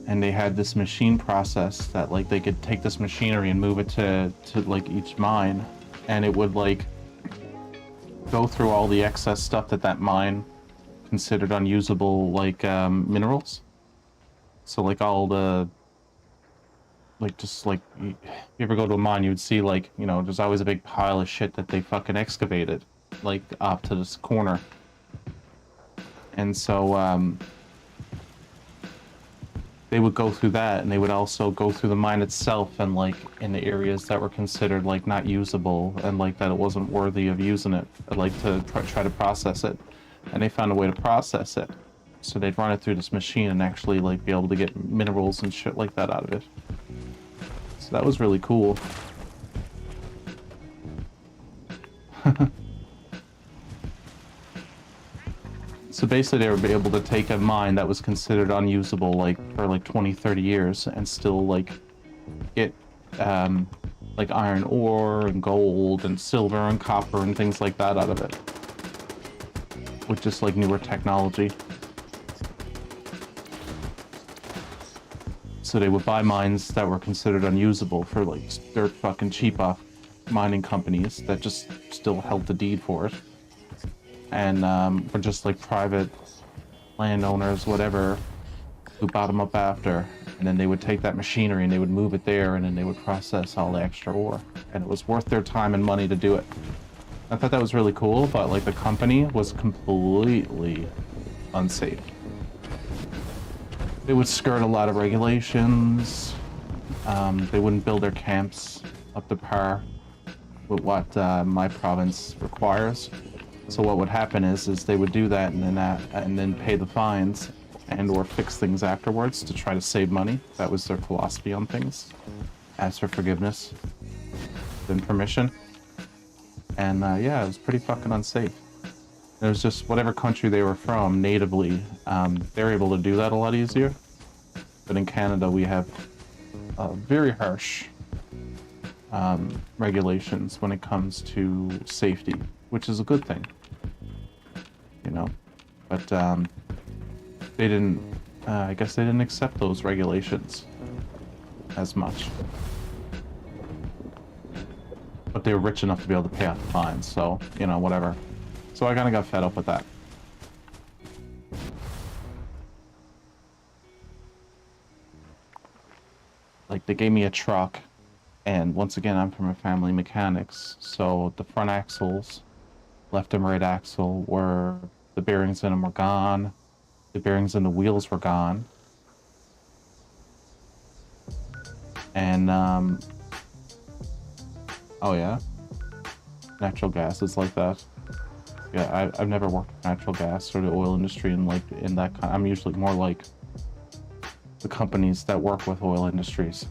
and they had this machine process that like they could take this machinery and move it to like each mine, and it would like go through all the excess stuff that mine considered unusable, like minerals. So like all the, like, just like, you ever go to a mine, you would see, like, you know, there's always a big pile of shit that they fucking excavated, like, up to this corner. And so, they would go through that, and they would also go through the mine itself, and, like, in the areas that were considered, like, not usable, and, like, that it wasn't worthy of using it, like, to try to process it. And they found a way to process it. So they'd run it through this machine and actually, like, be able to get minerals and shit like that out of it. So that was really cool. So basically they were able to take a mine that was considered unusable, like, for like 20, 30 years, and still, like, get, like, iron ore and gold and silver and copper and things like that out of it. With just, like, newer technology. So they would buy mines that were considered unusable for, like, dirt fucking cheap off mining companies that just still held the deed for it. And, were just, like, private landowners, whatever, who bought them up after. And then they would take that machinery and they would move it there, and then they would process all the extra ore. And it was worth their time and money to do it. I thought that was really cool, but, like, the company was completely unsafe. They would skirt a lot of regulations. They wouldn't build their camps up to par with what my province requires. So what would happen is they would do that and then pay the fines and or fix things afterwards to try to save money. That was their philosophy on things. Ask for forgiveness, then permission. And yeah, it was pretty fucking unsafe. It was just whatever country they were from natively, they were able to do that a lot easier. But in Canada, we have very harsh regulations when it comes to safety, which is a good thing, you know. But they didn't. I guess they didn't accept those regulations as much. But they were rich enough to be able to pay off the fines, so you know, whatever. So I kind of got fed up with that. Like, they gave me a truck, and once again, I'm from a family of mechanics, so the front axles, left and right axle, were, the bearings in them were gone, the bearings in the wheels were gone, and, oh yeah, natural gas is like that. Yeah, I've never worked with natural gas or the oil industry, and like, in that kind, I'm usually more like the companies that work with oil industries.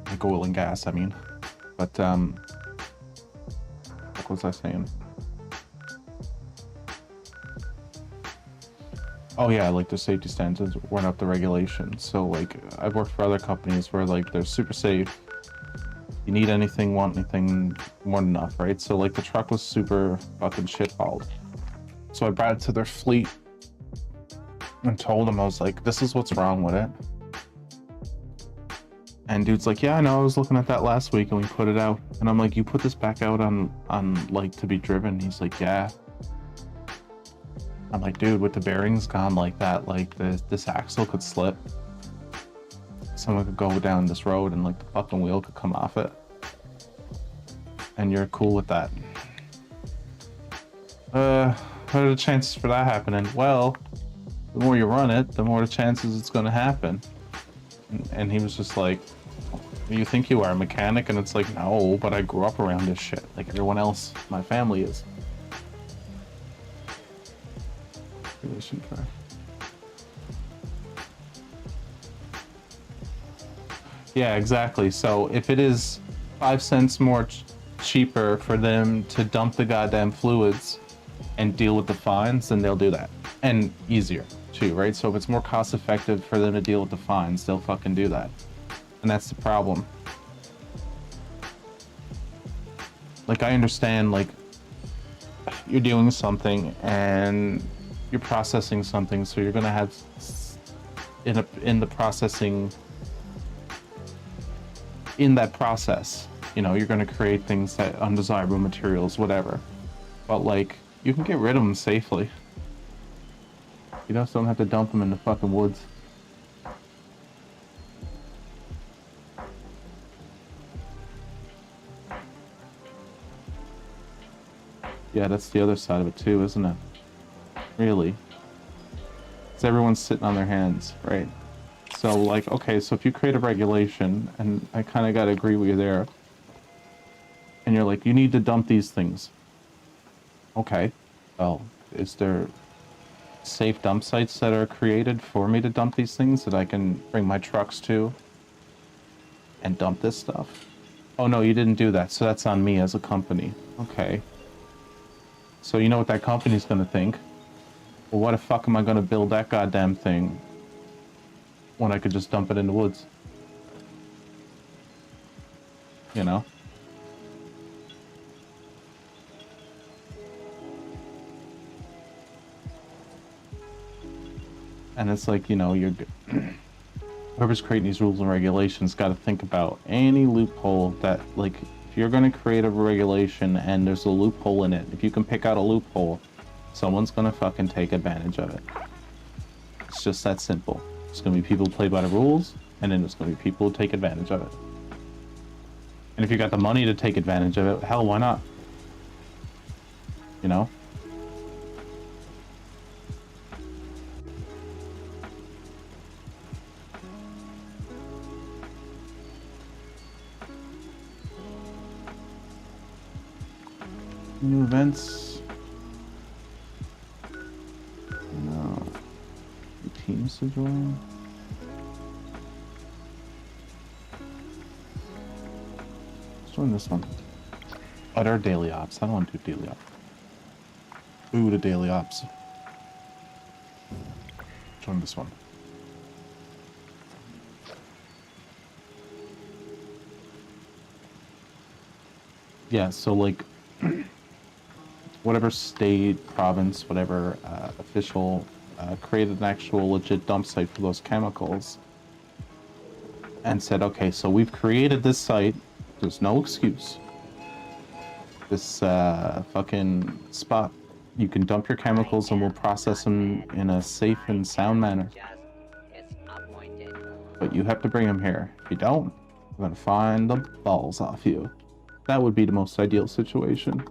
Like oil and gas, I mean. But, what was I saying? Oh yeah, like the safety standards weren't up to regulation. So like, I've worked for other companies where like, they're super safe. You need anything, want anything, more than enough, right? So like, the truck was super fucking shitballed. So I brought it to their fleet and told them, I was like, this is what's wrong with it. And dude's like, yeah, I know, I was looking at that last week and we put it out. And I'm like, you put this back out on like to be driven? He's like, yeah. I'm like, dude, with the bearings gone like that, like this axle could slip. Someone could go down this road and like the fucking wheel could come off it. And you're cool with that. What are the chances for that happening? Well, the more you run it, the more the chances it's gonna happen. And he was just like, you think you are a mechanic? And it's like, no, but I grew up around this shit. Like everyone else, my family is. Yeah, exactly. So if it is 5 cents more cheaper for them to dump the goddamn fluids and deal with the fines, then they'll do that. And easier too, right? So if it's more cost effective for them to deal with the fines, they'll fucking do that. And that's the problem. Like, I understand, like, you're doing something and you're processing something, so you're gonna have in the processing, in that process, you know, you're gonna create things that undesirable materials, whatever. But like, you can get rid of them safely. You just don't have to dump them in the fucking woods. Yeah, that's the other side of it too, isn't it? Really. Because everyone's sitting on their hands, right? So like, okay, so if you create a regulation, and I kind of gotta agree with you there, and you're like, you need to dump these things. Okay, well, is there safe dump sites that are created for me to dump these things that I can bring my trucks to and dump this stuff? Oh no, you didn't do that, so that's on me as a company. Okay. So you know what that company's gonna think? Well, why the fuck am I gonna build that goddamn thing when I could just dump it in the woods? You know? And it's like, you know, you're whoever's creating these rules and regulations got to think about any loophole that, like, if you're going to create a regulation and there's a loophole in it, if you can pick out a loophole, someone's going to fucking take advantage of it. It's just that simple. There's going to be people who play by the rules, and then there's going to be people who take advantage of it. And if you got the money to take advantage of it, hell, why not? You know? New events. No. New teams to join. Let's join this one. Oh, they're daily ops. I don't want to do daily ops. Ooh, the daily ops. Join this one. Yeah, so like whatever state, province, whatever official created an actual legit dump site for those chemicals and said, okay, so we've created this site. There's no excuse. This fucking spot. You can dump your chemicals and we'll process them in a safe and sound manner. But you have to bring them here. If you don't, I'm gonna find the balls off you. That would be the most ideal situation.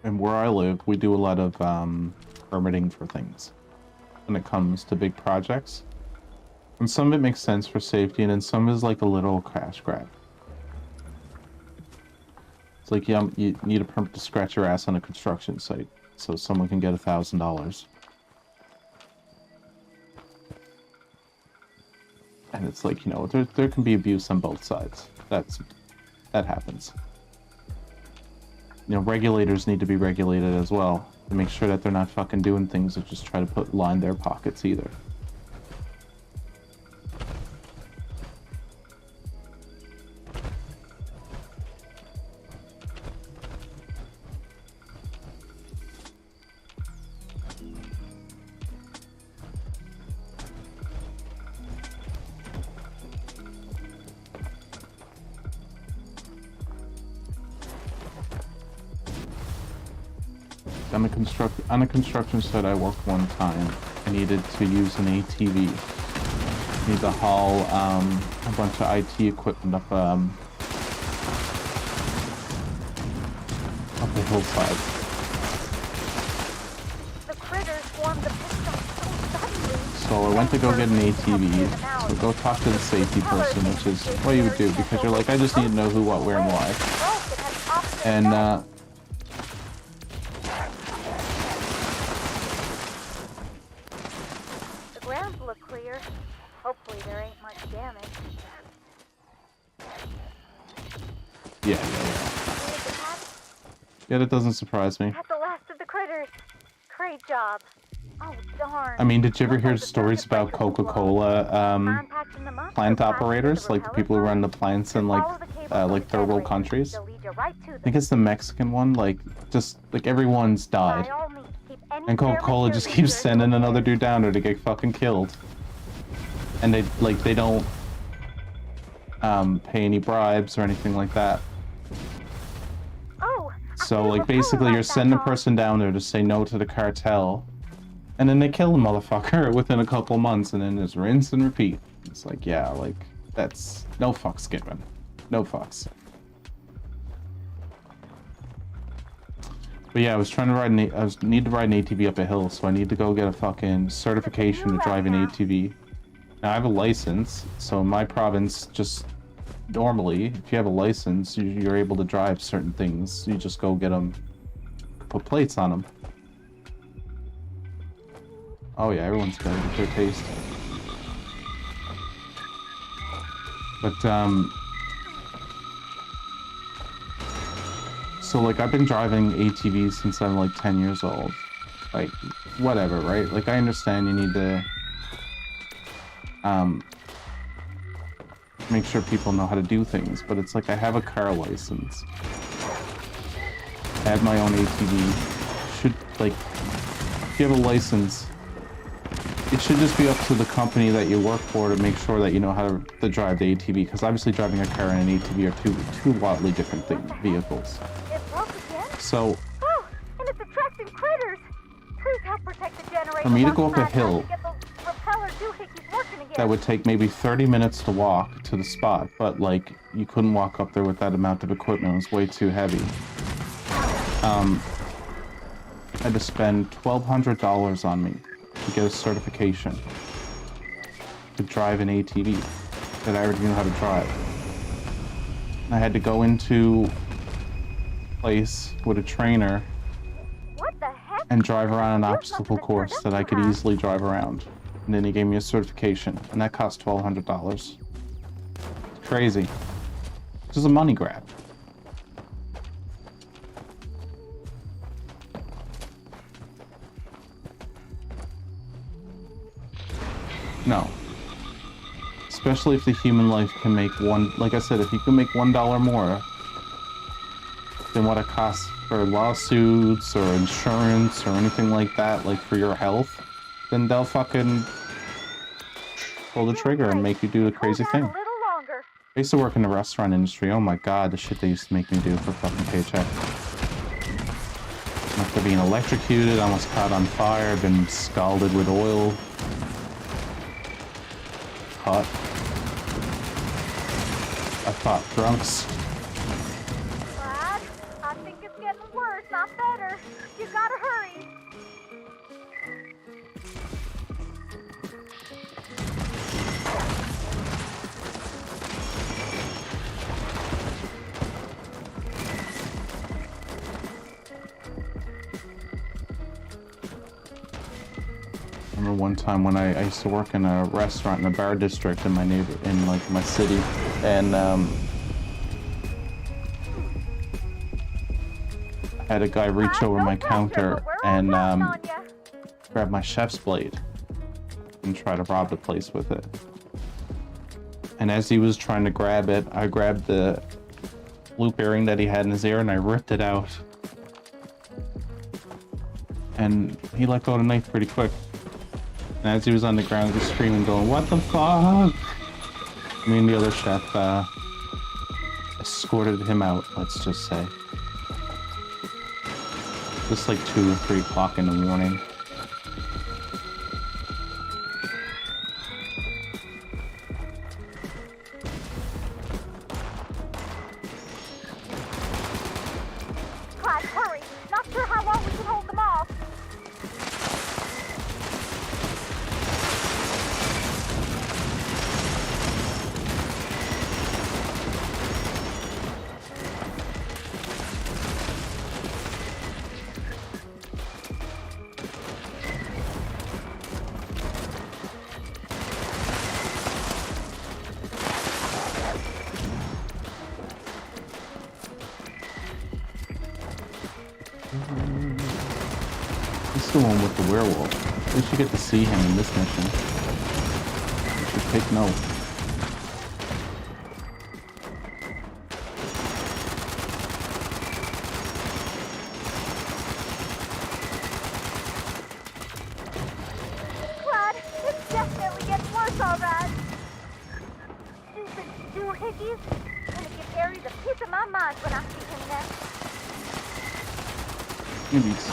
And where I live, we do a lot of permitting for things when it comes to big projects. And some of it makes sense for safety, and then some is like a little cash grab. It's like, yeah, you need a permit to scratch your ass on a construction site, so someone can get $1,000. And it's like, you know, there can be abuse on both sides. That happens. You know, regulators need to be regulated as well to make sure that they're not fucking doing things that just try to line their pockets either. On a construction site I worked one time, I needed to use an ATV. I need to haul a bunch of IT equipment up a hillside. The critters formed the picture so suddenly. So I went to go get an ATV, so go talk to the safety person, which is what you would do, because you're like, I just need to know who, what, where, and why. And yeah, that doesn't surprise me. At the last of the critters. Great job. Oh, darn. I mean, did you ever hear stories about Coca-Cola plant operators, like the people who run the plants in like third world countries? I think it's the Mexican one. Like, just like everyone's died, and Coca-Cola just keeps sending another dude down there to get fucking killed, and they don't pay any bribes or anything like that. So, like, basically you're sending a person down there to say no to the cartel, and then they kill the motherfucker within a couple months, and then there's rinse and repeat. It's like, yeah, like, that's no fucks given. No fucks. But yeah, I was trying to need to ride an ATV up a hill, so I need to go get a fucking certification to drive an ATV. Now, I have a license, so in my province, just normally, if you have a license, you're able to drive certain things. You just go get them, put plates on them. Oh yeah, everyone's got a good taste. But, so like, I've been driving ATVs since I'm like 10 years old. Like, whatever, right? Like, I understand you need to, make sure people know how to do things, but it's like, I have a car license. I have my own ATV. Should, like, if you have a license, it should just be up to the company that you work for to make sure that you know how to drive the ATV, because obviously driving a car and an ATV are two wildly different vehicles. So, and it's attracting critters. Please help protect the generator. For me to go up a hill, that would take maybe 30 minutes to walk to the spot, but like, you couldn't walk up there with that amount of equipment. It was way too heavy. I had to spend $1,200 on me to get a certification to drive an ATV that I already knew how to drive. I had to go into a place with a trainer and drive around an obstacle course that I could easily drive around. And then he gave me a certification, and that cost $1,200. crazy. It's just a money grab. No. Especially if the human life can make like I said, if you can make $1 more than what it costs for lawsuits or insurance or anything like that, like for your health, then they'll fucking pull the trigger and make you do the crazy thing. I used to work in the restaurant industry. Oh my god, the shit they used to make me do for fucking paycheck. After being electrocuted, almost caught on fire, been scalded with oil. Hot. I fought drunks. Lad, I think it's getting worse, not better. You gotta hurry. I remember one time when I used to work in a restaurant in a bar district in my city, and I had a guy reach over my counter and grab my chef's blade and try to rob the place with it. And as he was trying to grab it, I grabbed the loop earring that he had in his ear and I ripped it out. And he let go of the knife pretty quick. And as he was on the ground, he was screaming, going, "What the fuck?" Me and the other chef escorted him out, let's just say. Just like 2 or 3 o'clock in the morning. Clyde, hurry. Not sure how long we can hold them off. This is the one with the werewolf. We should get to see him in this mission. We should take note. Clyde, it's definitely getting worse, all right. Stupid doohickeys. Gonna give Harry the piece of my mind when I see him next. Honeybees.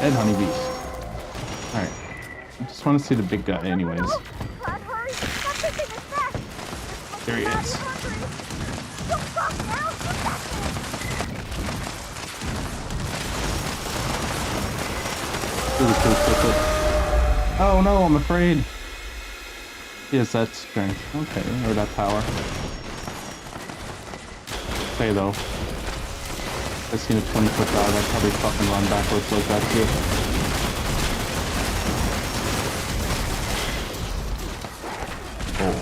Dead honeybees. Alright. I just want to see the big guy anyways. Clyde, hurry. That thing in his back. There he is. Don't stop now. Get back Oh no, I'm afraid. Yes, that's strength. Okay, or that power. Okay though. I've seen a 20-foot dog, I'd probably fucking run backwards like that too. Oh,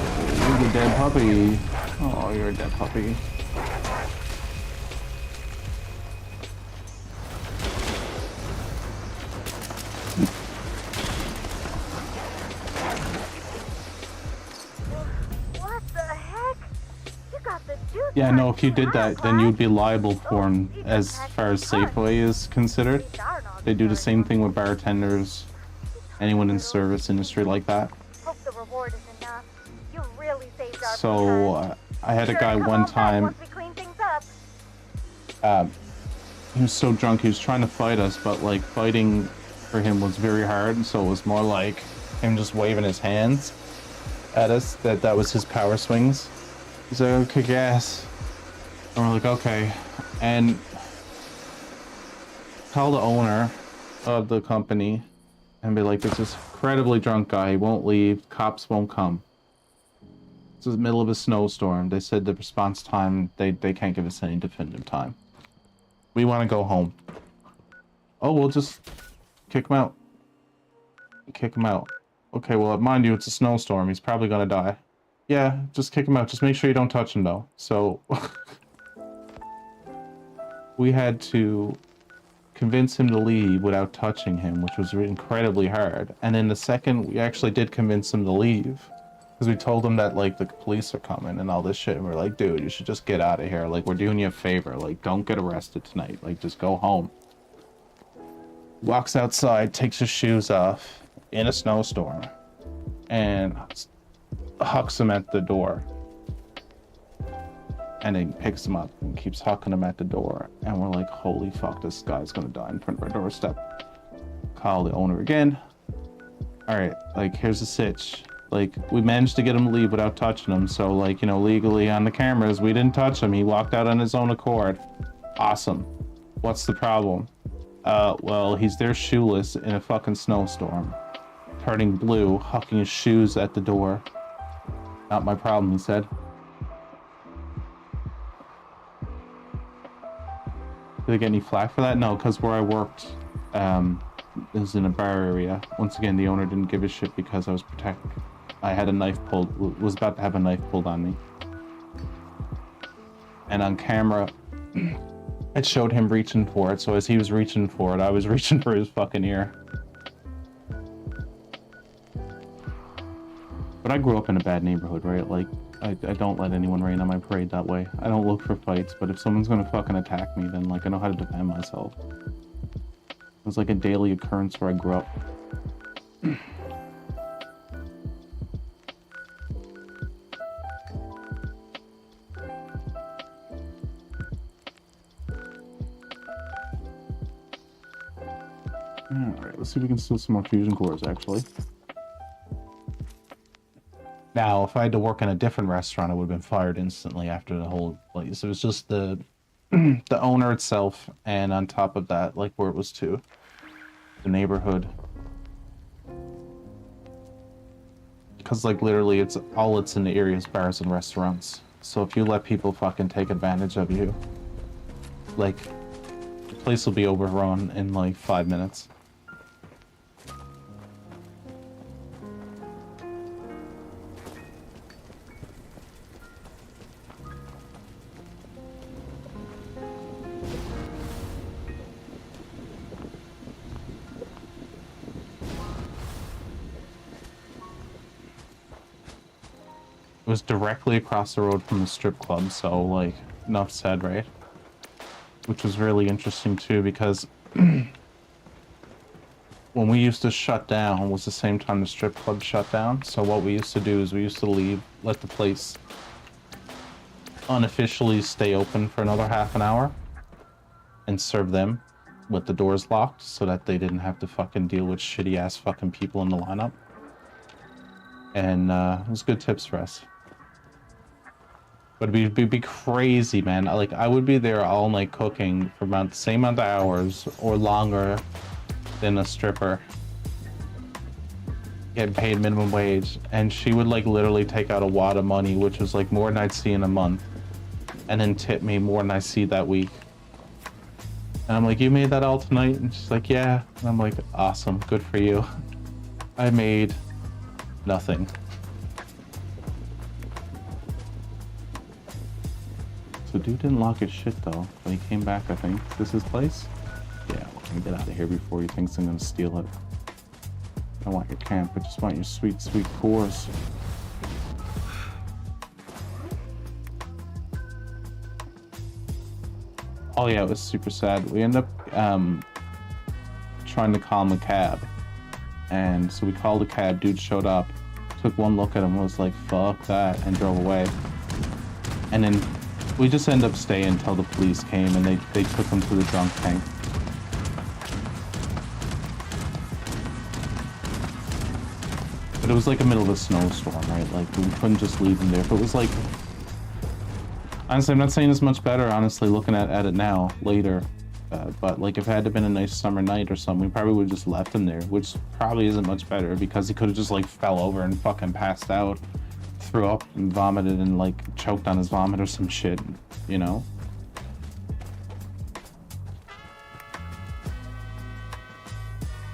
you're the dead puppy. Oh, you're a dead puppy. What the heck? You got the juice. Yeah, no, if you did that, then you'd be liable for him as far as Safeway is considered. They do the same thing with bartenders, anyone in service industry like that. Hope the reward is enough. You really saved our So, I had a guy one time, once we clean things up. he was so drunk, he was trying to fight us, but like fighting for him was very hard, so it was more like him just waving his hands at us, that was his power swings. He's like, "Oh, kick ass." And we're like, okay. And call the owner of the company and be like, "There's this incredibly drunk guy, he won't leave, cops won't come. It's the middle of a snowstorm. They said the response time, they can't give us any definitive time. We want to go home." "Oh, we'll just kick him out." Kick him out. Okay, well, mind you, it's a snowstorm. He's probably gonna die. Yeah, just kick him out. Just make sure you don't touch him, though. So, we had to convince him to leave without touching him, which was incredibly hard. And then the second we actually did convince him to leave, because we told him that, like, the police are coming and all this shit, and we're like, dude, you should just get out of here. Like, we're doing you a favor. Like, don't get arrested tonight. Like, just go home. Walks outside, takes his shoes off in a snowstorm, and hucks him at the door. And then picks him up and keeps hucking him at the door. And we're like, holy fuck, this guy's gonna die in front of our doorstep. Call the owner again. Alright, like, here's the sitch. Like, we managed to get him to leave without touching him. So, like, you know, legally on the cameras, we didn't touch him. He walked out on his own accord. Awesome. What's the problem? Well, he's there shoeless in a fucking snowstorm. Turning blue, hucking his shoes at the door. Not my problem, he said. Did I get any flack for that? No, because where I worked is in a bar area. Once again, the owner didn't give a shit because I was I had a knife pulled, was about to have a knife pulled on me. And on camera, it showed him reaching for it. So as he was reaching for it, I was reaching for his fucking ear. But I grew up in a bad neighborhood, right? Like, I don't let anyone rain on my parade that way. I don't look for fights, but if someone's gonna fucking attack me, then, like, I know how to defend myself. It was like a daily occurrence where I grew up. Alright, let's see if we can steal some more fusion cores, actually. Now, if I had to work in a different restaurant, I would have been fired instantly after the whole place. It was just the owner itself, and on top of that, like, where it was to the neighborhood. Because, like, literally, it's in the area is bars and restaurants. So if you let people fucking take advantage of you, like, the place will be overrun in, like, 5 minutes. It was directly across the road from the strip club, so, like, enough said, right? Which was really interesting too, because when we used to shut down was the same time the strip club shut down. So what we used to do is we used to leave, let the place unofficially stay open for another half an hour and serve them with the doors locked so that they didn't have to fucking deal with shitty ass fucking people in the lineup. And it was good tips for us. But it'd be crazy, man. Like, I would be there all night cooking for about the same amount of hours or longer than a stripper. Getting paid minimum wage. And she would, like, literally take out a wad of money, which was, like, more than I'd see in a month. And then tip me more than I see that week. And I'm like, you made that all tonight? And she's like, yeah. And I'm like, awesome. Good for you. I made nothing. So dude didn't lock his shit though. When he came back, I think. Is this his place? Yeah, we're gonna get out of here before he thinks I'm gonna steal it. I don't want your camp, I just want your sweet, sweet cores. Oh yeah, it was super sad. We ended up trying to call him a cab. And so we called a cab, dude showed up, took one look at him, was like, fuck that, and drove away. And then we just ended up staying until the police came and they took him to the drunk tank. But it was like a middle of a snowstorm, right? Like, we couldn't just leave him there. If it was like, honestly, I'm not saying it's much better, honestly, looking at it now, later. But like, if it had to been a nice summer night or something, we probably would have just left him there, which probably isn't much better because he could have just like fell over and fucking passed out, threw up and vomited and like choked on his vomit or some shit, you know?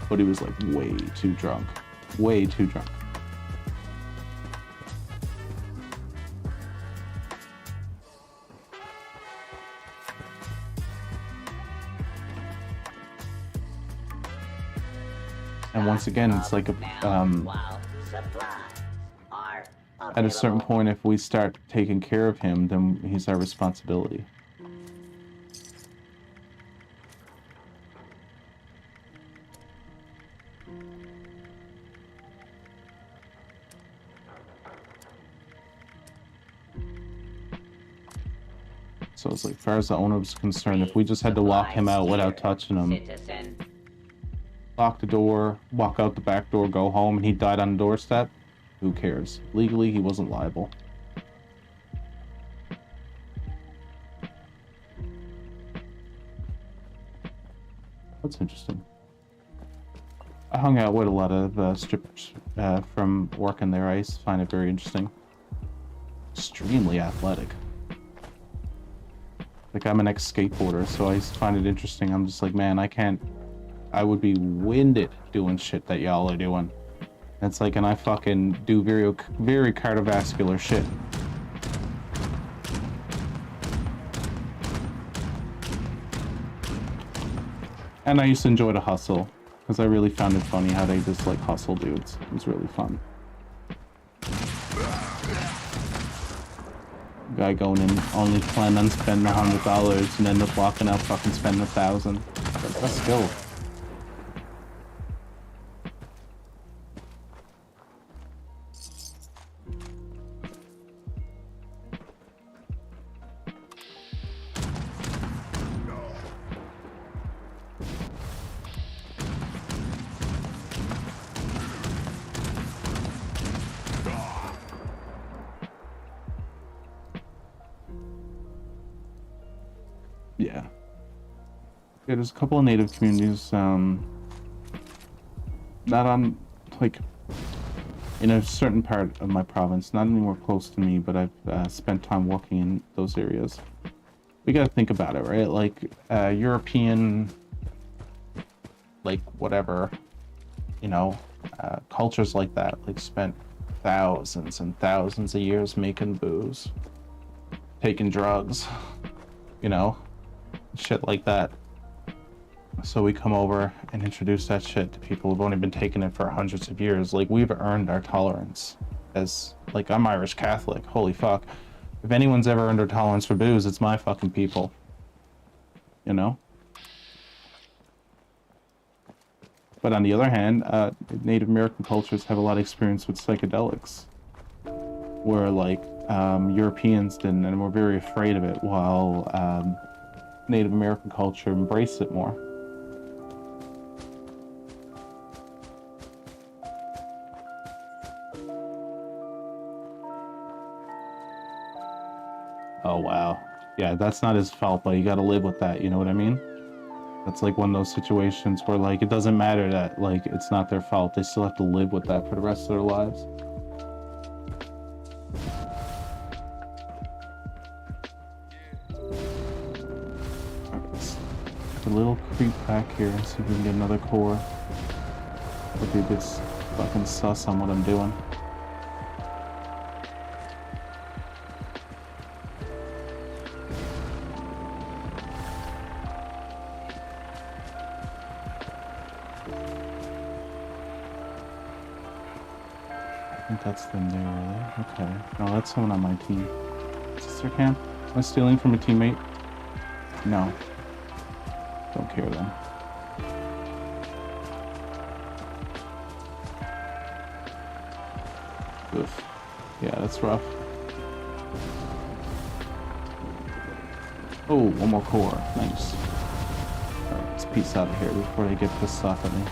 But he was like way too drunk. Way too drunk. And once again, it's like at a certain point, if we start taking care of him, then he's our responsibility. So it's like, as far as the owner was concerned, if we just had to lock him out without touching him, lock the door, walk out the back door, go home, and he died on the doorstep, who cares? Legally, he wasn't liable. That's interesting. I hung out with a lot of strippers from working there. I find it very interesting. Extremely athletic. Like, I'm an ex-skateboarder, so I find it interesting. I'm just like, man, I would be winded doing shit that y'all are doing. And it's like, and I fucking do very, very cardiovascular shit. And I used to enjoy the hustle, because I really found it funny how they just like hustle dudes. It was really fun. Guy going in only planning on spending $100 and end up walking out fucking spending $1,000. Let's go. Yeah, there's a couple of native communities, not on, like, in a certain part of my province, not anywhere close to me, but I've spent time walking in those areas. We gotta think about it, right? Like, European, like, whatever, you know, cultures like that, like, spent thousands and thousands of years making booze, taking drugs, you know? Shit like that. So we come over and introduce that shit to people who've only been taking it for hundreds of years. Like, we've earned our tolerance. As, like, I'm Irish Catholic, holy fuck. If anyone's ever earned their tolerance for booze, it's my fucking people. You know? But on the other hand, Native American cultures have a lot of experience with psychedelics. Where, like, Europeans didn't, and were very afraid of it, while Native American culture embraced it more. Oh wow. Yeah, that's not his fault, but you gotta live with that, you know what I mean? That's like one of those situations where, like, it doesn't matter that, like, it's not their fault. They still have to live with that for the rest of their lives. A little creep back here and see if we can get another core. But they just fucking sus on what I'm doing. I think that's them there, really. Okay. No, that's someone on my team. Sister camp? Am I stealing from a teammate? No. Don't care then. Oof. Yeah, that's rough. Oh, one more core. Nice. Alright, let's peace out of here before they get pissed off at me.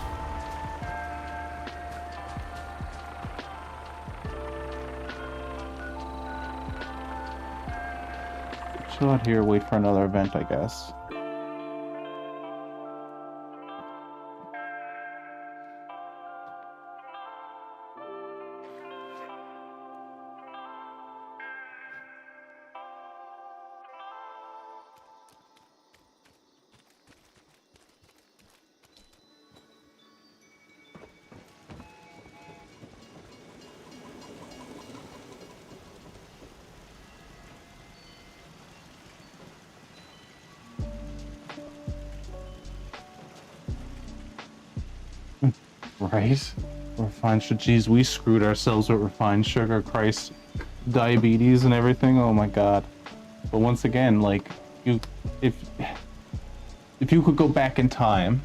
Chill out here, wait for another event, I guess. Right? Refined sugar. Geez, we screwed ourselves with refined sugar. Christ. Diabetes and everything. Oh my god. But once again, like, if you could go back in time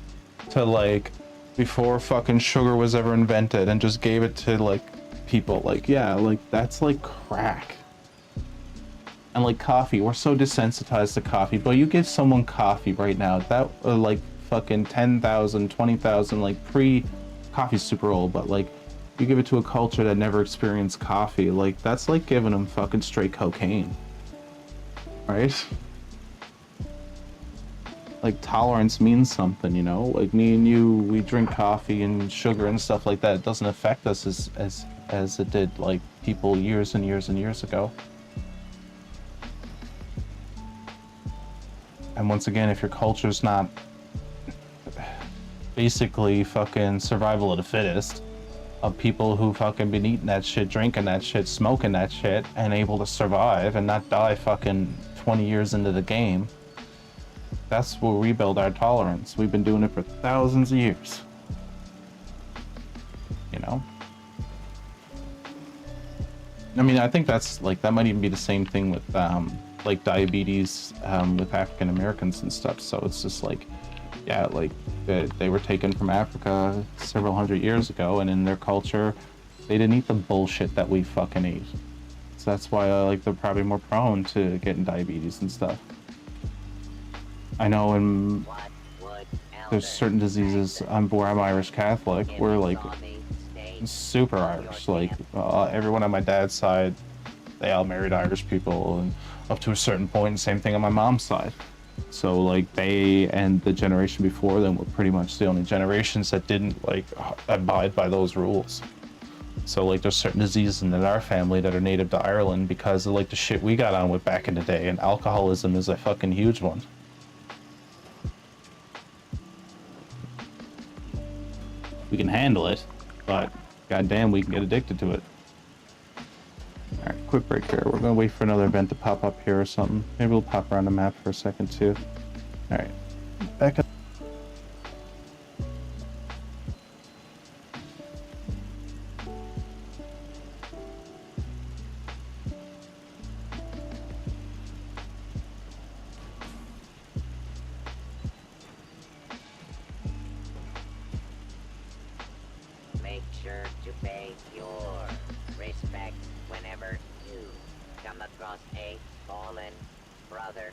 to, like, before fucking sugar was ever invented and just gave it to, like, people, like, yeah, like, that's like crack. And like coffee, we're so desensitized to coffee, but you give someone coffee right now, that like fucking 10,000, 20,000, like coffee's super old, but like you give it to a culture that never experienced coffee, like that's like giving them fucking straight cocaine, right? Like tolerance means something, you know, like me and you, we drink coffee and sugar and stuff like that. It doesn't affect us as it did like people years and years and years ago. And once again, if your culture's not basically fucking survival of the fittest, of people who fucking been eating that shit, drinking that shit, smoking that shit, and able to survive and not die fucking 20 years into the game, that's where we build our tolerance. We've been doing it for thousands of years. You know? I mean, I think that's like, that might even be the same thing with like diabetes with African Americans and stuff. So it's just like, yeah, like they were taken from Africa several hundred years ago, and in their culture, they didn't eat the bullshit that we fucking ate. So that's why like they're probably more prone to getting diabetes and stuff. I know there's certain diseases where I'm Irish Catholic, we're like super Irish. Like everyone on my dad's side, they all married Irish people, and up to a certain point, same thing on my mom's side. So like they and the generation before them were pretty much the only generations that didn't like abide by those rules. So like there's certain diseases in our family that are native to Ireland because of like the shit we got on with back in the day, and alcoholism is a fucking huge one. We can handle it, but goddamn, we can get addicted to it. Alright, quick break here. We're gonna wait for another event to pop up here or something. Maybe we'll pop around the map for a second too. Alright, back up. Make sure to pay your respect whenever you come across a fallen brother.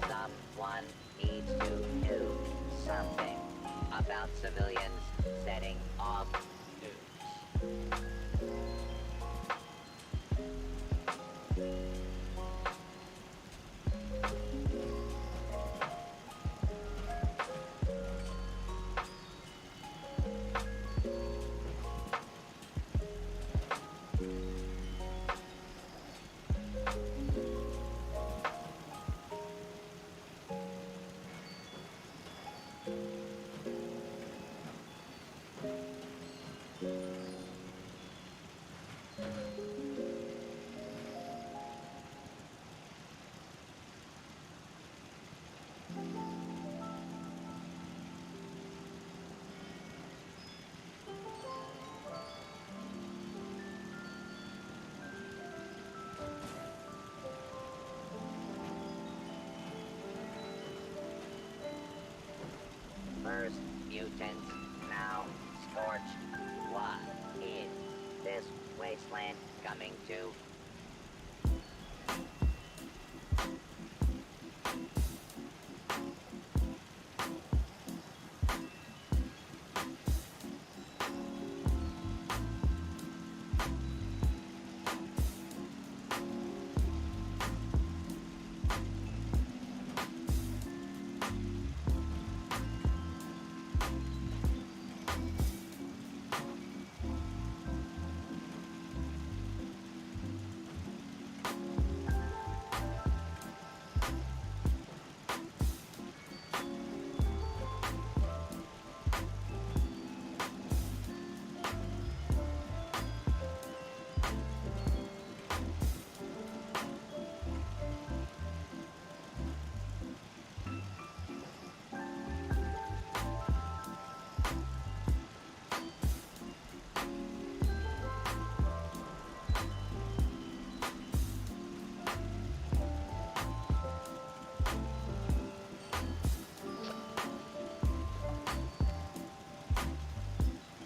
Someone needs to do something about civilians setting off nukes. mutants, now scorched. What is this wasteland coming to?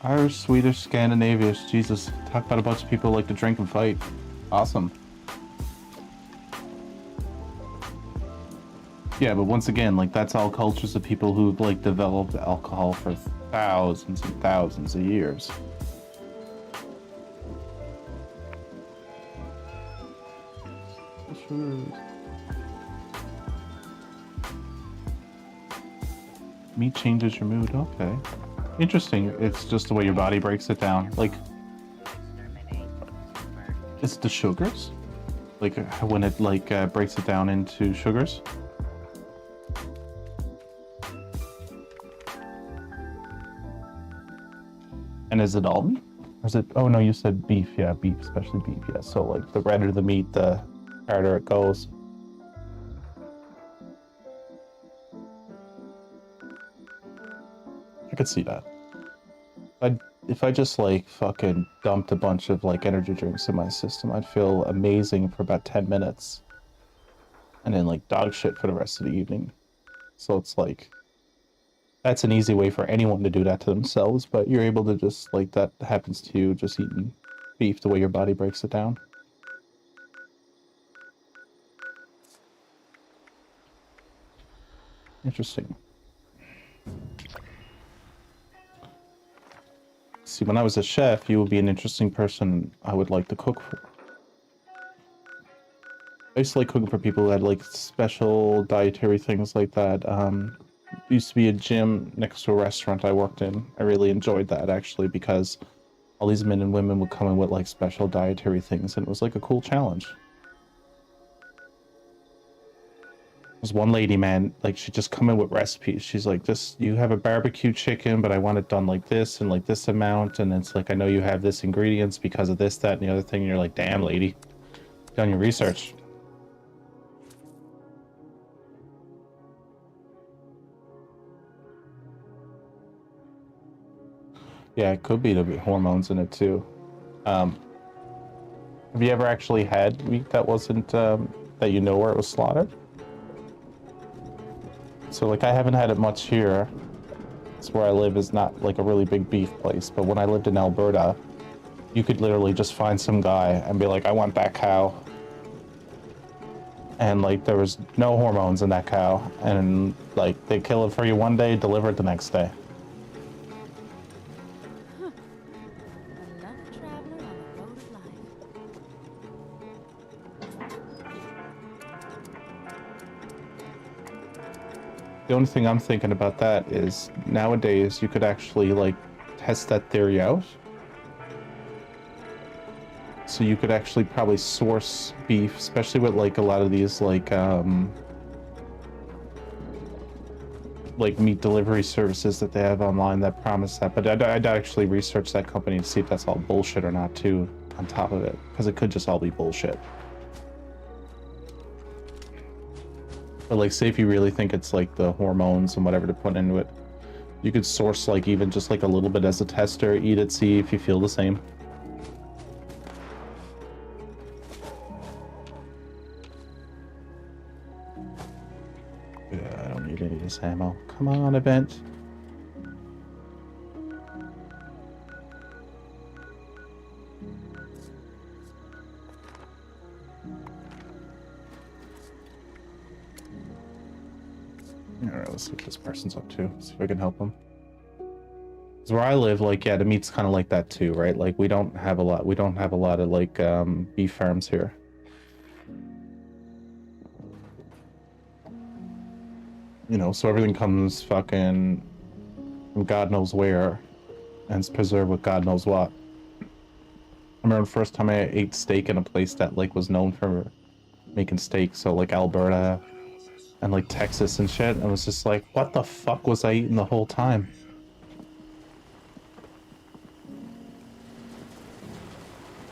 Irish, Swedish, Scandinavian. Jesus, talk about a bunch of people who like to drink and fight. Awesome. Yeah, but once again, like that's all cultures of people who've like developed alcohol for thousands and thousands of years. Meat changes your mood. Okay. Interesting. It's just the way your body breaks it down. Like, it's the sugars? Like, when it, like, breaks it down into sugars? And is it all meat? Or is it... Oh, no, you said beef. Yeah, beef, especially beef. Yeah, so, like, the redder the meat, the harder it goes. I could see that. If I just like fucking dumped a bunch of like energy drinks in my system, I'd feel amazing for about 10 minutes. And then like dog shit for the rest of the evening. So it's like, that's an easy way for anyone to do that to themselves, but you're able to just like, that happens to you just eating beef the way your body breaks it down. Interesting. See, when I was a chef, you would be an interesting person I would like to cook for. I used to like cooking for people who had like special dietary things like that. Used to be a gym next to a restaurant I worked in. I really enjoyed that actually because all these men and women would come in with like special dietary things and it was like a cool challenge. There's one lady, man, like she'd just come in with recipes. She's like, this, you have a barbecue chicken, but I want it done like this and like this amount. And it's like, I know you have this ingredients because of this, that, and the other thing. And you're like, damn, lady, done your research. Yeah, it could be the hormones in it too. Have you ever actually had meat that wasn't, that you know where it was slaughtered? So like I haven't had it much here. It's where I live is not like a really big beef place, but when I lived in Alberta, you could literally just find some guy and be like, I want that cow. And like there was no hormones in that cow, and like they kill it for you one day, deliver it the next day. The only thing I'm thinking about that is nowadays you could actually like test that theory out. So you could actually probably source beef, especially with like a lot of these like meat delivery services that they have online that promise that. But I'd actually research that company to see if that's all bullshit or not too on top of it, because it could just all be bullshit. But like, say if you really think it's like the hormones and whatever to put into it, you could source like even just like a little bit as a tester, eat it, see if you feel the same. Yeah, I don't need any of this ammo. Come on, event. Alright, let's see what this person's up to. See if I can help him. Because where I live, like, yeah, the meat's kind of like that too, right? Like, we don't have a lot of, like, beef farms here. You know, so everything comes fucking from God knows where, and it's preserved with God knows what. I remember the first time I ate steak in a place that, like, was known for making steak, so, like, Alberta and, like, Texas and shit, and I was just like, what the fuck was I eating the whole time?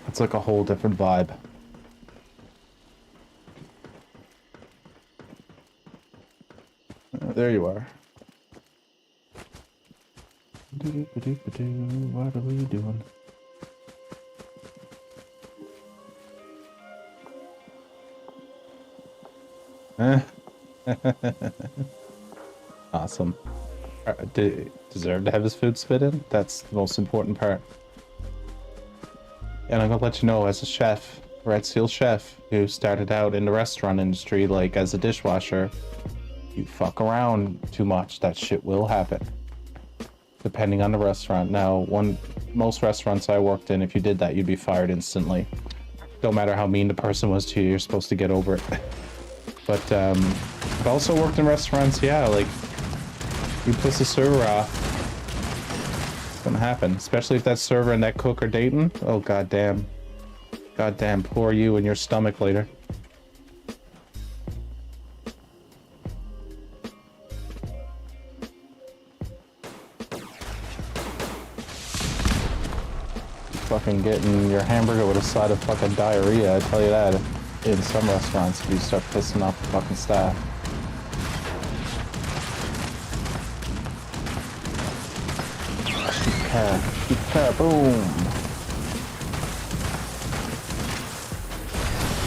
It's like a whole different vibe. There you are. What are we doing? Awesome. Deserve to have his food spit in? That's the most important part. And I'm gonna let you know, as a chef, Red Seal chef, who started out in the restaurant industry, like, as a dishwasher, you fuck around too much, that shit will happen. Depending on the restaurant. Now, most restaurants I worked in, if you did that, you'd be fired instantly. Don't matter how mean the person was to you, you're supposed to get over it. But, I've also worked in restaurants, yeah, like, you piss the server off, it's gonna happen. Especially if that server and that cook are dating. Oh, goddamn. Goddamn, poor you and your stomach later. Fucking getting your hamburger with a side of fucking diarrhea, I tell you that. In some restaurants, if you start pissing off the fucking staff. Boom!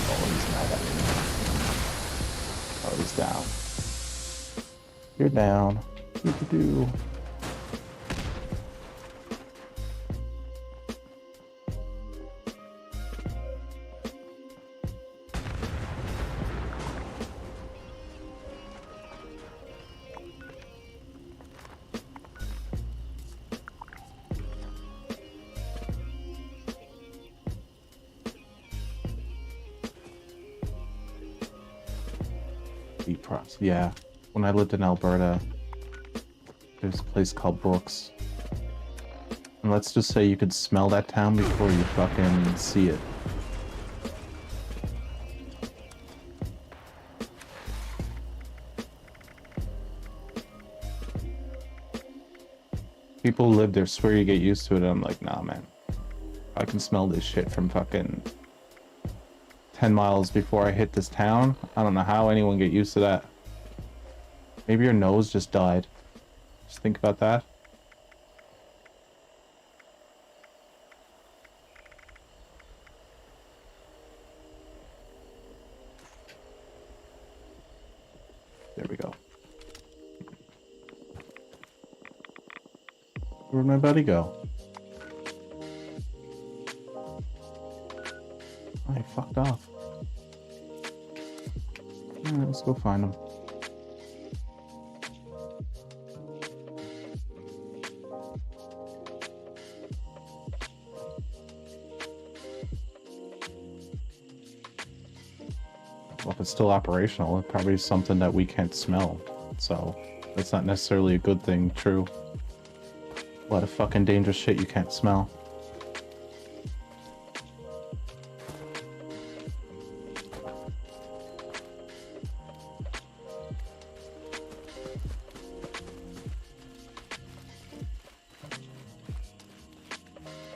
Oh, he's mad at me. Oh, he's down. You're down. Do-do-do. Yeah, when I lived in Alberta, there's a place called Brooks. And let's just say you could smell that town before you fucking see it. People who live there swear you get used to it, and I'm like, nah, man. I can smell this shit from fucking 10 miles before I hit this town. I don't know how anyone get used to that. Maybe your nose just died. Just think about that. There we go. Where'd my buddy go? Oh, he fucked off. Alright, let's go find him. Well, if it's still operational, it probably is something that we can't smell. So, that's not necessarily a good thing, true. A lot of fucking dangerous shit you can't smell.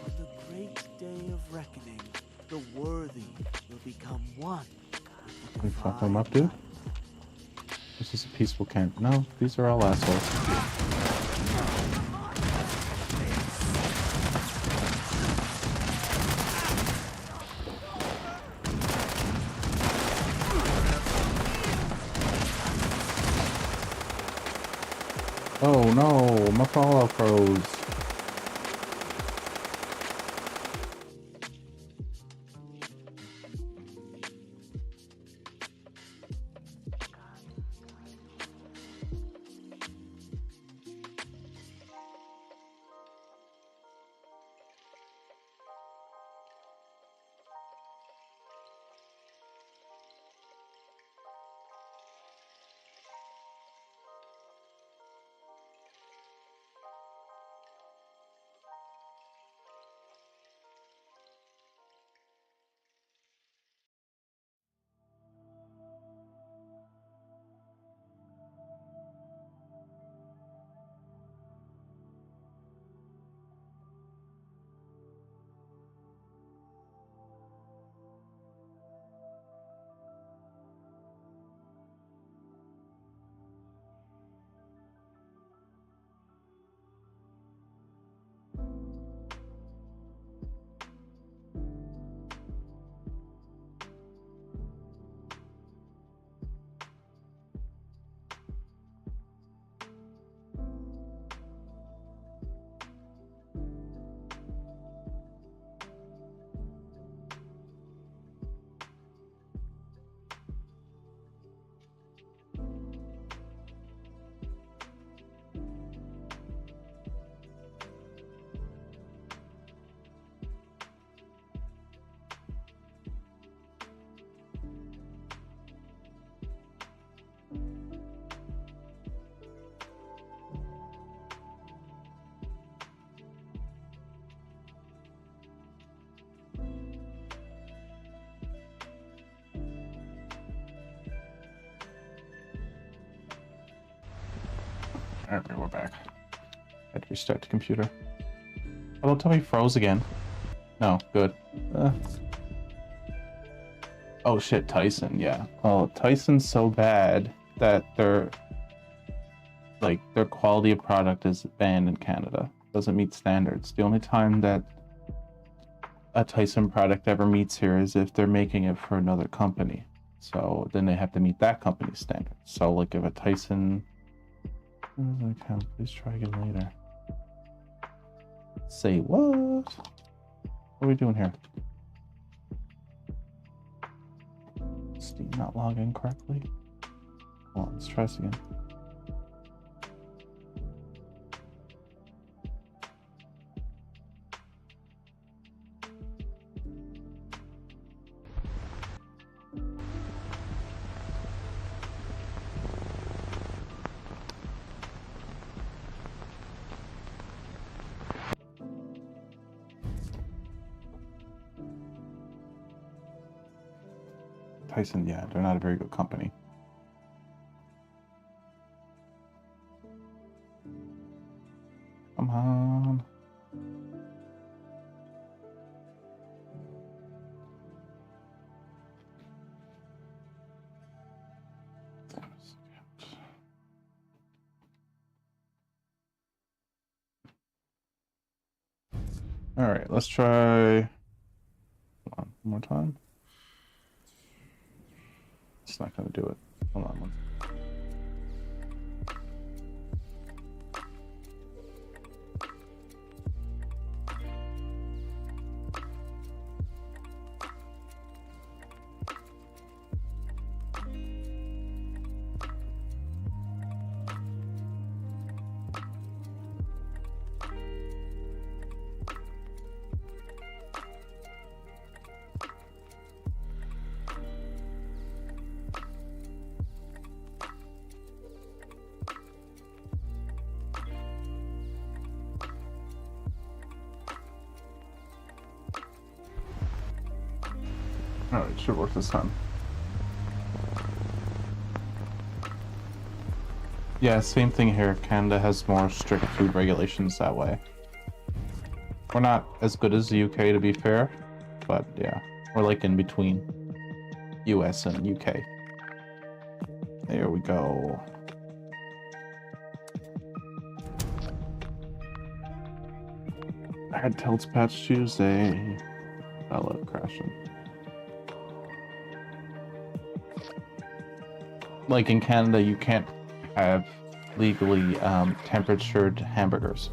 On the great day of reckoning, the worthy will become one. Can we fuck them up, dude? This is a peaceful camp. No, these are all assholes. Oh no, my Fallout froze. Alright, we're back. Had to restart the computer. Oh, don't tell me froze again. No, good. Oh shit, Tyson, yeah. Oh, Tyson's so bad that their quality of product is banned in Canada. Doesn't meet standards. The only time that a Tyson product ever meets here is if they're making it for another company. So then they have to meet that company's standards. So like if a Tyson... Please try again later. Say what? What are we doing here? Steam not logging correctly? Hold on, let's try this again. Tyson, yeah, they're not a very good company. Come on. All right, let's try. Hold on, one more time. It's not going to do it. Hold on one. Alright, it should work this time. Yeah, same thing here. Canada has more strict food regulations that way. We're not as good as the UK, to be fair, but yeah, we're like in between US and UK. There we go. I had Tilts Patch Tuesday. I love crashing. Like in Canada, you can't have legally temperatured hamburgers.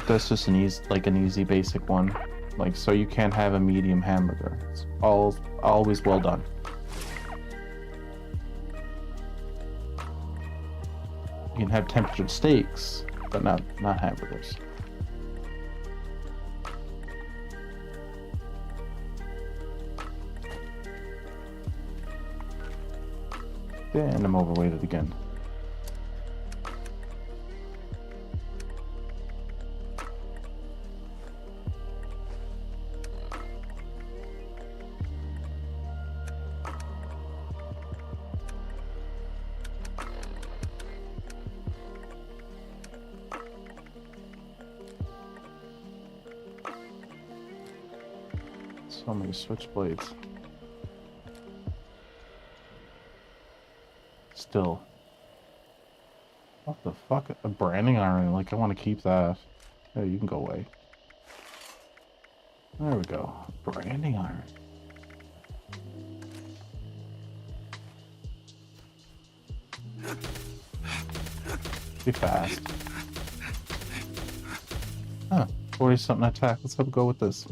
That's just an easy basic one. Like, so you can't have a medium hamburger. It's always well done. You can have temperatured steaks, but not hamburgers. And I'm overweighted again. So many switchblades. Still. What the fuck? A branding iron. Like, I want to keep that. Hey, you can go away. There we go. Branding iron. Be fast. Huh. 40-something attack. Let's have a go with this.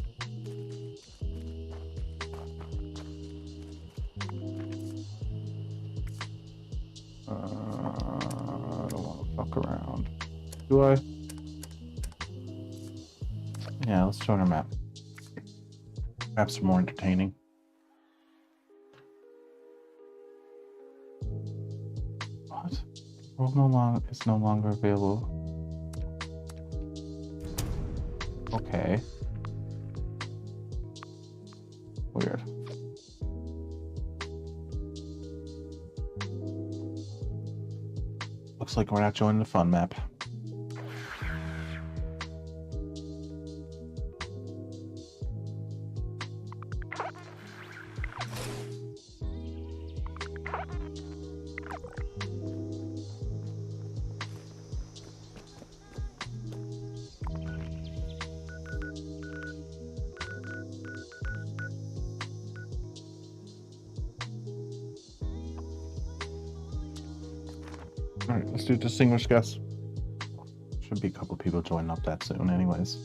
I don't want to fuck around. Do I? Yeah, let's join our map. Maps are more entertaining. What? World is no longer available. Okay. Weird. Looks like we're not joining the fun map. Alright, let's do distinguished guess. Should be a couple people joining up that soon anyways.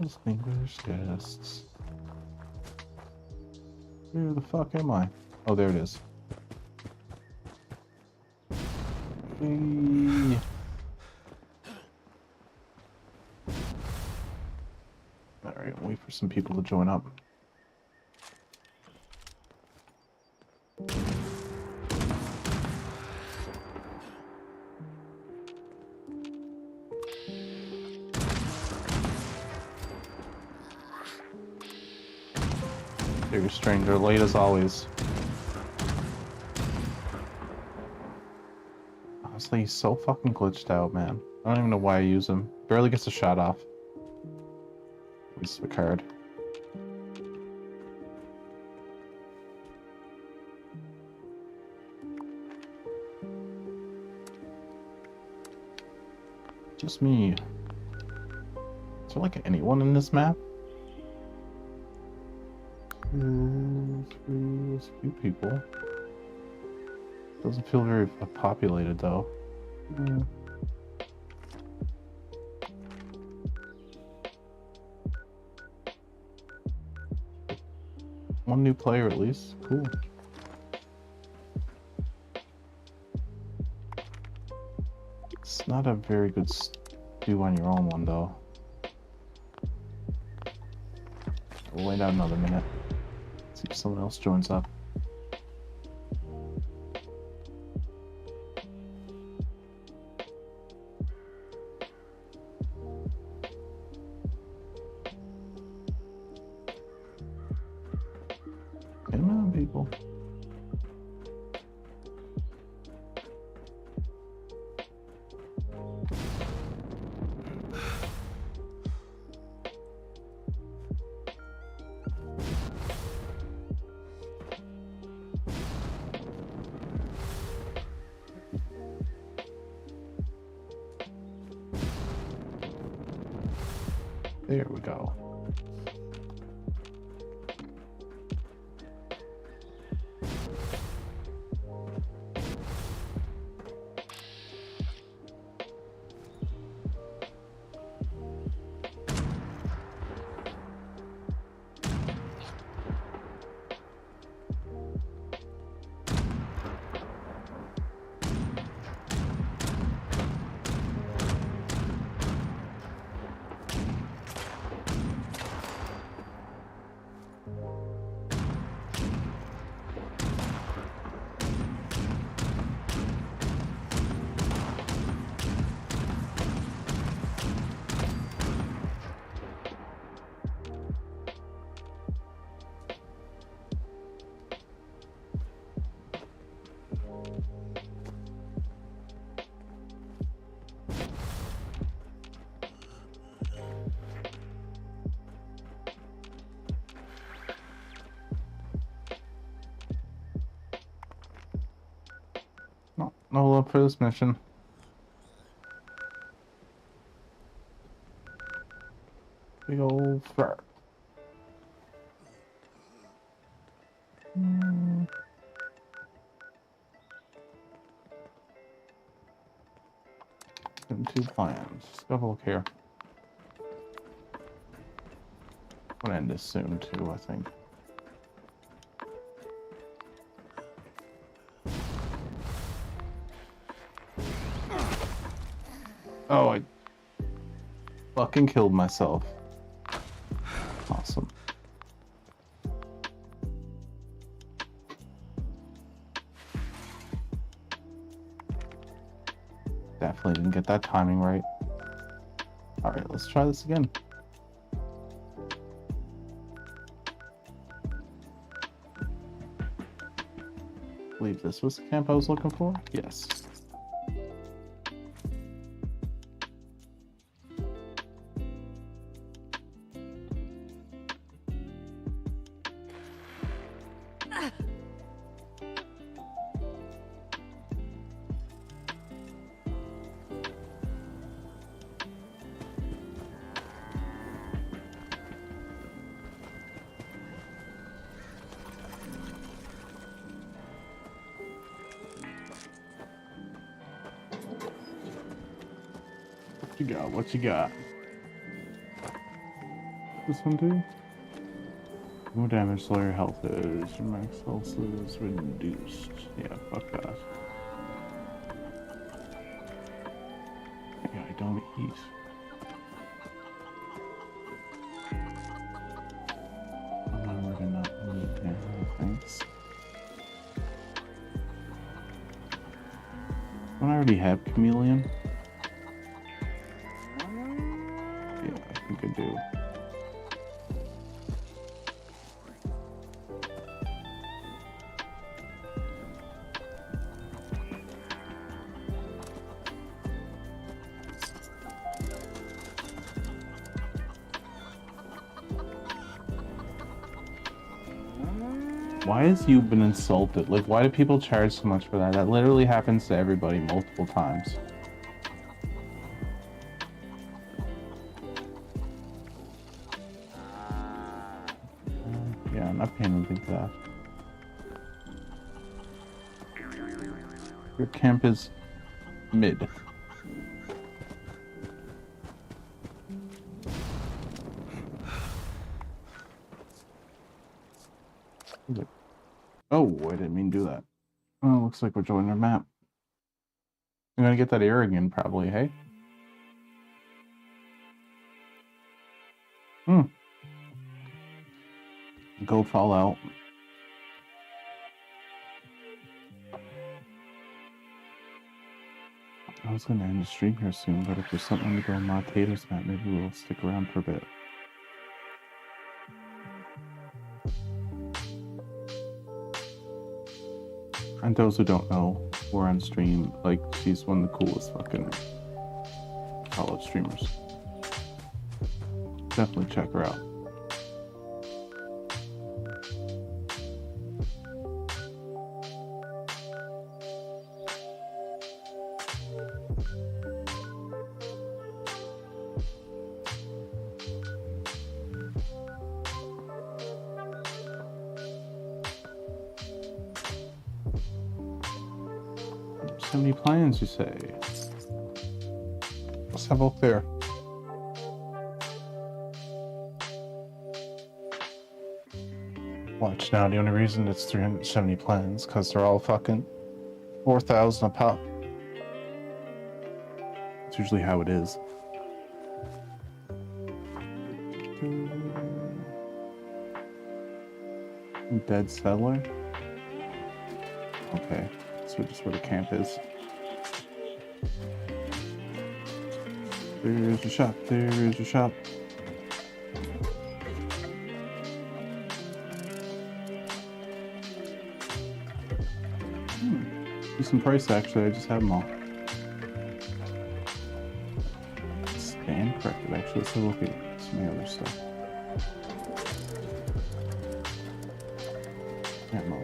Distinguished guests. Where the fuck am I? Oh, there it is. Whee. Alright, wait for some people to join up. You're a stranger, late as always. Honestly, he's so fucking glitched out, man. I don't even know why I use him. Barely gets a shot off. Waste the card. Just me. Is there like anyone in this map? 2, 3, there's a few people. Doesn't feel very populated though. One new player at least. Cool. It's not a very good do on your own one though. We'll wait out another minute. See if someone else joins up. Come on, people. There we go. No love for this mission. Big old fur. Two plans. Let's have a look here. I'm gonna end this soon too, I think. Oh, I fucking killed myself. Awesome. Definitely didn't get that timing right. Alright, let's try this again. I believe this was the camp I was looking for? Yes. What you got? What you got? This one too? More damage, slow your health is. Your max health is reduced. Yeah, fuck that. Yeah, I don't eat. I'm not really not really thanks. Don't I already have Chameleon? Yeah, I think I do. Why has you been insulted? Like, why do people charge so much for that? That literally happens to everybody multiple times. Yeah, I'm not paying anything for that. Your camp is mid. Oh, I didn't mean to do that. Oh, looks like we're joining our map. I'm gonna get that air again, probably, hey? Go Fallout. I was gonna end the stream here soon, but if there's something to go on my Taters map, maybe we'll stick around for a bit. And those who don't know, we're on stream. Like, she's one of the coolest fucking college streamers. Definitely check her out. So many plans, you say? Let's have a look there. Watch now, the only reason it's 370 plans because they're all fucking 4,000 a pop. It's usually how it is. Dead settler? Okay. So just where the camp is. There's your shop, there's your shop. Decent price actually, I just have them all. Stand corrected actually, let's have a look at some of the other stuff. Ammo.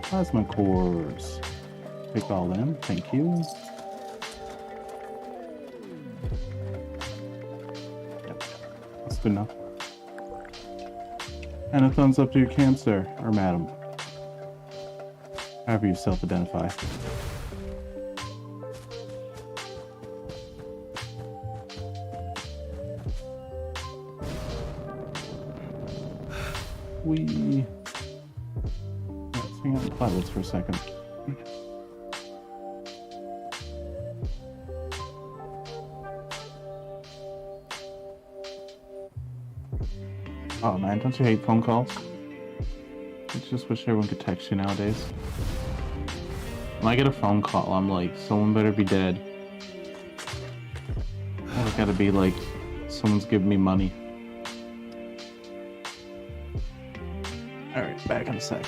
Plasma cores. Take all them, thank you. Yep, that's good enough. And a thumbs up to your camp, sir, or madam. However you self-identify. Let's hang out in clouds for a second. Oh man, don't you hate phone calls? I just wish everyone could text you nowadays. When I get a phone call, I'm like, someone better be dead. It's gotta be like, someone's giving me money. Alright, back in a sec.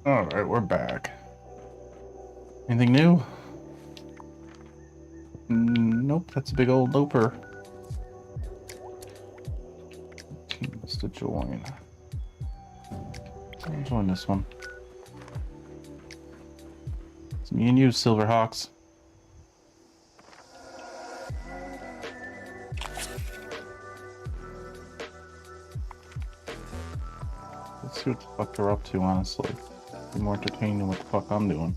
Alright, we're back. Anything new? Nope, that's a big old looper. Team is to join. I'll join this one. It's me and you, Silverhawks. Let's see what the fuck they're up to, honestly. Be more entertaining than what the fuck I'm doing.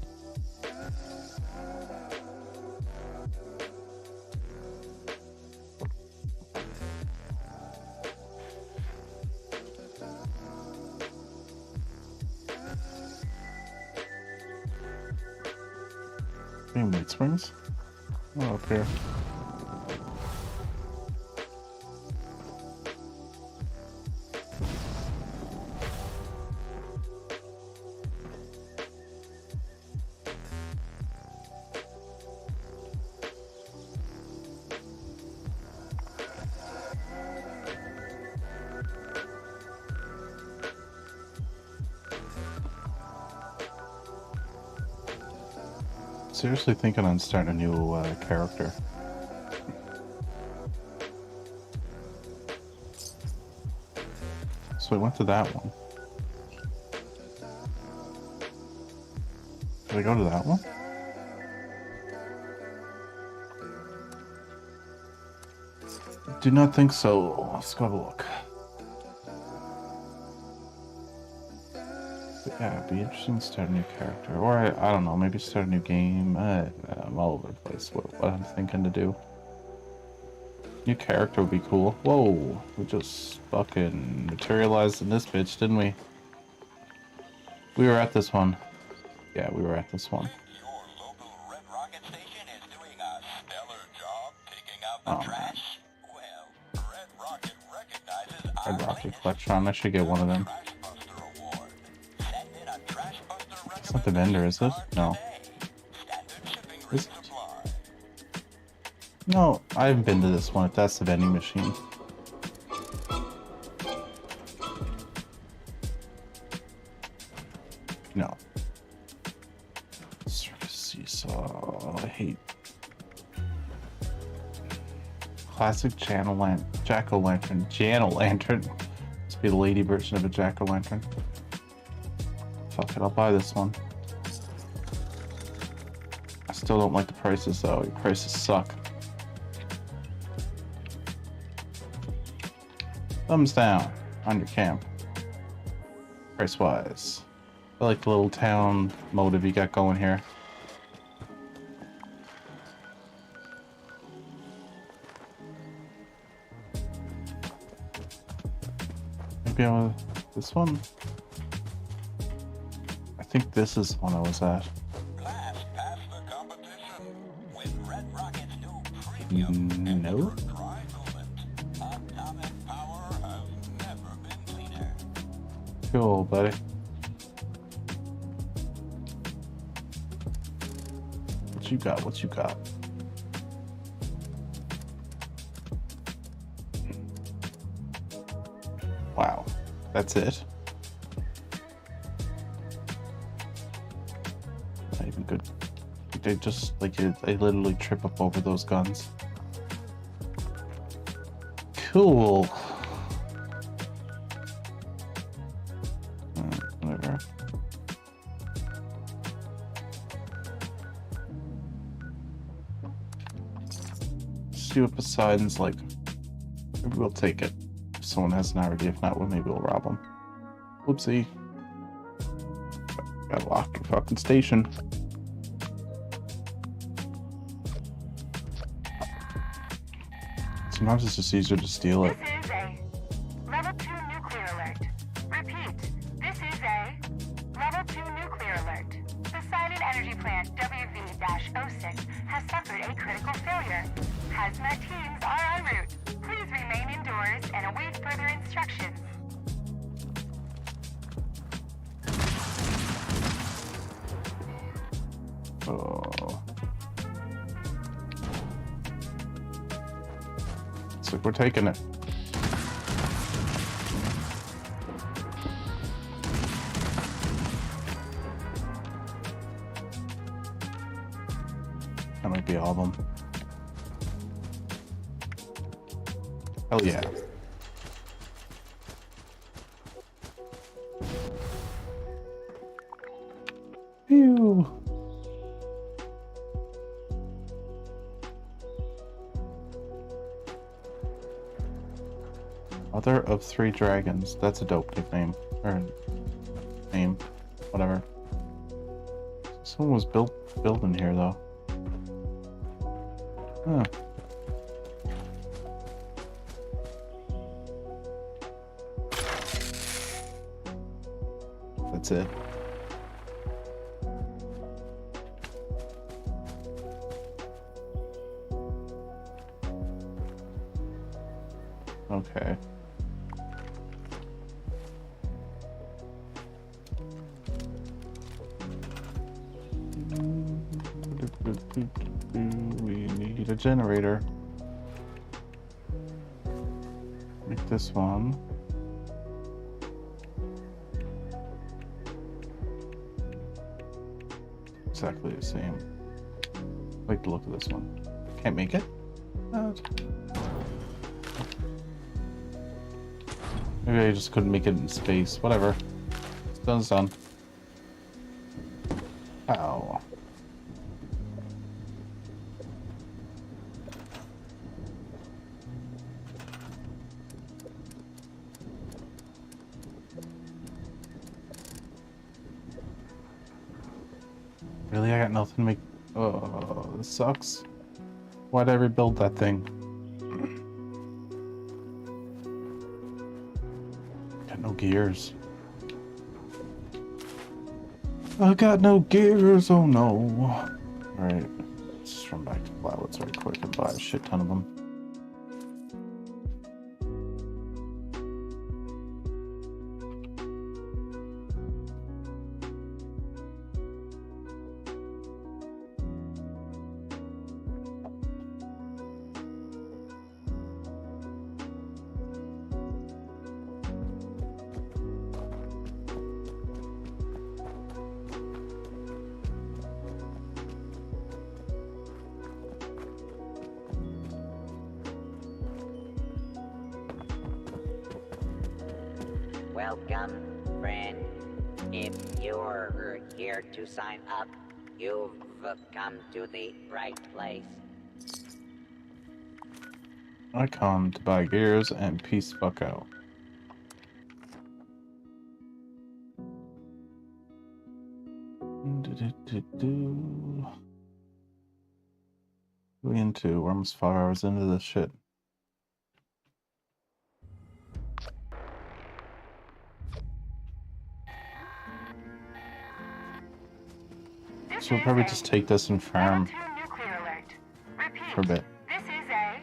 Green White Springs? Oh, up here. Seriously thinking on starting a new character. So we went to that one. Did I go to that one? Do not think so. Let's go have a look. But yeah, it'd be interesting to start a new character. Or, I don't know, maybe start a new game. I'm all over the place what I'm thinking to do. New character would be cool. Whoa, we just fucking materialized in this bitch, didn't we? We were at this one. Yeah, we were at this one. Oh, man. Red Rocket Collection. I should get one of them. It's not the vendor, is it? No. Is it? No, I haven't been to this one, if that's the vending machine. No. Circus Seesaw. I hate. Classic jack-o'-lantern. Jan-o'-lantern. Must be the lady version of a jack-o'-lantern. Fuck it, I'll buy this one. I still don't like the prices though. Your prices suck. Thumbs down on your camp. Price-wise. I like the little town motive you got going here. Maybe this one? I think this is the one I was at. No? Cool, buddy. What you got? What you got? Wow, that's it? Not even good. They just, like, they literally trip up over those guns. Cool. Whatever. See what Poseidon's like. Maybe we'll take it. If someone has an RD, if not, well, maybe we'll rob them. Whoopsie. Gotta lock your fucking station. Sometimes it's just easier to steal it. This is a level 2 nuclear alert. Repeat, this is a level 2 nuclear alert. Poseidon Energy Plant WV-06 has suffered a critical failure. Hazmat teams are en route. Please remain indoors and await further instructions. Oh. Looks like we're taking it. That might be all of them. Hell yeah. Phew. Mother of Three Dragons. That's a dope nickname. Or name. Whatever. Someone was building here though. Huh. That's it. We need a generator. Make this one. Exactly the same. Like the look of this one. Can't make it? Maybe I just couldn't make it in space. Whatever. It's done, it's done. Ow. Really? I got nothing to make... Oh, this sucks. Why'd I rebuild that thing? Got no gears. I got no gears, oh no. Alright, let's run back to Flowers right quick and buy a shit ton of them. Welcome, friend. If you're here to sign up, you've come to the right place. I come to buy gears and peace fuck out. We into, we're almost 5 hours into this shit. So we'll probably just take this and farm for a bit. This is a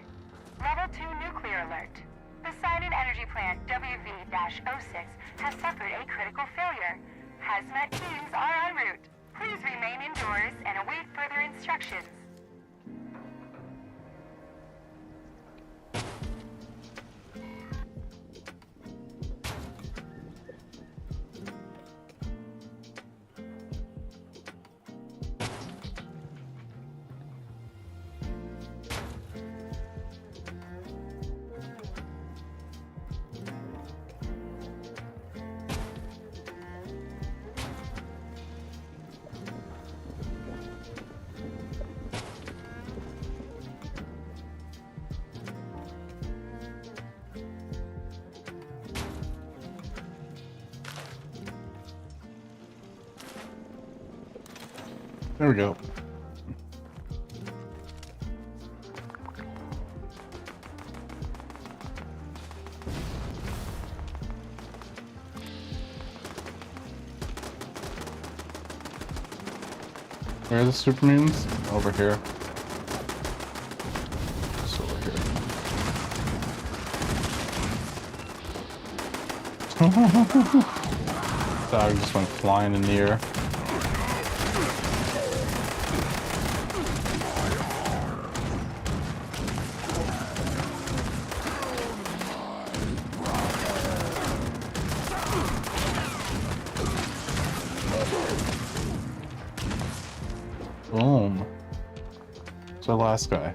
Level 2 nuclear alert. The Sidon Energy Plant WV-06 has suffered a critical failure. Hazmat teams are en route. Please remain indoors and await further instructions. There we go. Where are the supermoons? Over here. Just over here. Dog just went flying in the air. Boom. It's our last guy.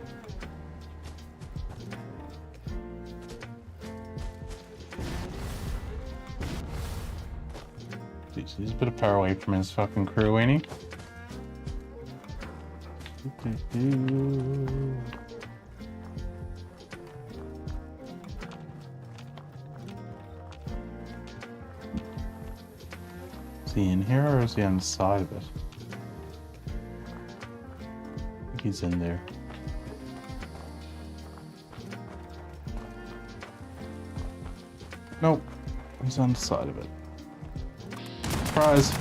Jeez, he's a bit of power away from his fucking crew, ain't he? Is he in here or is he on the side of it? He's in there. Nope. He's on the side of it. Surprise!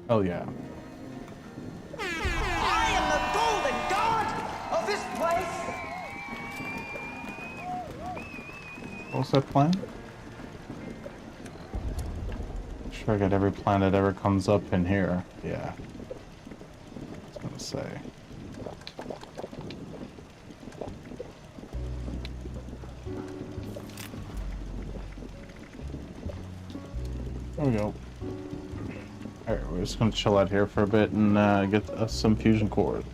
Oh yeah. I am the golden god of this place! was that plan? Sure, I got every plant that ever comes up in here. Yeah. I was gonna say. There we go. Alright, we're just gonna chill out here for a bit and get us some fusion cores.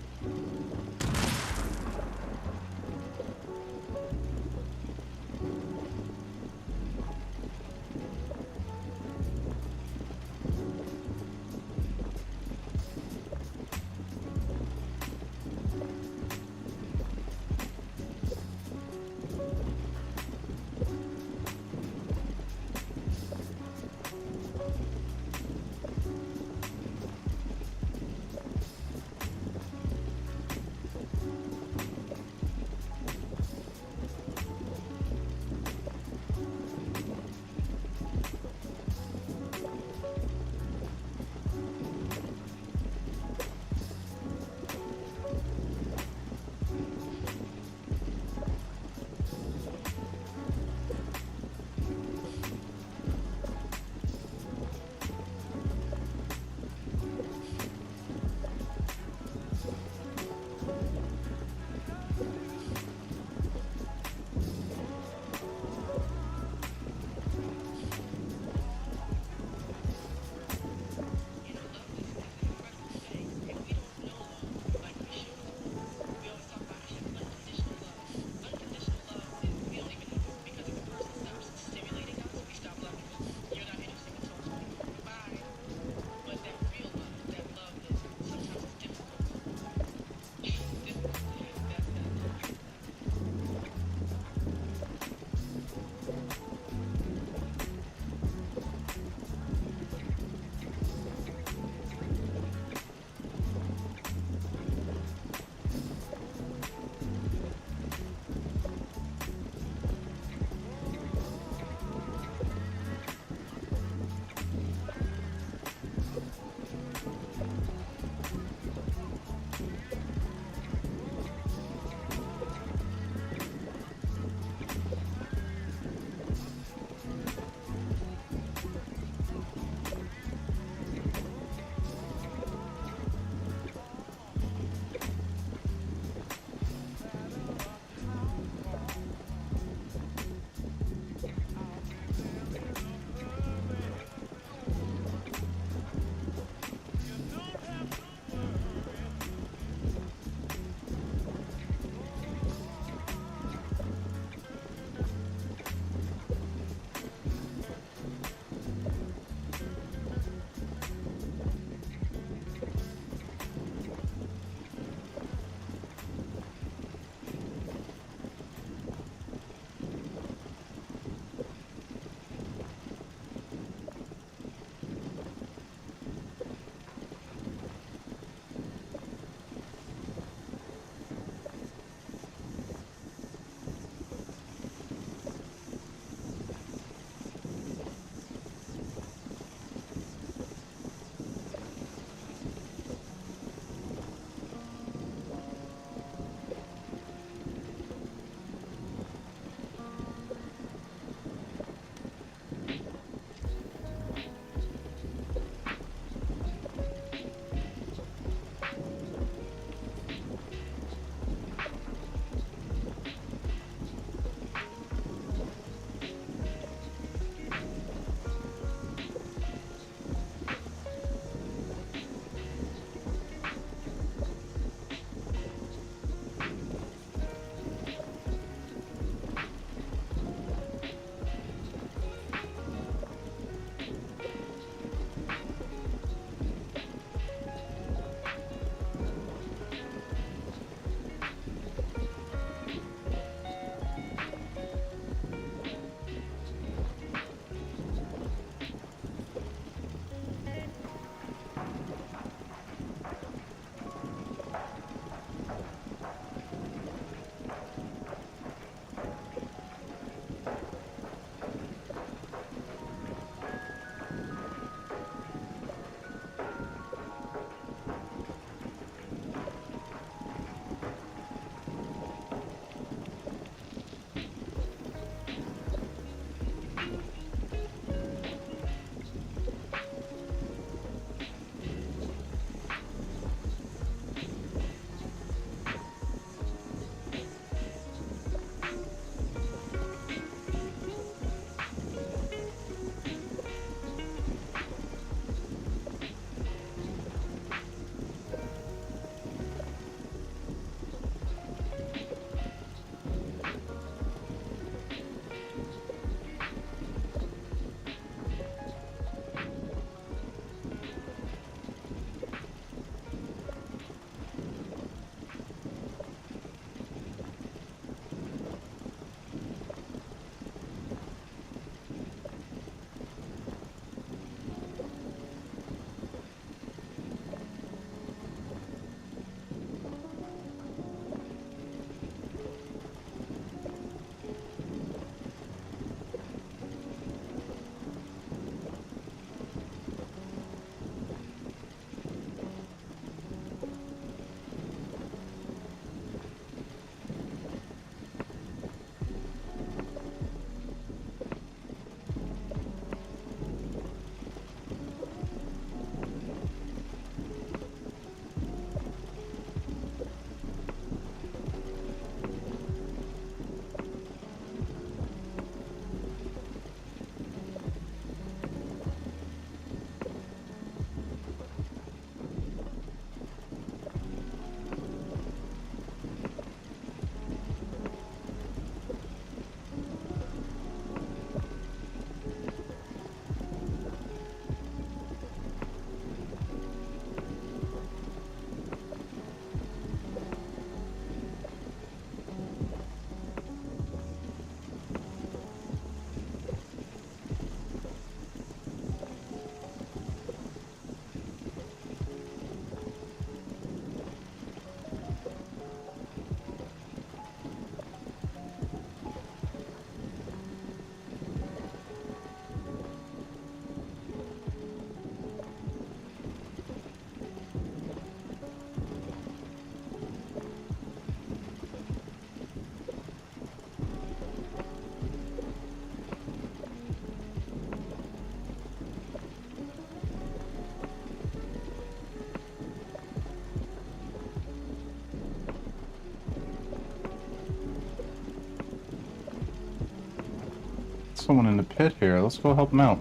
someone in the pit here. Let's go help him out.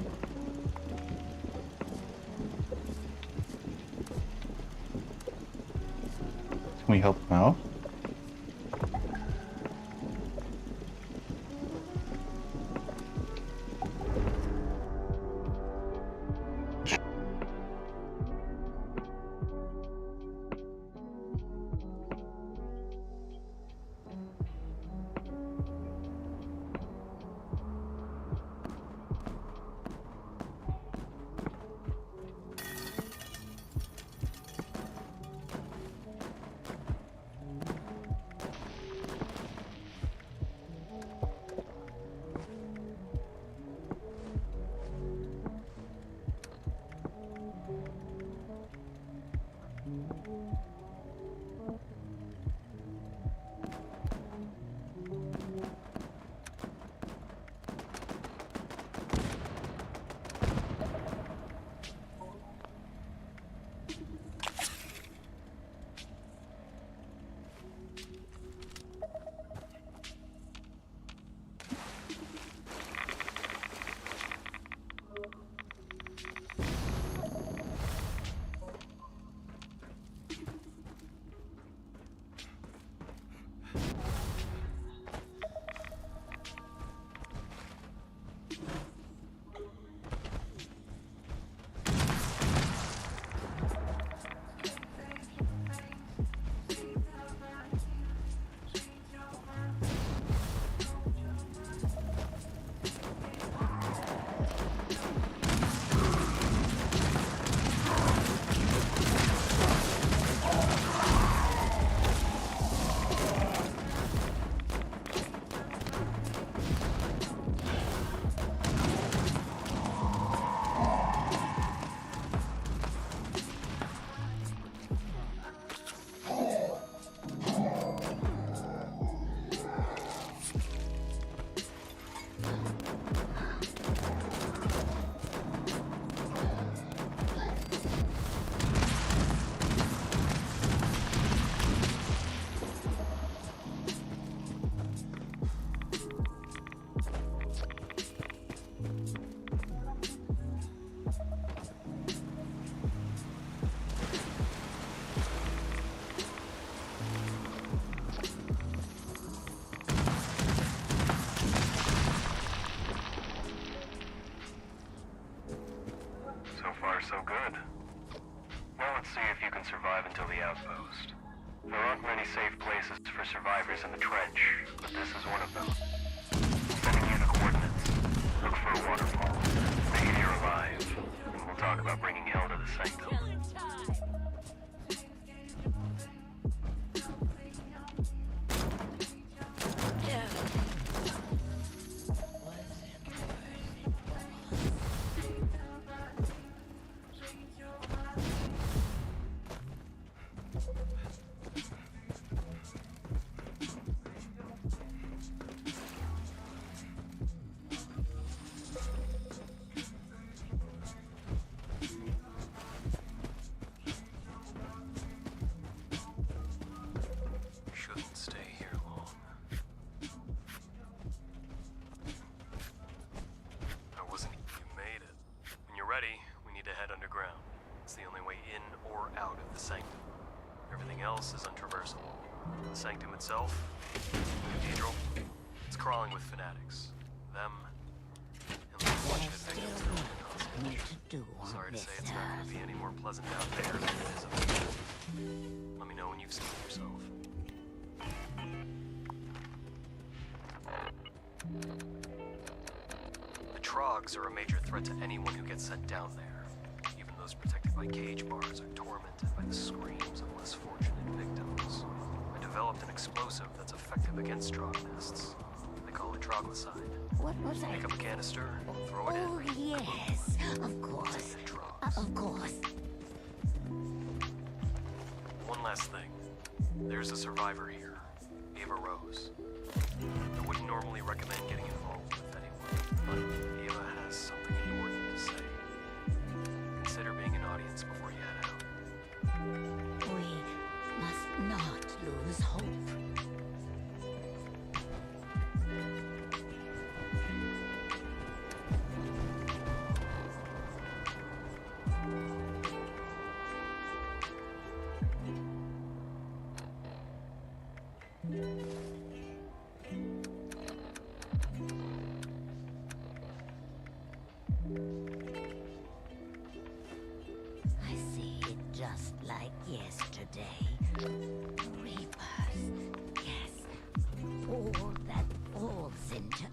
Can we help him out? So good. Now let's see if you can survive until the outpost. There aren't many safe places for survivors in the trench, but this is one of them. Sending you the coordinates. Look for a waterfall. Make it here alive. And we'll talk about bringing hell to the sanctum. Else is untraversable. The sanctum itself, cathedral, it's crawling with fanatics. Them, and like a bunch of victims that are in hostage. Sorry to say it's not going to be any more pleasant out there than it is up here. Let me know when you've seen it yourself. The Trogs are a major threat to anyone who gets sent down there. Even those protected by cage bars are tormented by the screams of less fortunate victims. I developed an explosive that's effective against Trog nests. They call it troglicide. What was that? Pick up a canister, throw it in. Oh, yes, of course. Of course. One last thing. There's a survivor here, Eva Rose. I wouldn't normally recommend getting involved with anyone, but Eva has something important to say. Consider being an audience before you head out. We must not lose hope. like yesterday. Reapers, yes. All that falls into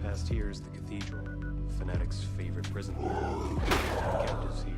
Past here is the cathedral, Fanatic's favorite prison. Captives here.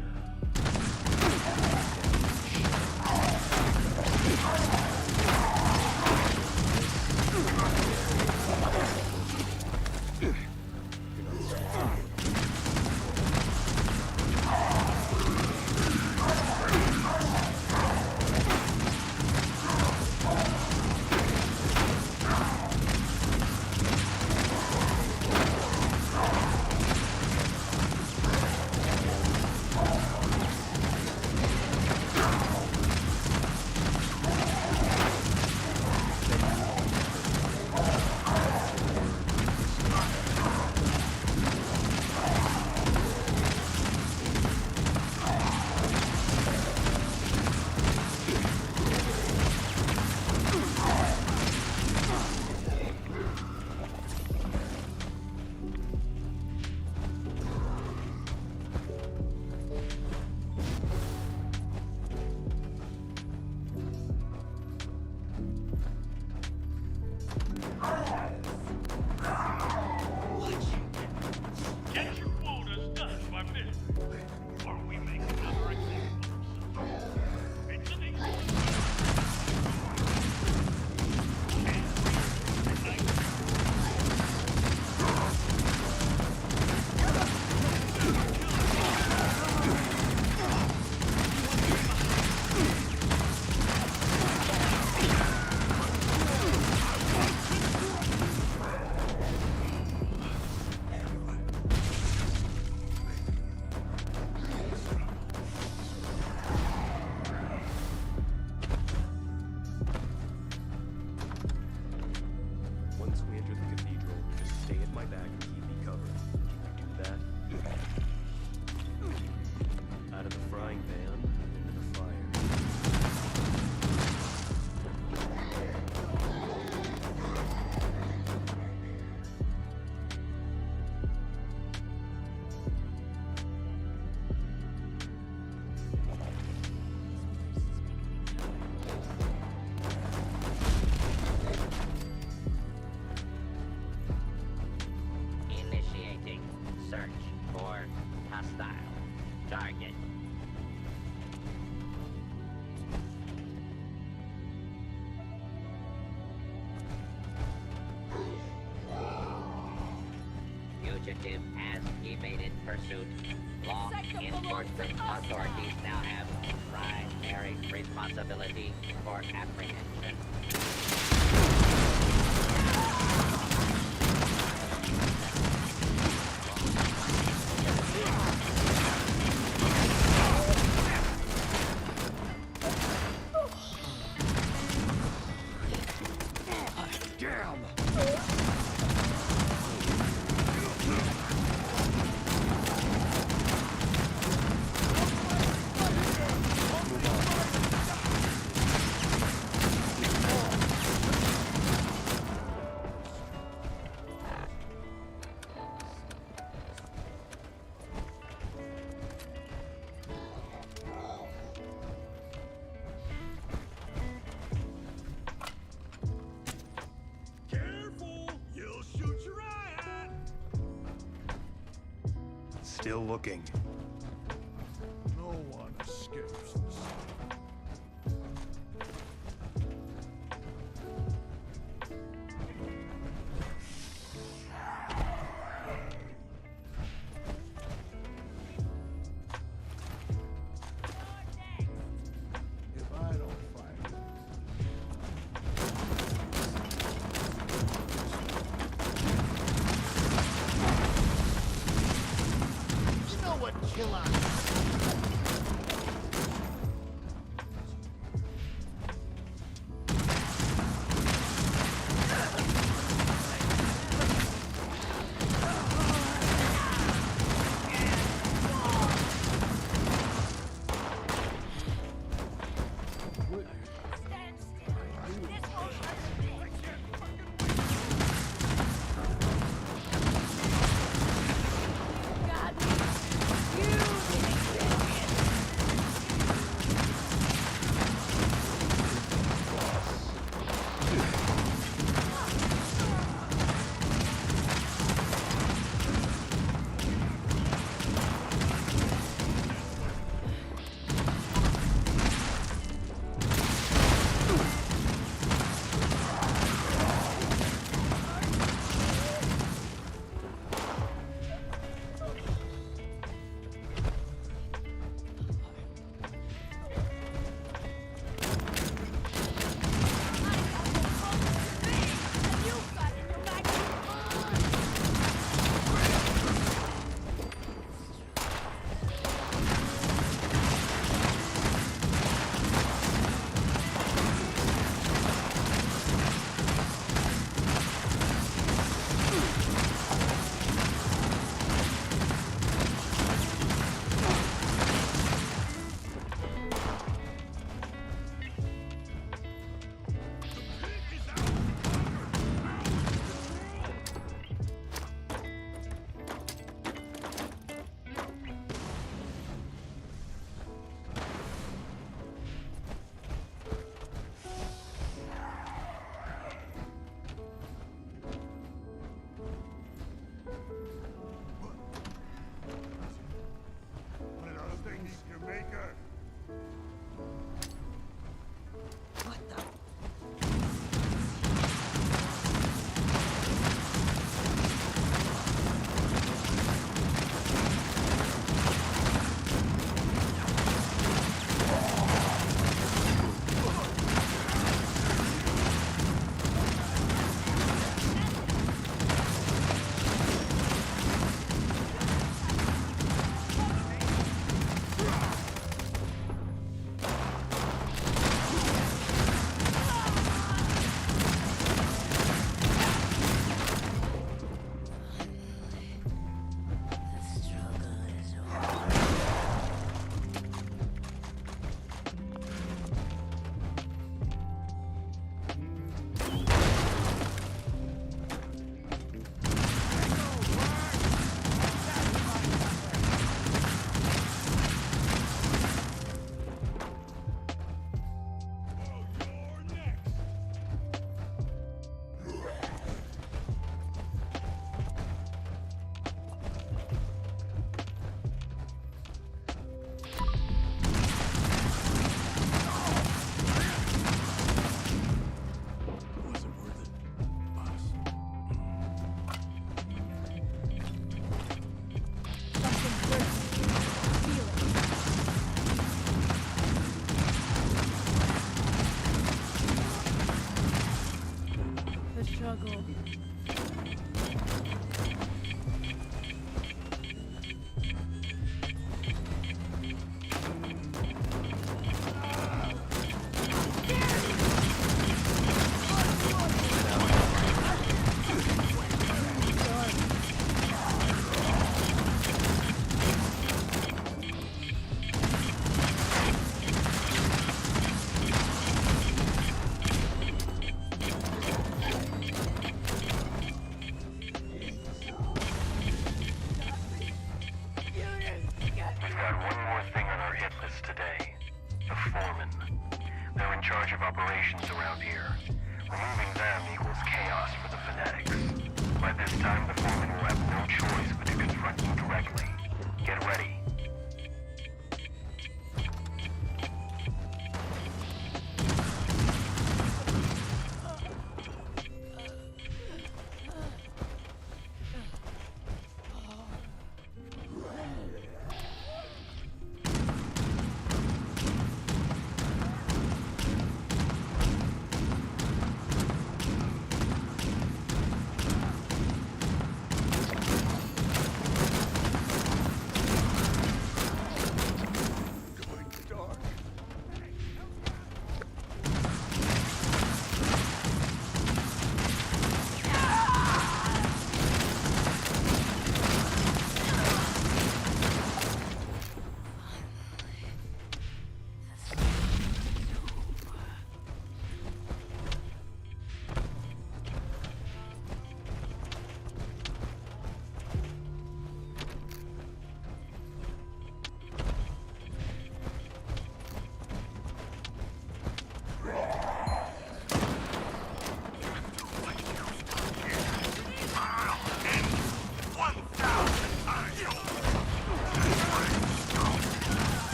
frying pan into the fire. Initiating search for hostile target. Fugitive has evaded pursuit. Law enforcement authorities now have primary responsibility for apprehension. Careful! You'll shoot your eye out! Still looking. No one escapes this. If I don't find it, You know what kill on? God, you didn't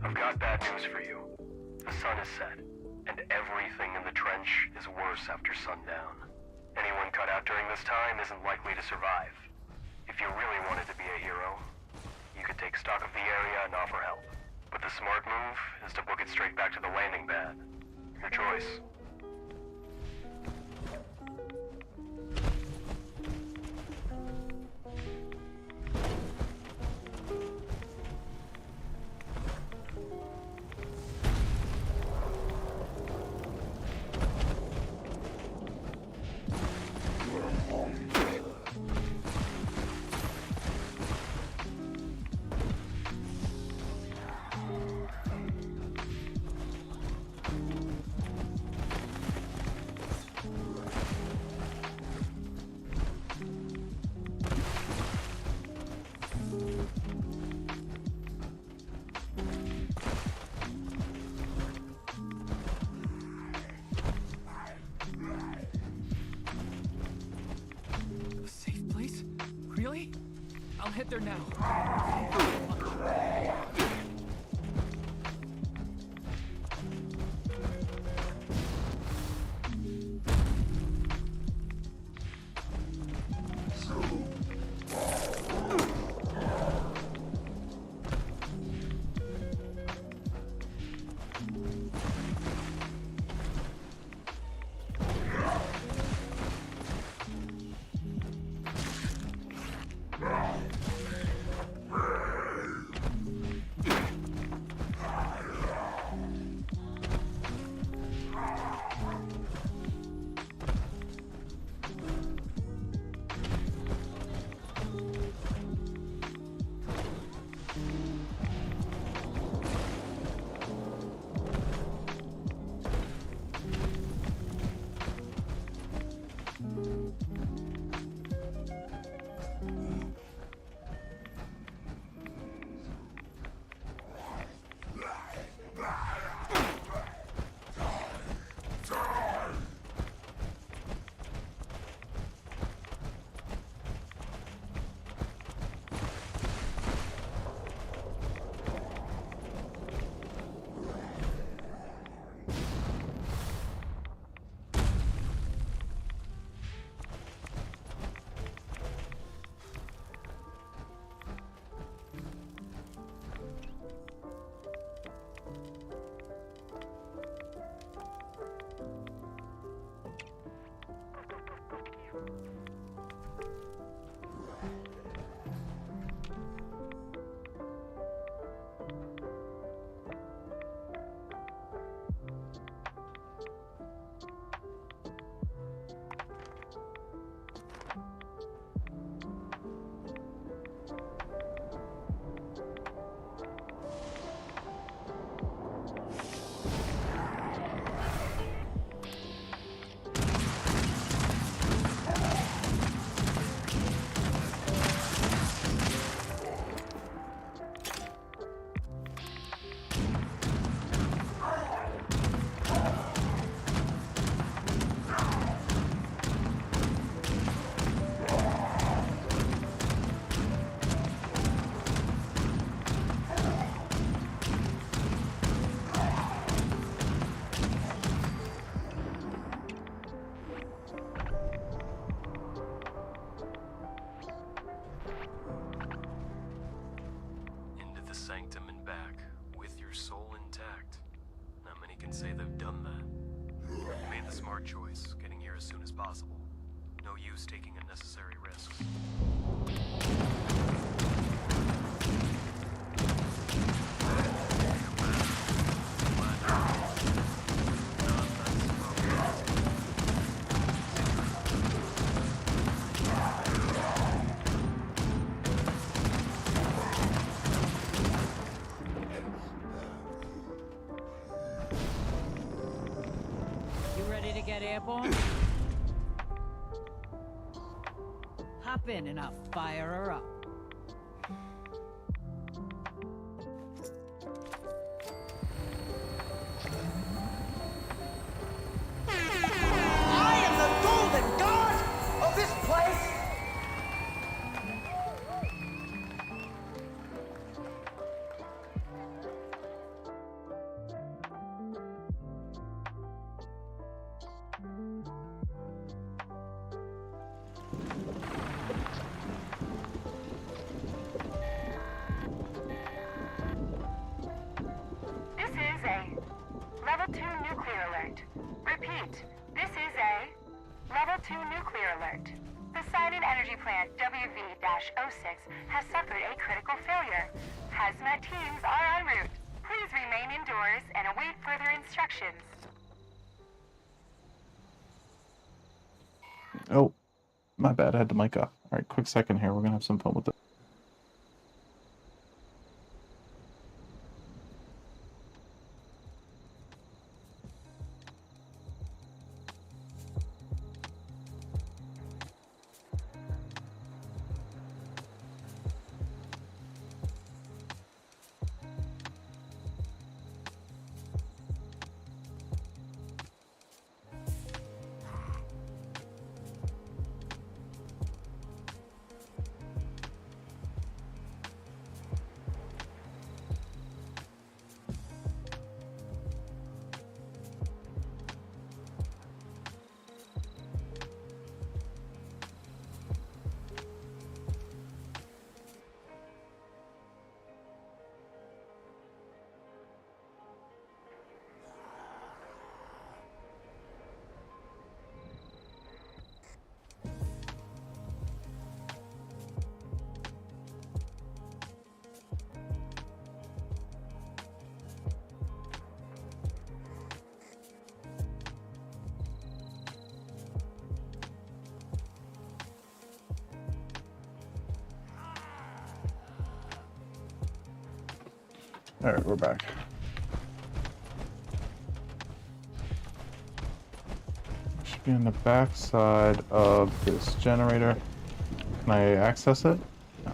I've got bad news for you. The sun is set, and everything in the trench is worse after sundown. Anyone cut out during this time isn't likely to survive. If you really wanted to be a hero, you could take stock of the area and offer help. But the smart move is to book it straight back to the landing pad. Your choice. A safe place? Really? I'll head there now. Sanctum and back, with your soul intact. Not many can say they've done that. You made the smart choice, getting here as soon as possible. No use taking unnecessary risks. Get airborne? Hop in and I'll fire her up. I am the golden god of this place! Alert! This is a Level 2 nuclear alert. The Sided Energy Plant WV-06 has suffered a critical failure. Hazmat teams are en route. Please remain indoors and await further instructions. Oh, my bad. I had the mic off. All right, quick second here. We're gonna have some fun with it. All right, we're back. Should be on the back side of this generator. Can I access it? No.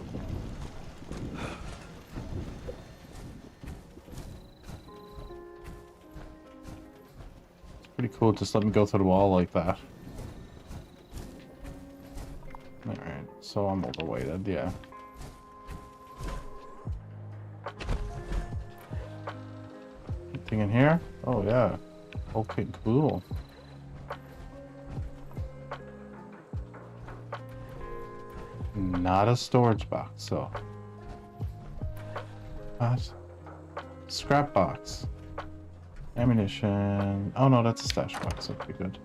It's pretty cool. Just let me go through the wall like that. All right, so I'm overweighted. Yeah. In here? Oh yeah. Okay, cool. Not a storage box, so. What? Scrap box. Ammunition. Oh no, that's a stash box. Okay, good.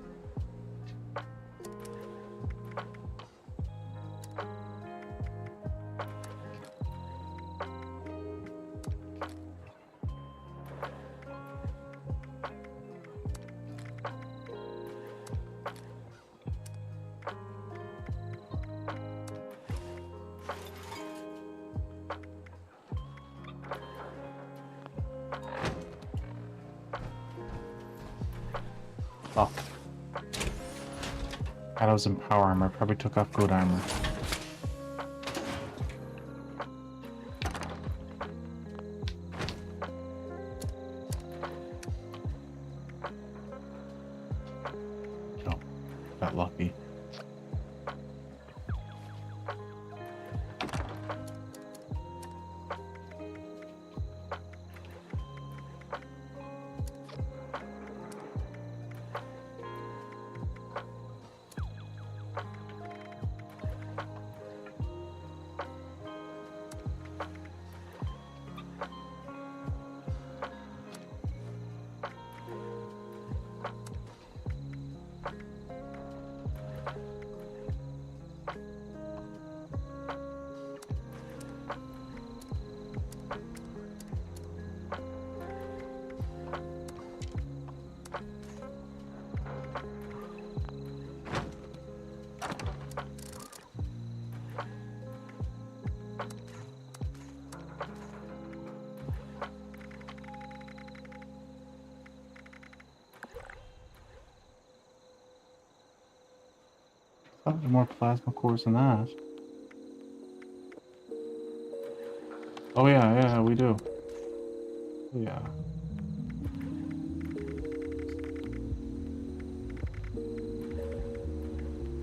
Oh. I was in power armor. Probably took off good armor. Oh, got lucky. I thought there were more plasma cores than that. Oh yeah, yeah, we do. Yeah.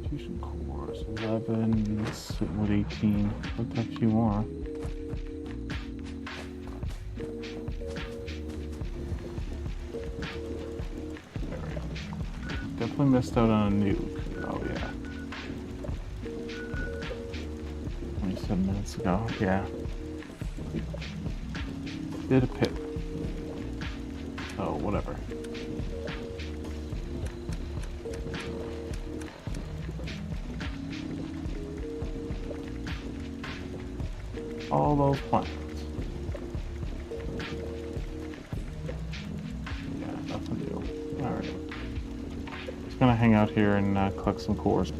Fusion cores, 11, sitting with 18. Looked like a few more. There we go. Definitely missed out on a nuke. Oh yeah. 27 minutes ago, yeah. Did a pit. Oh, whatever. all those plants. Yeah, nothing new. Alright. Just gonna hang out here and collect some cores.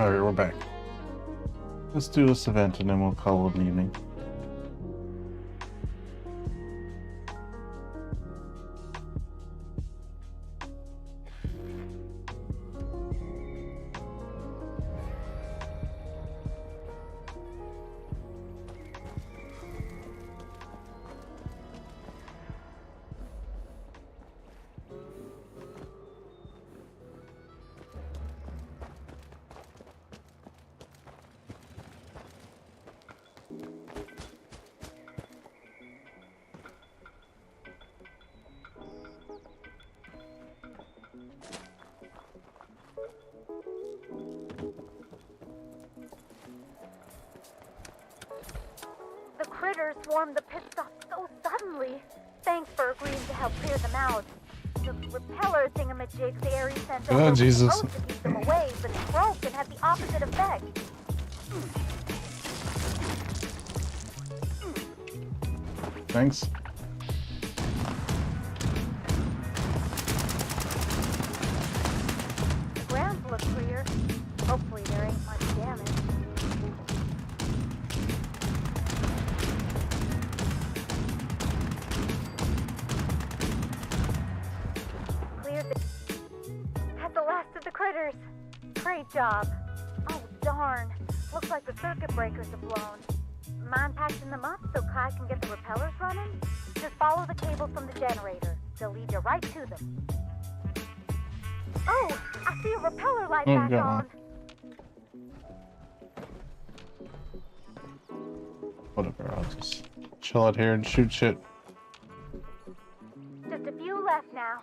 Alright, we're back. Let's do this event and then we'll call it an evening. The critters swarmed the pit stop so suddenly. Thanks for agreeing to help clear them out. The repeller thingamajigs Ares sent over was Jesus. supposed to keep them away, but it broke and had the opposite effect. Thanks. The grounds look clear. Hopefully there ain't much damage. Had the last of the critters. Great job. Oh, darn. Looks like the circuit breakers are blown. Mind patching them up so Kai can get the repellers running? Just follow the cables from the generator. They'll lead you right to them. Oh, I see a repeller light back on. Whatever, I'll just chill out here and shoot shit. Just a few left now.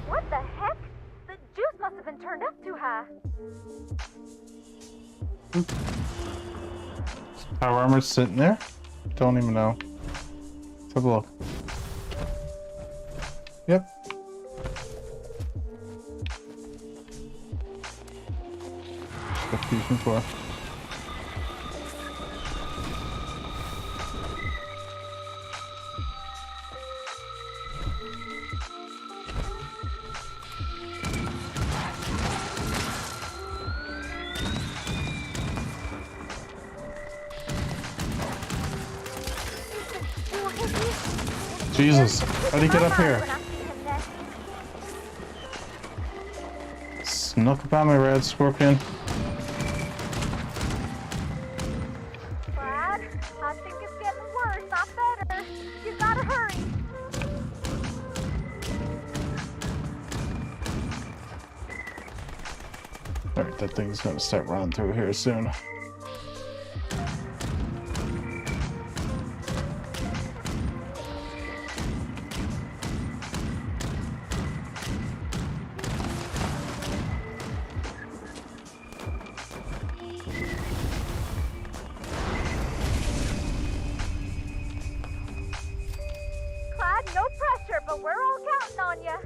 What the heck? The juice must have been turned up too high. Power armor's sitting there? Don't even know. Let's have a look. Yep. The fusion core. Jesus, how do you get up here? Snuck up on me, red scorpion. Brad, I think it's getting worse, not better. You gotta hurry. Alright, that thing's gonna start running through here soon. No pressure, but we're all counting on you.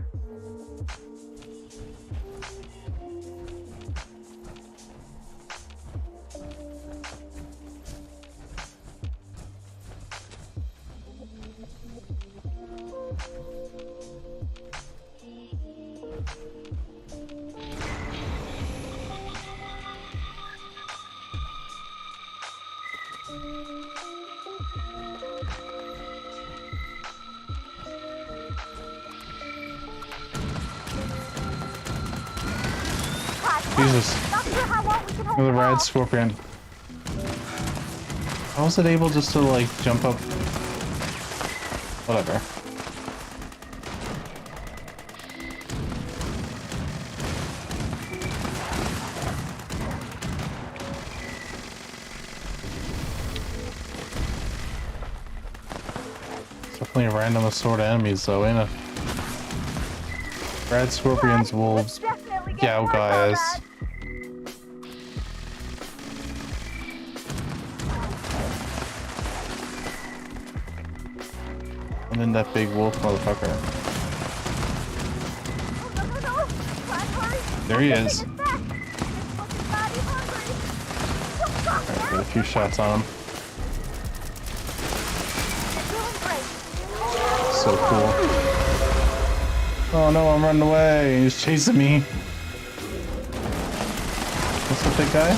Jesus. Another rad scorpion. How was it able just to like jump up? Whatever. It's definitely a random assorted of enemies though, ain't it? Rad scorpions, wolves, yow guys. And then that big wolf motherfucker. There he is. Alright, get a few shots on him. So cool. Oh no, I'm running away. He's chasing me. What's up, big guy?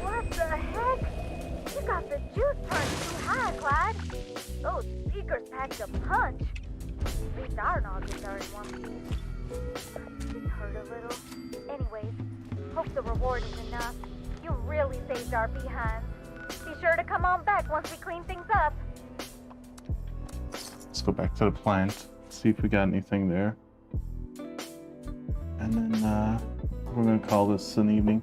What the heck? You got the juice punch too high, Clyde. Those speakers packed a punch. At least our noggins are in one piece. It hurt a little. Anyways, hope the reward is enough. You really saved our behinds. Be sure to come on back once we clean things up. Let's go back to the plant, see if we got anything there. And then we're gonna call this an evening.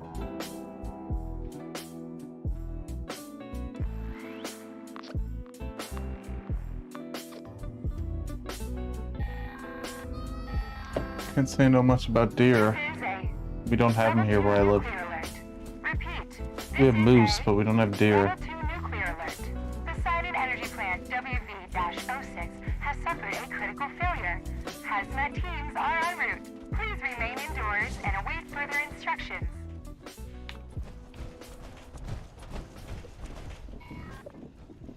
Can't say no much about deer. We don't have them here where I live. We have moose, but we don't have deer. Nuclear alert. The Sided Energy Plant WV-06 has suffered a critical failure. Hazmat teams are en route. Please remain indoors and await further instructions.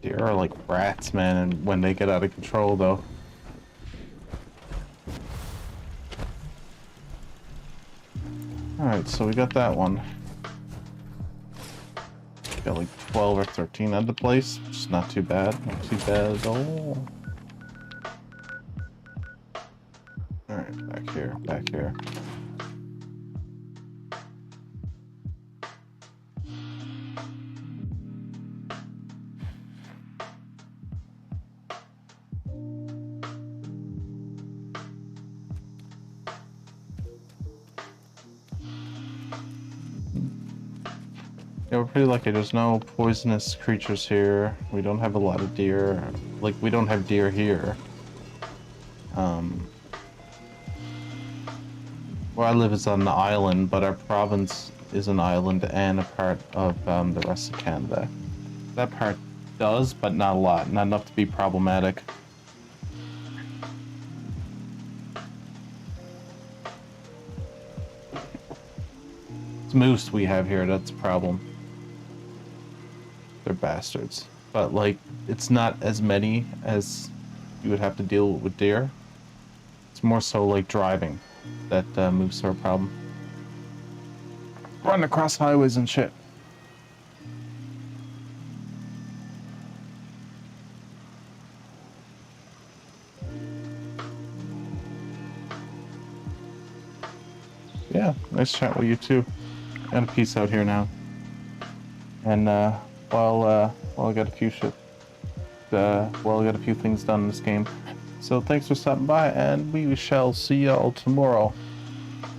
Deer are like rats, man, and when they get out of control, though. Alright, so we got that one. Got like 12 or 13 at the place, which is not too bad. Not too bad at all. Alright, back here, back here. Yeah, we're pretty lucky. There's no poisonous creatures here. We don't have a lot of deer. Like, we don't have deer here. Where I live is on an island, but our province is an island and a part of the rest of Canada. That part does, but not a lot. Not enough to be problematic. It's moose we have here, that's a problem. They're bastards. But, like, it's not as many as you would have to deal with deer. It's more so like driving that moose are a problem. Running across highways and shit. Yeah, nice chat with you too. And peace out here now. And while I got a few I got a few things done in this game. So thanks for stopping by, and we shall see y'all tomorrow.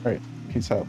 Alright, peace out.